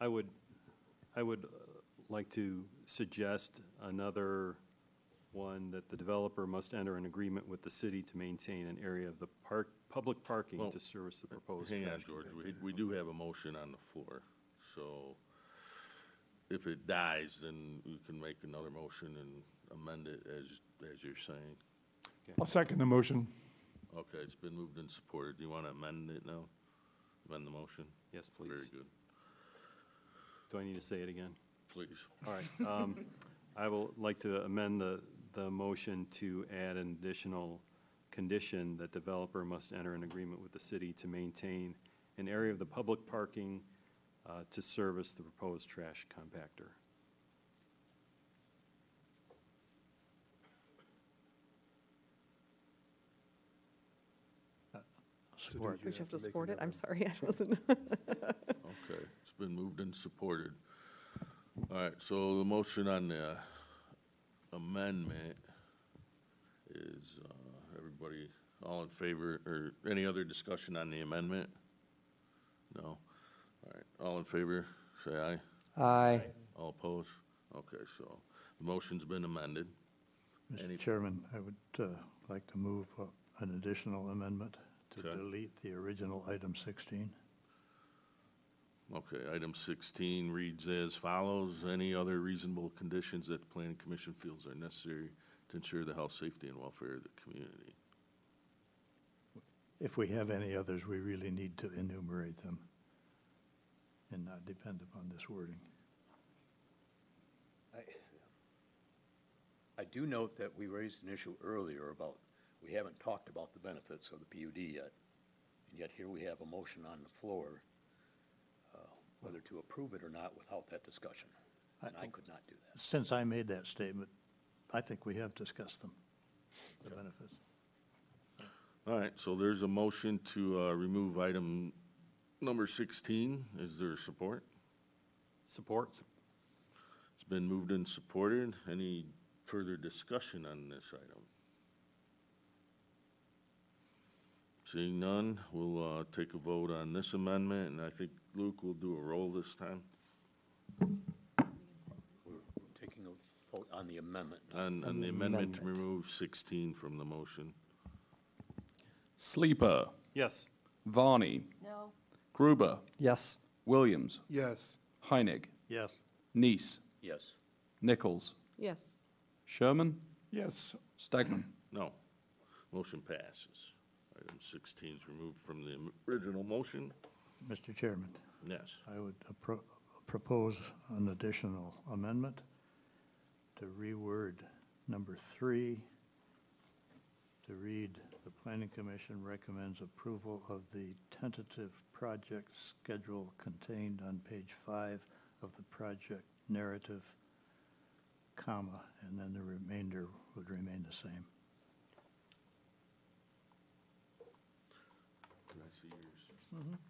Speaker 12: I would like to suggest another one, that the developer must enter an agreement with the city to maintain an area of the public parking
Speaker 1: Well,
Speaker 12: to service the proposed
Speaker 1: Hang on,
Speaker 12: trash
Speaker 1: George,
Speaker 12: compactor.
Speaker 1: we do have a motion on the floor, so if it dies, then we can make another motion and amend it as you're saying.
Speaker 3: I'll second the motion.
Speaker 1: Okay, it's been moved and supported. Do you want to amend it now? Amend the motion?
Speaker 12: Yes, please.
Speaker 1: Very good.
Speaker 12: Do I need to say it again?
Speaker 1: Please.
Speaker 12: All right. I will like to amend the motion to add an additional condition that developer must enter an agreement with the city to maintain an area of the public parking to service the proposed trash compactor.
Speaker 13: Support.
Speaker 10: Would you have to support it? I'm sorry, I wasn't.
Speaker 1: Okay, it's been moved and supported. All right, so the motion on the amendment is, everybody all in favor, or any other discussion on the amendment? No? All right, all in favor, say aye.
Speaker 7: Aye.
Speaker 1: All opposed? Okay, so the motion's been amended.
Speaker 13: Mr. Chairman, I would like to move an additional amendment to
Speaker 1: Okay.
Speaker 13: delete the original item 16.
Speaker 1: Okay, item 16 reads as follows. Any other reasonable conditions that the planning commission feels are necessary to ensure the health, safety, and welfare of the community?
Speaker 13: If we have any others, we really need to enumerate them and not depend upon this wording.
Speaker 6: I do note that we raised an issue earlier about, we haven't talked about the benefits of the PUD yet, and yet here we have a motion on the floor, whether to approve it or not without that discussion, and I could not do that.
Speaker 13: Since I made that statement, I think we have discussed them, the benefits.
Speaker 1: All right, so there's a motion to remove item number 16. Is there support?
Speaker 12: Support.
Speaker 1: It's been moved and supported. Any further discussion on this item? Seeing none, we'll take a vote on this amendment, and I think, Luke, will do a roll this time
Speaker 6: We're taking a vote on the amendment.
Speaker 1: on the amendment to remove 16 from the motion.
Speaker 14: Sleeper.
Speaker 12: Yes.
Speaker 14: Varney.
Speaker 11: No.
Speaker 14: Gruber.
Speaker 4: Yes.
Speaker 14: Williams.
Speaker 5: Yes.
Speaker 14: Heinig.
Speaker 13: Yes.
Speaker 14: Neese.
Speaker 6: Yes.
Speaker 14: Nichols.
Speaker 10: Yes.
Speaker 14: Sherman.
Speaker 3: Yes.
Speaker 14: Stegman.
Speaker 1: No. Motion passes. Item 16 is removed from the original motion.
Speaker 13: Mr. Chairman,
Speaker 1: Yes.
Speaker 13: I would propose an additional amendment to reword number 3 to read, "The Planning Commission recommends approval of the tentative project schedule contained on page 5 of the project narrative, comma, and then the remainder would remain the same."
Speaker 1: Can I see yours?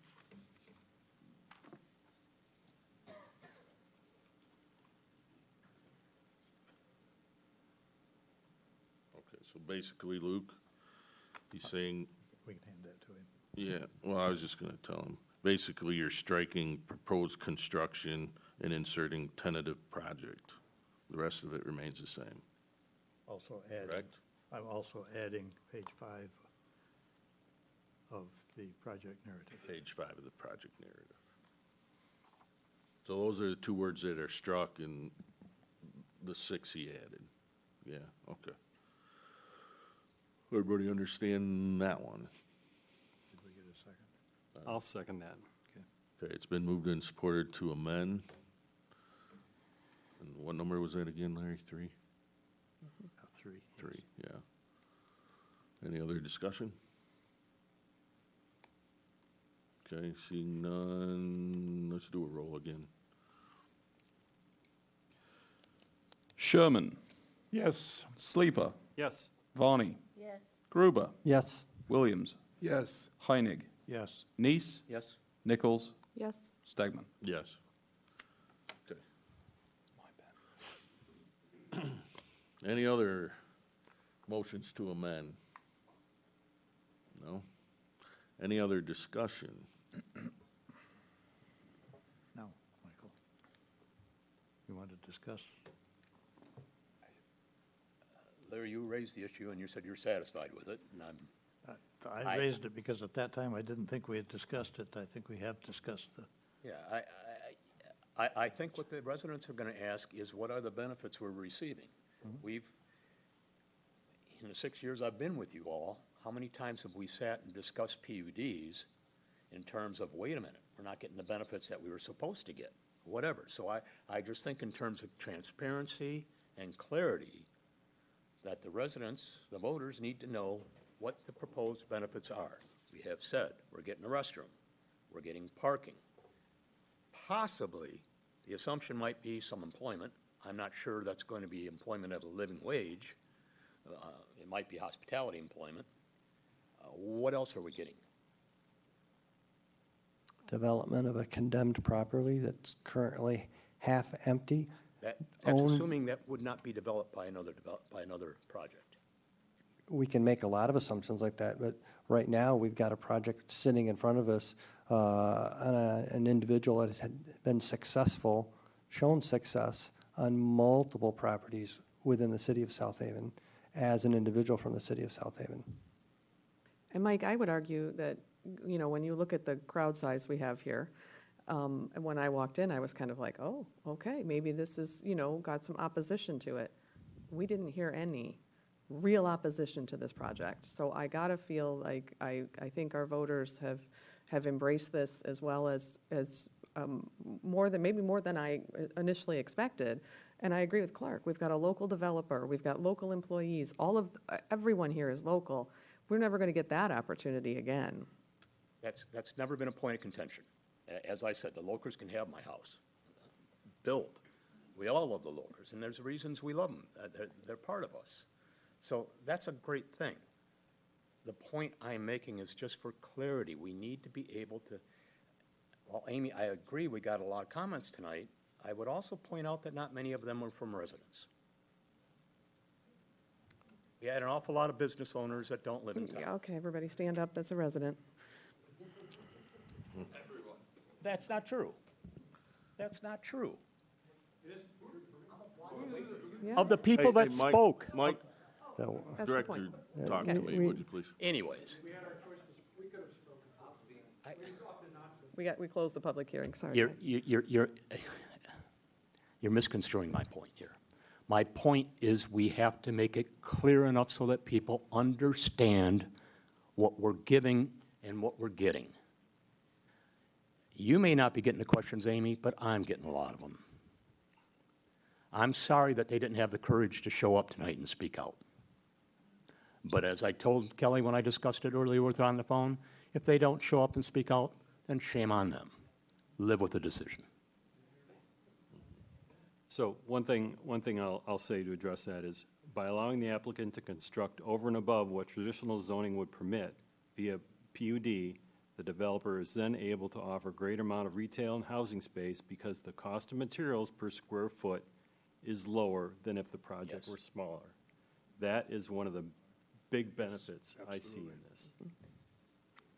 Speaker 1: Okay, so basically, Luke, he's saying,
Speaker 13: We can hand that to him.
Speaker 1: yeah, well, I was just gonna tell him, basically, you're striking proposed construction and inserting tentative project. The rest of it remains the same,
Speaker 13: Also add,
Speaker 1: correct?
Speaker 13: I'm also adding page 5 of the project narrative.
Speaker 1: Page 5 of the project narrative. So those are the two words that are struck in the 6 he added. Yeah, okay. Everybody understand that one?
Speaker 13: Did we get a second?
Speaker 12: I'll second that.
Speaker 1: Okay, it's been moved and supported to amend. And what number was that again, Larry? 3?
Speaker 13: 3.
Speaker 1: 3, yeah. Any other discussion? Okay, seeing none, let's do a roll again.
Speaker 14: Sherman.
Speaker 3: Yes.
Speaker 14: Sleeper.
Speaker 12: Yes.
Speaker 14: Varney.
Speaker 11: Yes.
Speaker 14: Gruber.
Speaker 7: Yes.
Speaker 14: Williams.
Speaker 5: Yes.
Speaker 14: Heinig.
Speaker 13: Yes.
Speaker 14: Neese.
Speaker 6: Yes.
Speaker 14: Nichols.
Speaker 10: Yes.
Speaker 14: Stegman.
Speaker 1: Yes. Okay. Any other motions to amend? No? Any other discussion?
Speaker 13: No, Michael. You want to discuss?
Speaker 6: Larry, you raised the issue and you said you're satisfied with it, and
Speaker 13: I raised it because at that time I didn't think we had discussed it. I think we have discussed the,
Speaker 6: yeah, I think what the residents are gonna ask is, what are the benefits we're receiving? We've, in the 6 years I've been with you all, how many times have we sat and discussed PUDs in terms of, wait a minute, we're not getting the benefits that we were supposed to get, whatever. So I just think in terms of transparency and clarity, that the residents, the voters, need to know what the proposed benefits are. We have said, we're getting a restroom, we're getting parking. Possibly, the assumption might be some employment. I'm not sure that's going to be employment at a living wage. It might be hospitality employment. What else are we getting?
Speaker 7: Development of a condemned property that's currently half empty.
Speaker 6: That's
Speaker 7: Own-
Speaker 6: assuming that would not be developed by another project.
Speaker 7: We can make a lot of assumptions like that, but right now, we've got a project sitting in front of us, an individual that has been successful, shown success on multiple properties within the city of South Haven as an individual from the city of South Haven.
Speaker 10: And Mike, I would argue that, you know, when you look at the crowd size we have here, and when I walked in, I was kind of like, oh, okay, maybe this is, you know, got some opposition to it. We didn't hear any real opposition to this project. So I gotta feel like I think our voters have embraced this as well as maybe more than I initially expected. And I agree with Clark. We've got a local developer, we've got local employees, everyone here is local. We're never gonna get that opportunity again.
Speaker 6: That's never been a point of contention. As I said, the Lokers can have my house. Build. We all love the Lokers, and there's reasons we love them. They're part of us. So that's a great thing. The point I'm making is just for clarity. We need to be able to, well, Amy, I agree we got a lot of comments tonight. I would also point out that not many of them were from residents. We had an awful lot of business owners that don't live in town.
Speaker 10: Yeah, okay, everybody stand up, that's a resident.
Speaker 6: That's not true. That's not true.
Speaker 10: Yeah.
Speaker 6: Of the people
Speaker 1: Hey,
Speaker 6: that
Speaker 1: Mike,
Speaker 6: spoke.
Speaker 1: Mike,
Speaker 10: That's the
Speaker 1: Director,
Speaker 10: point.
Speaker 1: talk to me, would you please?
Speaker 6: Anyways,
Speaker 10: We closed the public hearing, sorry.
Speaker 6: you're,
Speaker 10: guys.
Speaker 6: you're misconstruing my point here. My point is we have to make it clear enough so that people understand what we're giving and what we're getting. You may not be getting the questions, Amy, but I'm getting a lot of them. I'm sorry that they didn't have the courage to show up tonight and speak out. But as I told Kelly when I discussed it earlier with her on the phone, if they don't show up and speak out, then shame on them. Live with the decision.
Speaker 12: So one thing I'll say to address that is, by allowing the applicant to construct over and above what traditional zoning would permit via PUD, the developer is then able to offer greater amount of retail and housing space because the cost of materials per square foot is lower than if the project were smaller. That is one of the big benefits I see in this.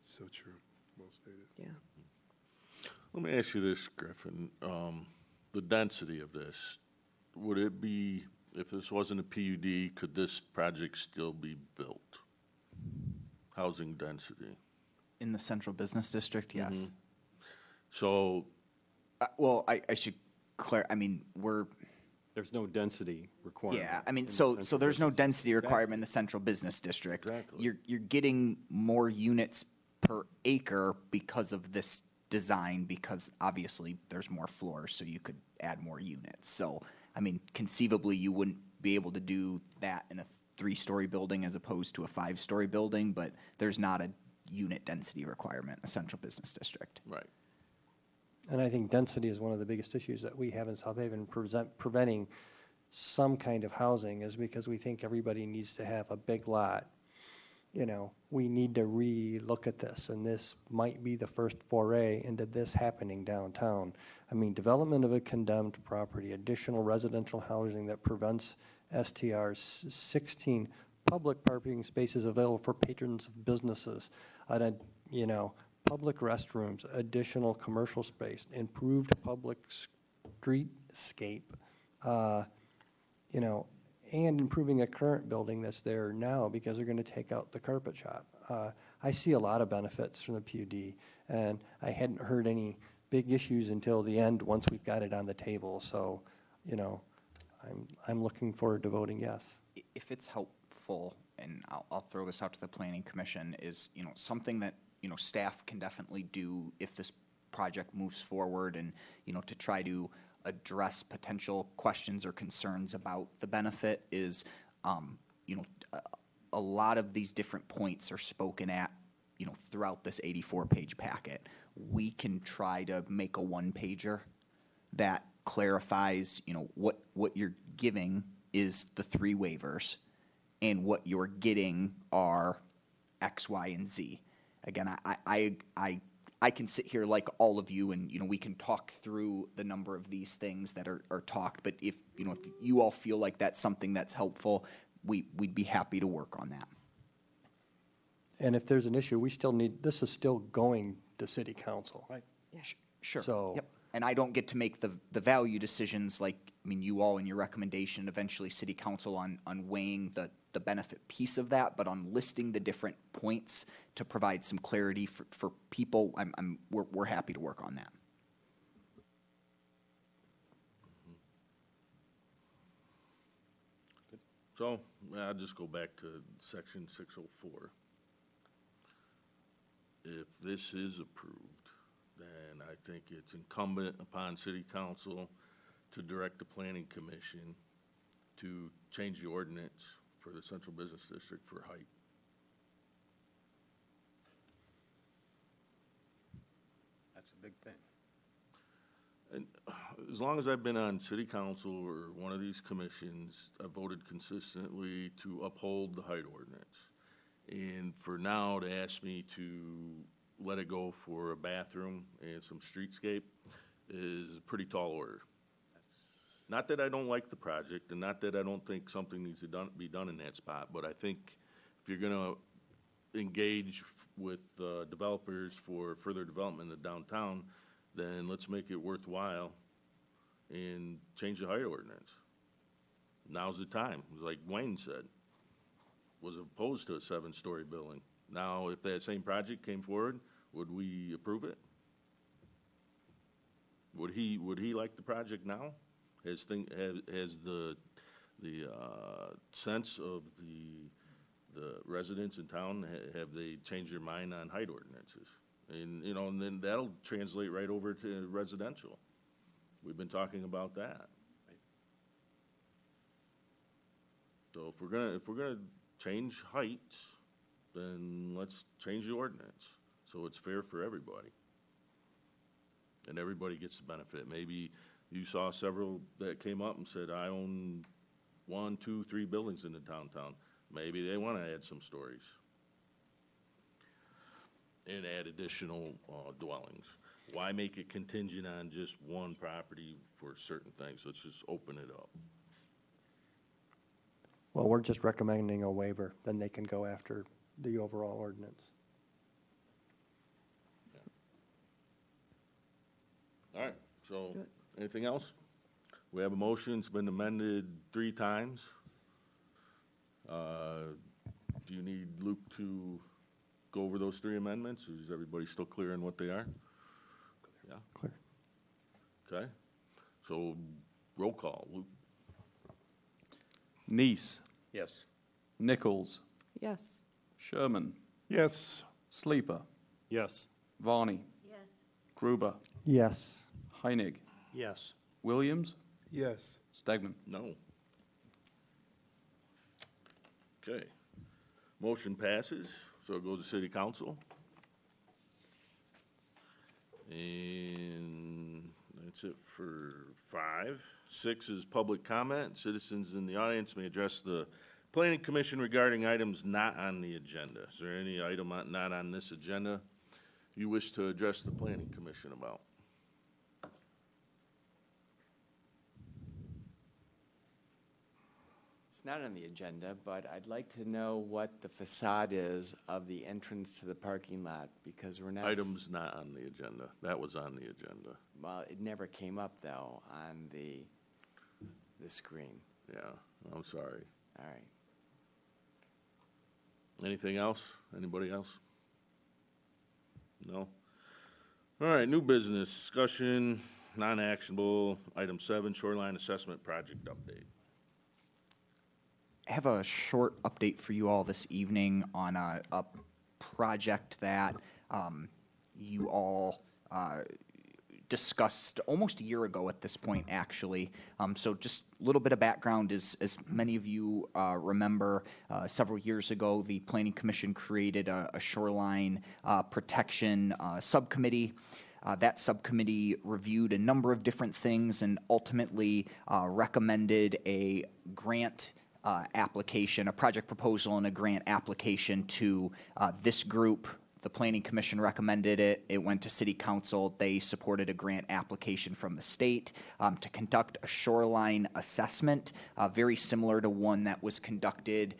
Speaker 5: So true, well stated.
Speaker 10: Yeah.
Speaker 1: Let me ask you this, Griffin. The density of this, would it be, if this wasn't a PUD, could this project still be built? Housing density?
Speaker 9: In the central business district, yes.
Speaker 1: So,
Speaker 9: Well, I should I mean,
Speaker 12: There's no density requirement.
Speaker 9: yeah, I mean,
Speaker 12: in the
Speaker 9: so
Speaker 12: central
Speaker 9: there's no
Speaker 12: business.
Speaker 9: density requirement in the central business district.
Speaker 1: Exactly.
Speaker 9: You're getting more units per acre because of this design, because obviously there's more floors, so you could add more units. So, I mean, conceivably, you wouldn't be able to do that in a 3-story building as opposed to a 5-story building, but there's not a unit density requirement in the central business district.
Speaker 1: right.
Speaker 7: And I think density is one of the biggest issues that we have in South Haven, preventing some kind of housing, is because we think everybody needs to have a big lot. You know, we need to re-look at this, and this might be the first foray into this happening downtown. I mean, development of a condemned property, additional residential housing that prevents STRs, 16 public parking spaces available for patrons of businesses, you know, public restrooms, additional commercial space, improved public streetscape, you know, and improving a current building that's there now because they're going to take out the carpet shop. I see a lot of benefits from the PUD, and I hadn't heard any big issues until the end, once we've got it on the table. So, you know, I'm looking forward to voting yes.
Speaker 9: If it's helpful, and I'll throw this out to the planning commission, is, you know, something that, you know, staff can definitely do if this project moves forward, and, you know, to try to address potential questions or concerns about the benefit is, you know, a lot of these different points are spoken at, you know, throughout this 84-page packet. We can try to make a one-pager that clarifies, you know, what you're giving is the 3 waivers, and what you're getting are X, Y, and Z. Again, I can sit here like all of you, and, you know, we can talk through the number of these things that are talked, but if, you know, if you all feel like that's something that's helpful, we'd be happy to work on that.
Speaker 7: And if there's an issue, we still need, this is still going to city council. Right.
Speaker 9: Sure.
Speaker 7: So-
Speaker 9: Yep. And I don't get to make the value decisions, like, I mean, you all in your recommendation, eventually city council on weighing the benefit piece of that, but on listing the different points to provide some clarity for people, we're happy to work on that.
Speaker 1: So, I'll just go back to section 604. If this is approved, then I think it's incumbent upon city council to direct the planning commission to change the ordinance for the central business district for height.
Speaker 6: That's a big thing.
Speaker 1: And as long as I've been on city council or one of these commissions, I've voted consistently to uphold the height ordinance. And for now, to ask me to let it go for a bathroom and some streetscape is a pretty tall order. Not that I don't like the project, and not that I don't think something needs to be done in that spot, but I think if you're gonna engage with developers for further development in the downtown, then let's make it worthwhile and change the height ordinance. Now's the time, like Wayne said, was opposed to a 7-story building. Now, if that same project came forward, would we approve it? Would he like the project now? Has the sense of the residents in town, have they changed their mind on height ordinances? And, you know, and then that'll translate right over to residential. We've been talking about that. So if we're gonna change heights, then let's change the ordinance, so it's fair for everybody. And everybody gets the benefit. Maybe you saw several that came up and said, I own 1, 2, 3 buildings in the downtown. Maybe they wanna add some stories and add additional dwellings. Why make it contingent on just one property for certain things? Let's just open it up.
Speaker 7: Well, we're just recommending a waiver, then they can go after the overall ordinance.
Speaker 1: All right, so, anything else? We have a motion, it's been amended 3 times. Do you need Luke to go over those 3 amendments, or is everybody still clear on what they are? Yeah?
Speaker 7: Clear.
Speaker 1: Okay, so, roll call, Luke?
Speaker 14: Neese.
Speaker 6: Yes.
Speaker 14: Nichols.
Speaker 10: Yes.
Speaker 14: Sherman.
Speaker 3: Yes.
Speaker 14: Sleeper.
Speaker 12: Yes.
Speaker 14: Varney.
Speaker 11: Yes.
Speaker 14: Gruber.
Speaker 7: Yes.
Speaker 14: Heinig.
Speaker 13: Yes.
Speaker 14: Williams.
Speaker 5: Yes.
Speaker 14: Stegman.
Speaker 1: No. Okay. Motion passes, so it goes to city council. And that's it for 5. 6 is public comment. Citizens in the audience may address the planning commission regarding items not on the agenda. Is there any item not on this agenda you wish to address the planning commission about?
Speaker 15: It's not on the agenda, but I'd like to know what the facade is of the entrance to the parking lot, because we're not.
Speaker 1: Items not on the agenda. That was on the agenda.
Speaker 15: Well, it never came up, though, on the screen.
Speaker 1: Yeah, I'm sorry.
Speaker 15: All right.
Speaker 1: Anything else? Anybody else? No? All right, new business, discussion, non-actionable, item 7, shoreline assessment project update.
Speaker 9: I have a short update for you all this evening on a project that you all discussed almost a year ago at this point, actually. So just a little bit of background is, as many of you remember, several years ago, the Planning Commission created a shoreline protection subcommittee. That subcommittee reviewed a number of different things and ultimately recommended a grant application, a project proposal and a grant application to this group. The Planning Commission recommended it. It went to City Council. They supported a grant application from the state to conduct a shoreline assessment, very similar to one that was conducted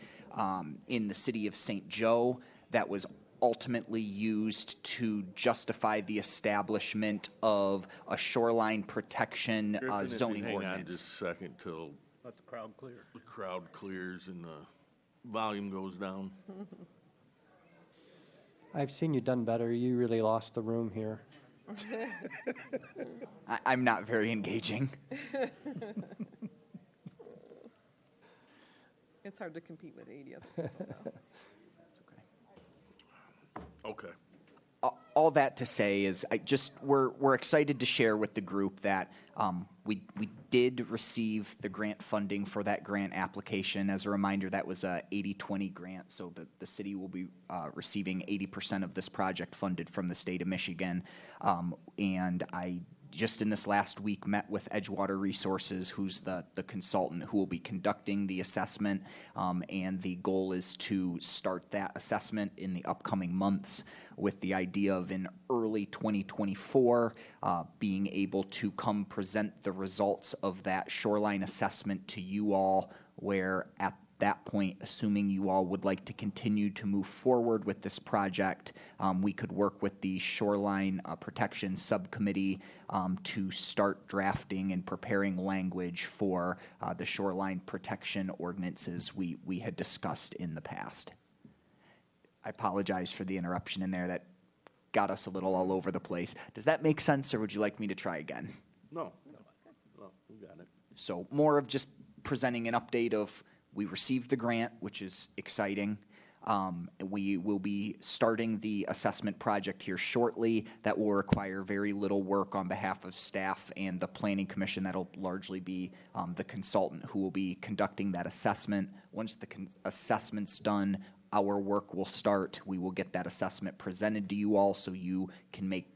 Speaker 9: in the city of St. Joe, that was ultimately used to justify the establishment of a shoreline protection
Speaker 1: Griffin, if you
Speaker 9: zoning
Speaker 1: hang on
Speaker 9: ordinance.
Speaker 1: just a second till
Speaker 3: Let the crowd clear.
Speaker 1: the crowd clears and the volume goes down.
Speaker 7: I've seen you done better. You really lost the room here.
Speaker 9: I'm not very engaging.
Speaker 10: It's hard to compete with 80 other people, though.
Speaker 1: Okay.
Speaker 9: All that to say is, we're excited to share with the group that we did receive the grant funding for that grant application. As a reminder, that was a 80-20 grant, so the city will be receiving 80% of this project funded from the state of Michigan. And I just in this last week met with Edgewater Resources, who's the consultant who will be conducting the assessment, and the goal is to start that assessment in the upcoming months with the idea of in early 2024 being able to come present the results of that shoreline assessment to you all, where at that point, assuming you all would like to continue to move forward with this project, we could work with the Shoreline Protection Subcommittee to start drafting and preparing language for the shoreline protection ordinances we had discussed in the past. I apologize for the interruption in there. That got us a little all over the place. Does that make sense, or would you like me to try again?
Speaker 1: No, we got it.
Speaker 9: So more of just presenting an update of, we received the grant, which is exciting. We will be starting the assessment project here shortly. That will require very little work on behalf of staff and the Planning Commission. That'll largely be the consultant who will be conducting that assessment. Once the assessment's done, our work will start. We will get that assessment presented to you all so you can make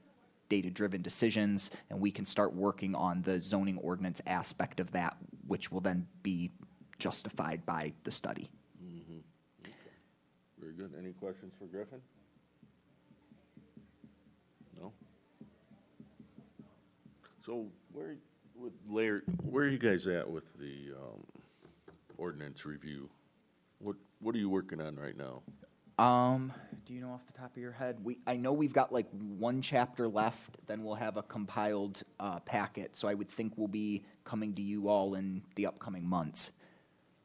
Speaker 9: data-driven decisions, and we can start working on the zoning ordinance aspect of that, which will then be justified by the study.
Speaker 1: Mm-hmm. Okay. Very good. Any questions for Griffin? No? So where are you guys at with the ordinance review? What are you working on right now?
Speaker 9: Do you know off the top of your head? I know we've got like one chapter left, then we'll have a compiled packet, so I would think we'll be coming to you all in the upcoming months.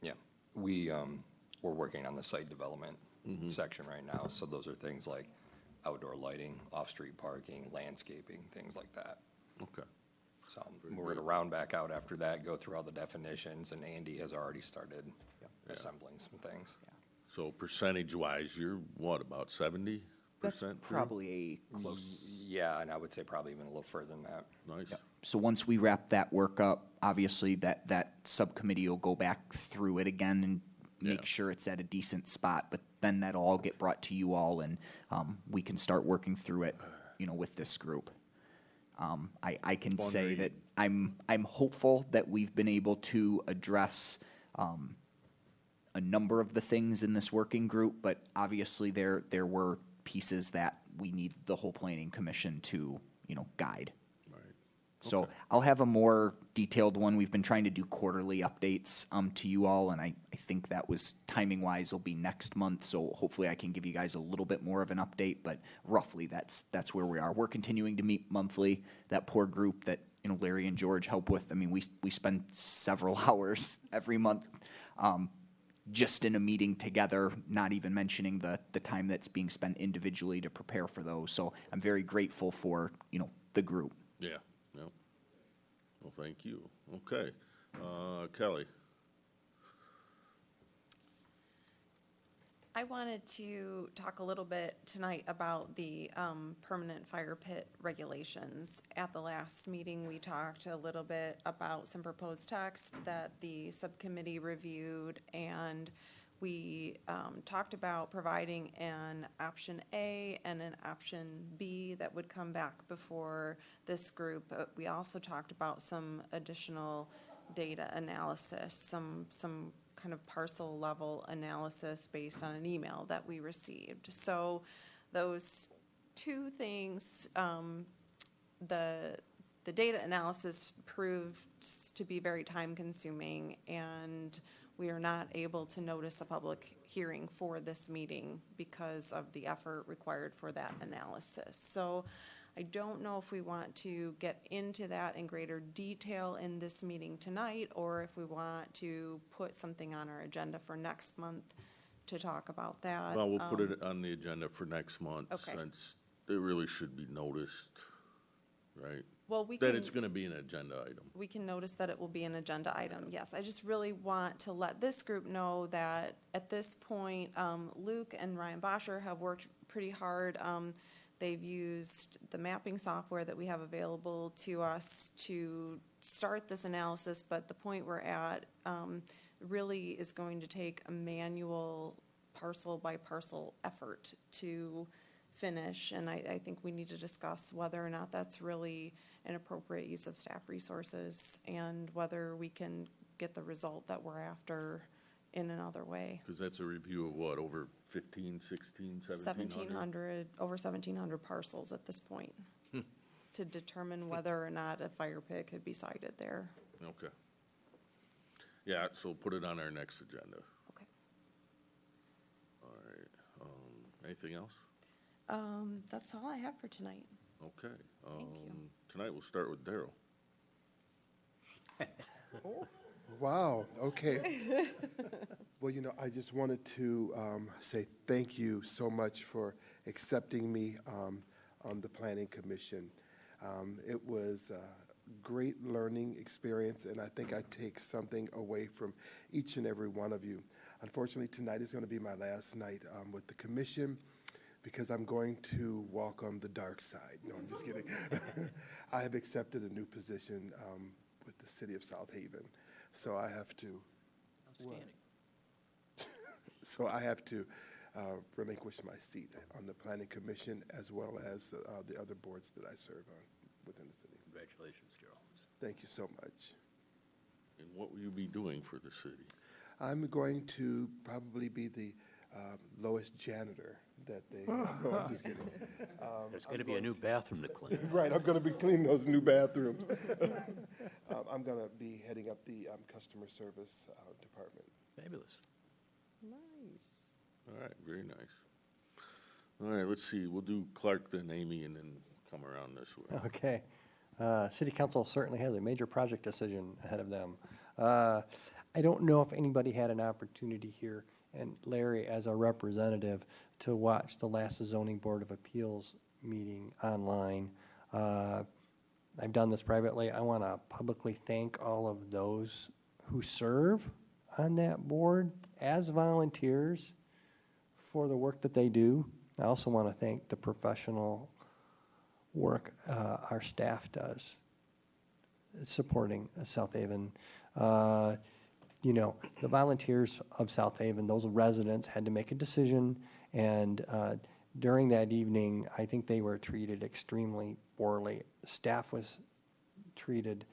Speaker 16: Yeah, we're working on the site development section right now, so those are things like outdoor lighting, off-street parking, landscaping, things like that.
Speaker 1: Okay.
Speaker 16: So we're going to round back out after that, go through all the definitions, and Andy has already started assembling some things.
Speaker 1: So percentage-wise, you're what, about 70%?
Speaker 9: Probably a close.
Speaker 16: Yeah, and I would say probably even a little further than that.
Speaker 1: Nice.
Speaker 9: Yep. So once we wrap that work up, obviously that subcommittee will go back through it again and make sure it's at a decent spot, but then that'll all get brought to you all, and we can start working through it, with this group. I can say that I'm hopeful that we've been able to address a number of the things in this working group, but obviously there were pieces that we need the whole Planning Commission to, guide.
Speaker 1: Right.
Speaker 9: So
Speaker 1: Okay.
Speaker 9: I'll have a more detailed one. We've been trying to do quarterly updates to you all, and I think that was timing-wise will be next month, so hopefully I can give you guys a little bit more of an update, but roughly that's where we are. We're continuing to meet monthly. That poor group that Larry and George help with, I mean, we spend several hours every month just in a meeting together, not even mentioning the time that's being spent individually to prepare for those. So I'm very grateful for, the group.
Speaker 1: Yeah, yeah. Well, thank you. Okay. Kelly?
Speaker 17: I wanted to talk a little bit tonight about the permanent fire pit regulations. At the last meeting, we talked a little bit about some proposed text that the subcommittee reviewed, and we talked about providing an option A and an option B that would come back before this group. We also talked about some additional data analysis, some kind of parcel level analysis based on an email that we received. So those two things, the data analysis proved to be very time consuming, and we are not able to notice a public hearing for this meeting because of the effort required for that analysis. So I don't know if we want to get into that in greater detail in this meeting tonight, or if we want to put something on our agenda for next month to talk about that.
Speaker 1: Well, we'll put it on the agenda for next month.
Speaker 17: Okay.
Speaker 1: Since it really should be noticed, right?
Speaker 17: Well, we
Speaker 1: That
Speaker 17: can-
Speaker 1: it's gonna be an agenda item.
Speaker 17: We can notice that it will be an agenda item, yes. I just really want to let this group know that at this point, Luke and Ryan Bosher have worked pretty hard. They've used the mapping software that we have available to us to start this analysis, but the point we're at really is going to take a manual parcel by parcel effort to finish, and I think we need to discuss whether or not that's really an appropriate use of staff resources and whether we can get the result that we're after in another way.
Speaker 1: Because that's a review of what, over 15, 16, 1700?
Speaker 17: Over 1,700 parcels at this point to determine whether or not a fire pit could be sited there.
Speaker 1: Okay. Yeah, so put it on our next agenda.
Speaker 17: Okay.
Speaker 1: All right. Anything else?
Speaker 17: That's all I have for tonight.
Speaker 1: Okay.
Speaker 17: Thank you.
Speaker 1: Tonight we'll start with Daryl.
Speaker 5: Wow, okay. Well, I just wanted to say thank you so much for accepting me on the Planning Commission. It was a great learning experience, and I think I take something away from each and every one of you. Unfortunately, tonight is going to be my last night with the commission because I'm going to walk on the dark side. No, I'm just kidding. I have accepted a new position with the city of South Haven. So I have to. Outstanding. So I have to relinquish my seat on the Planning Commission as well as the other boards that I serve on within the city.
Speaker 6: Congratulations, Daryl.
Speaker 5: Thank you so much.
Speaker 1: And what will you be doing for the city?
Speaker 5: I'm going to probably be the lowest janitor that they. No, I'm just kidding.
Speaker 6: There's going to be a new bathroom to clean.
Speaker 5: Right, I'm going to be cleaning those new bathrooms. I'm going to be heading up the customer service department.
Speaker 6: Fabulous.
Speaker 17: Nice.
Speaker 1: All right, very nice. All right, let's see. We'll do Clark, then Amy, and then come around this way.
Speaker 7: Okay. City Council certainly has a major project decision ahead of them. I don't know if anybody had an opportunity here, and Larry, as a representative, to watch the last Zoning Board of Appeals meeting online. I've done this privately. I want to publicly thank all of those who serve on that board as volunteers for the work that they do. I also want to thank the professional work our staff does supporting South Haven. The volunteers of South Haven, those residents had to make a decision, and during that evening, I think they were treated extremely poorly. Staff was treated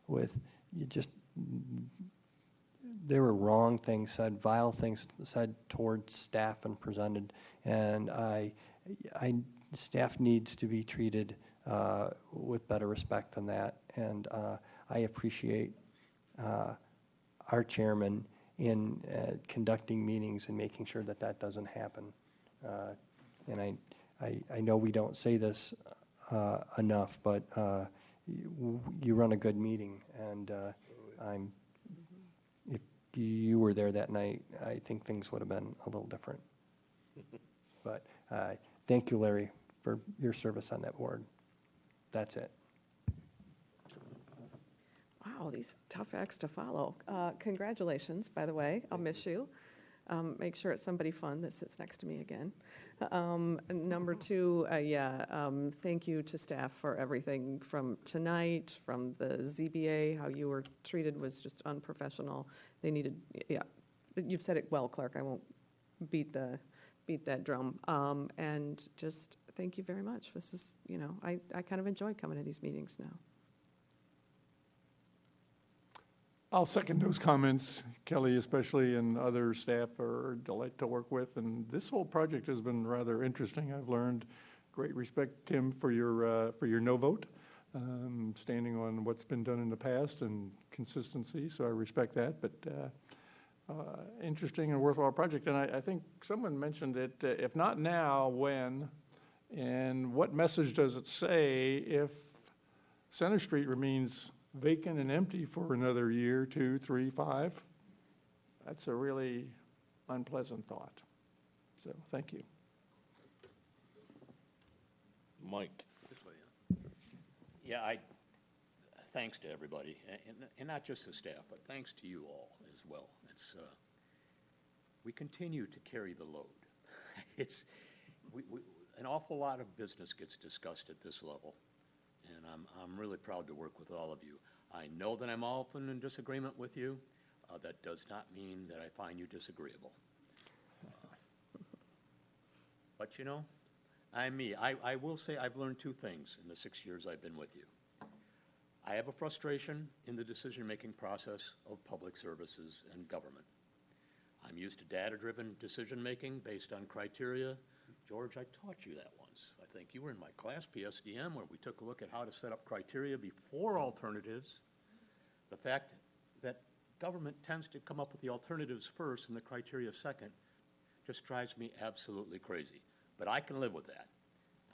Speaker 7: with there were wrong things said, vile things said towards staff and presented, and staff needs to be treated with better respect than that, and I appreciate our chairman in conducting meetings and making sure that that doesn't happen. And I know we don't say this enough, but you run a good meeting, and you were there that night, I think things would have been a little different. But thank you, Larry, for your service on that board. That's it.
Speaker 10: Wow, these tough acts to follow. Congratulations, by the way. I'll miss you. Make sure it's somebody fun that sits next to me again. Number two, thank you to staff for everything from tonight, from the ZBA. How you were treated was just unprofessional. They needed, you've said it well, Clark. I won't beat that drum. And just thank you very much. This is, I kind of enjoy coming to these meetings now.
Speaker 3: I'll second those comments. Kelly especially and other staff are a delight to work with, and this whole project has been rather interesting. I've learned great respect, Tim, for your no vote, standing on what's been done in the past and consistency, so I respect that, but interesting and worthwhile project. And I think someone mentioned it, if not now, when? And what message does it say if Center Street remains vacant and empty for another year, 2, 3, 5? That's a really unpleasant thought. So, thank you.
Speaker 1: Mike?
Speaker 6: Yeah, thanks to everybody, and not just the staff, but thanks to you all as well. It's, we continue to carry the load. An awful lot of business gets discussed at this level, and I'm really proud to work with all of you. I know that I'm often in disagreement with you. That does not mean that I find you disagreeable. But I'm me. I will say I've learned two things in the 6 years I've been with you. I have a frustration in the decision-making process of public services and government. I'm used to data-driven decision-making based on criteria. George, I taught you that once. I think you were in my class, PSDM, where we took a look at how to set up criteria before alternatives. The fact that government tends to come up with the alternatives first and the criteria second just drives me absolutely crazy. But I can live with that.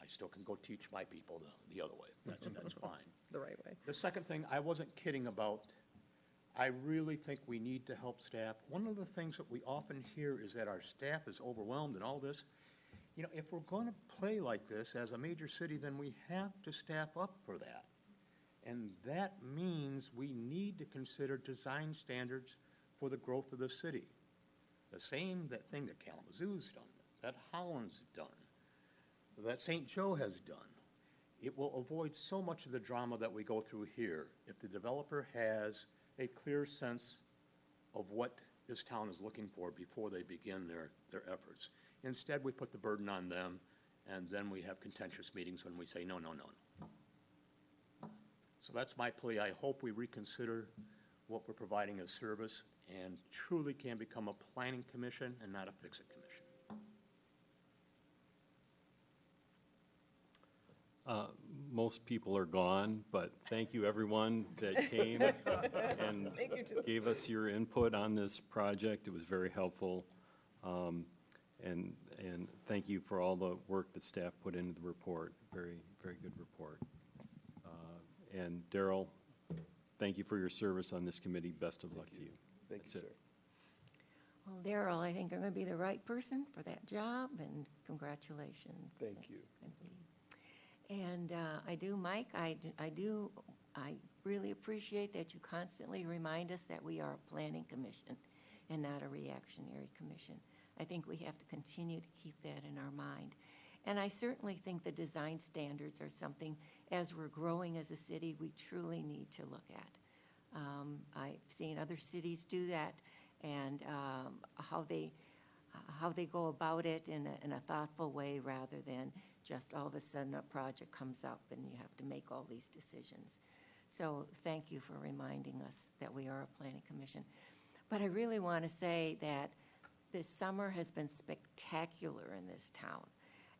Speaker 6: I still can go teach my people the other way. That's fine.
Speaker 10: The right way.
Speaker 6: The second thing, I wasn't kidding about, I really think we need to help staff. One of the things that we often hear is that our staff is overwhelmed and all this. If we're going to play like this as a major city, then we have to staff up for that. And that means we need to consider design standards for the growth of the city. The same thing that Kalamazoo's done, that Holland's done, that St. Joe has done. It will avoid so much of the drama that we go through here if the developer has a clear sense of what this town is looking for before they begin their efforts. Instead, we put the burden on them, and then we have contentious meetings when we say, no, no, no, no. So that's my plea. I hope we reconsider what we're providing as service and truly can become a planning commission and not a fix-it commission.
Speaker 12: Most people are gone, but thank you, everyone that came and gave us your input on this project. It was very helpful. And thank you for all the work that staff put into the report. Very, very good report. And Daryl, thank you for your service on this committee. Best of luck to you.
Speaker 5: Thank you, sir.
Speaker 11: Well, Daryl, I think you're going to be the right person for that job, and congratulations.
Speaker 5: Thank you.
Speaker 11: And I do, Mike, I really appreciate that you constantly remind us that we are a planning commission and not a reactionary commission. I think we have to continue to keep that in our mind. And I certainly think the design standards are something, as we're growing as a city, we truly need to look at. I've seen other cities do that, and how they go about it in a thoughtful way rather than just all of a sudden a project comes up and you have to make all these decisions. So thank you for reminding us that we are a planning commission. But I really want to say that this summer has been spectacular in this town.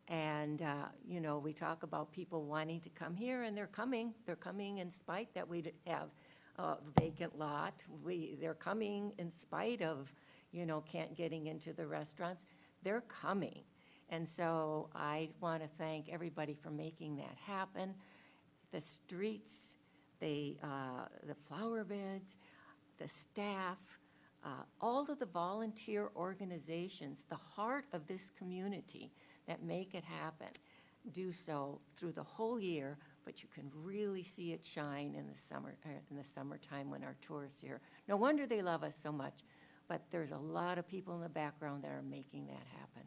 Speaker 11: And, we talk about people wanting to come here, and they're coming. They're coming in spite that we have a vacant lot. They're coming in spite of, can't getting into the restaurants. They're coming. And so I want to thank everybody for making that happen. The streets, the flower beds, the staff, all of the volunteer organizations, the heart of this community that make it happen, do so through the whole year, but you can really see it shine in the summertime when our tourists are here. No wonder they love us so much, but there's a lot of people in the background that are making that happen.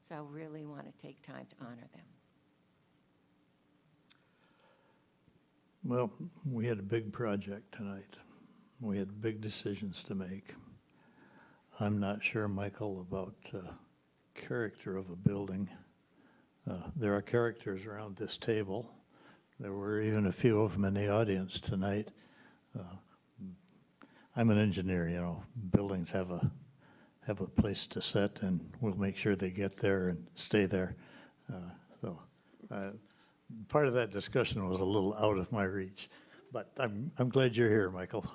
Speaker 11: So I really want to take time to honor them.
Speaker 13: Well, we had a big project tonight. We had big decisions to make. I'm not sure, Michael, about character of a building. There are characters around this table. There were even a few of them in the audience tonight. I'm an engineer, you know. Buildings have a place to sit, and we'll make sure they get there and stay there. Part of that discussion was a little out of my reach, but I'm glad you're here, Michael,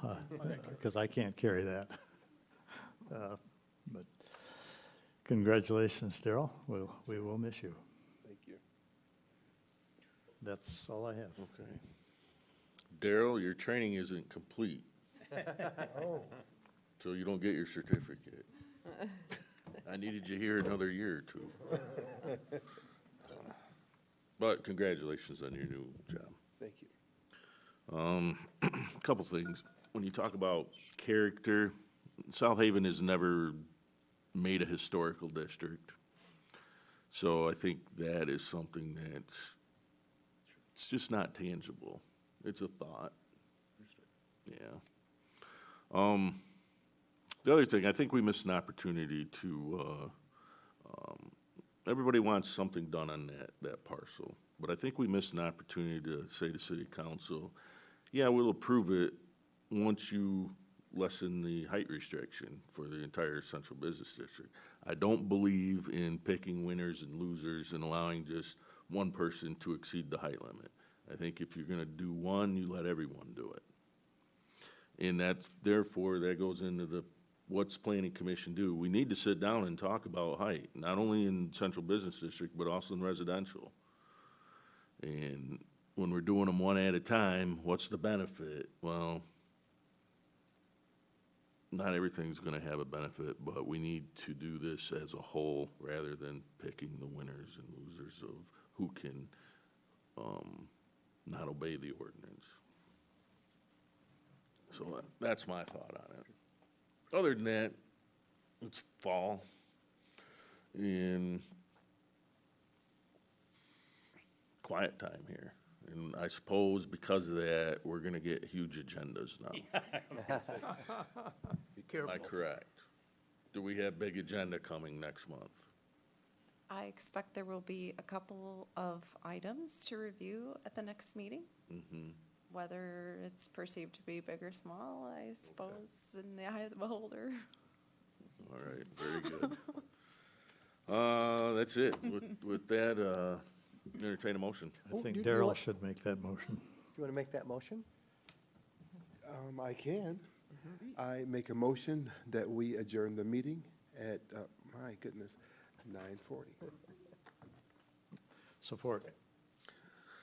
Speaker 13: because I can't carry that. But congratulations, Daryl. We will miss you.
Speaker 5: Thank you.
Speaker 13: That's all I have.
Speaker 1: Okay. Daryl, your training isn't complete.
Speaker 5: Oh.
Speaker 1: So you don't get your certificate. I needed you here another year or two. But congratulations on your new job.
Speaker 5: Thank you.
Speaker 1: A couple things. When you talk about character, South Haven has never made a historical district. So I think that is something that's, it's just not tangible. It's a thought. Yeah. The other thing, I think we missed an opportunity to, everybody wants something done on that parcel. But I think we missed an opportunity to say to city council, yeah, we'll approve it once you lessen the height restriction for the entire central business district. I don't believe in picking winners and losers and allowing just one person to exceed the height limit. I think if you're gonna do one, you let everyone do it. And that's, therefore, that goes into the, what's planning commission do? We need to sit down and talk about height, not only in central business district, but also in residential. And when we're doing them one at a time, what's the benefit? Well, not everything's gonna have a benefit, but we need to do this as a whole rather than picking the winners and losers of who can, not obey the ordinance. So that's my thought on it. Other than that, it's fall, and quiet time here. And I suppose because of that, we're gonna get huge agendas now.
Speaker 5: Be careful.
Speaker 1: Am I correct? Do we have big agenda coming next month?
Speaker 17: I expect there will be a couple of items to review at the next meeting.
Speaker 1: Mm-hmm.
Speaker 17: Whether it's perceived to be big or small, I suppose, in the eye of the beholder.
Speaker 1: All right, very good. That's it. With that, entertain a motion.
Speaker 13: I think
Speaker 5: do you
Speaker 13: Daryl
Speaker 5: want-
Speaker 13: should make that motion.
Speaker 7: Do you want to make that motion?
Speaker 5: I can. I make a motion that we adjourn the meeting at, my goodness, 9:40.
Speaker 13: Support.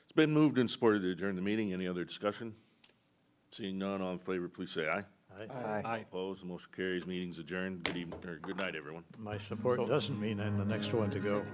Speaker 1: It's been moved and supported to adjourn the meeting. Any other discussion? Seeing none, all in favor, please say aye.
Speaker 13: Aye.
Speaker 1: All opposed, the motion carries. Meeting's adjourned. Good evening, or good night, everyone.
Speaker 13: My support doesn't mean I'm the next one to go.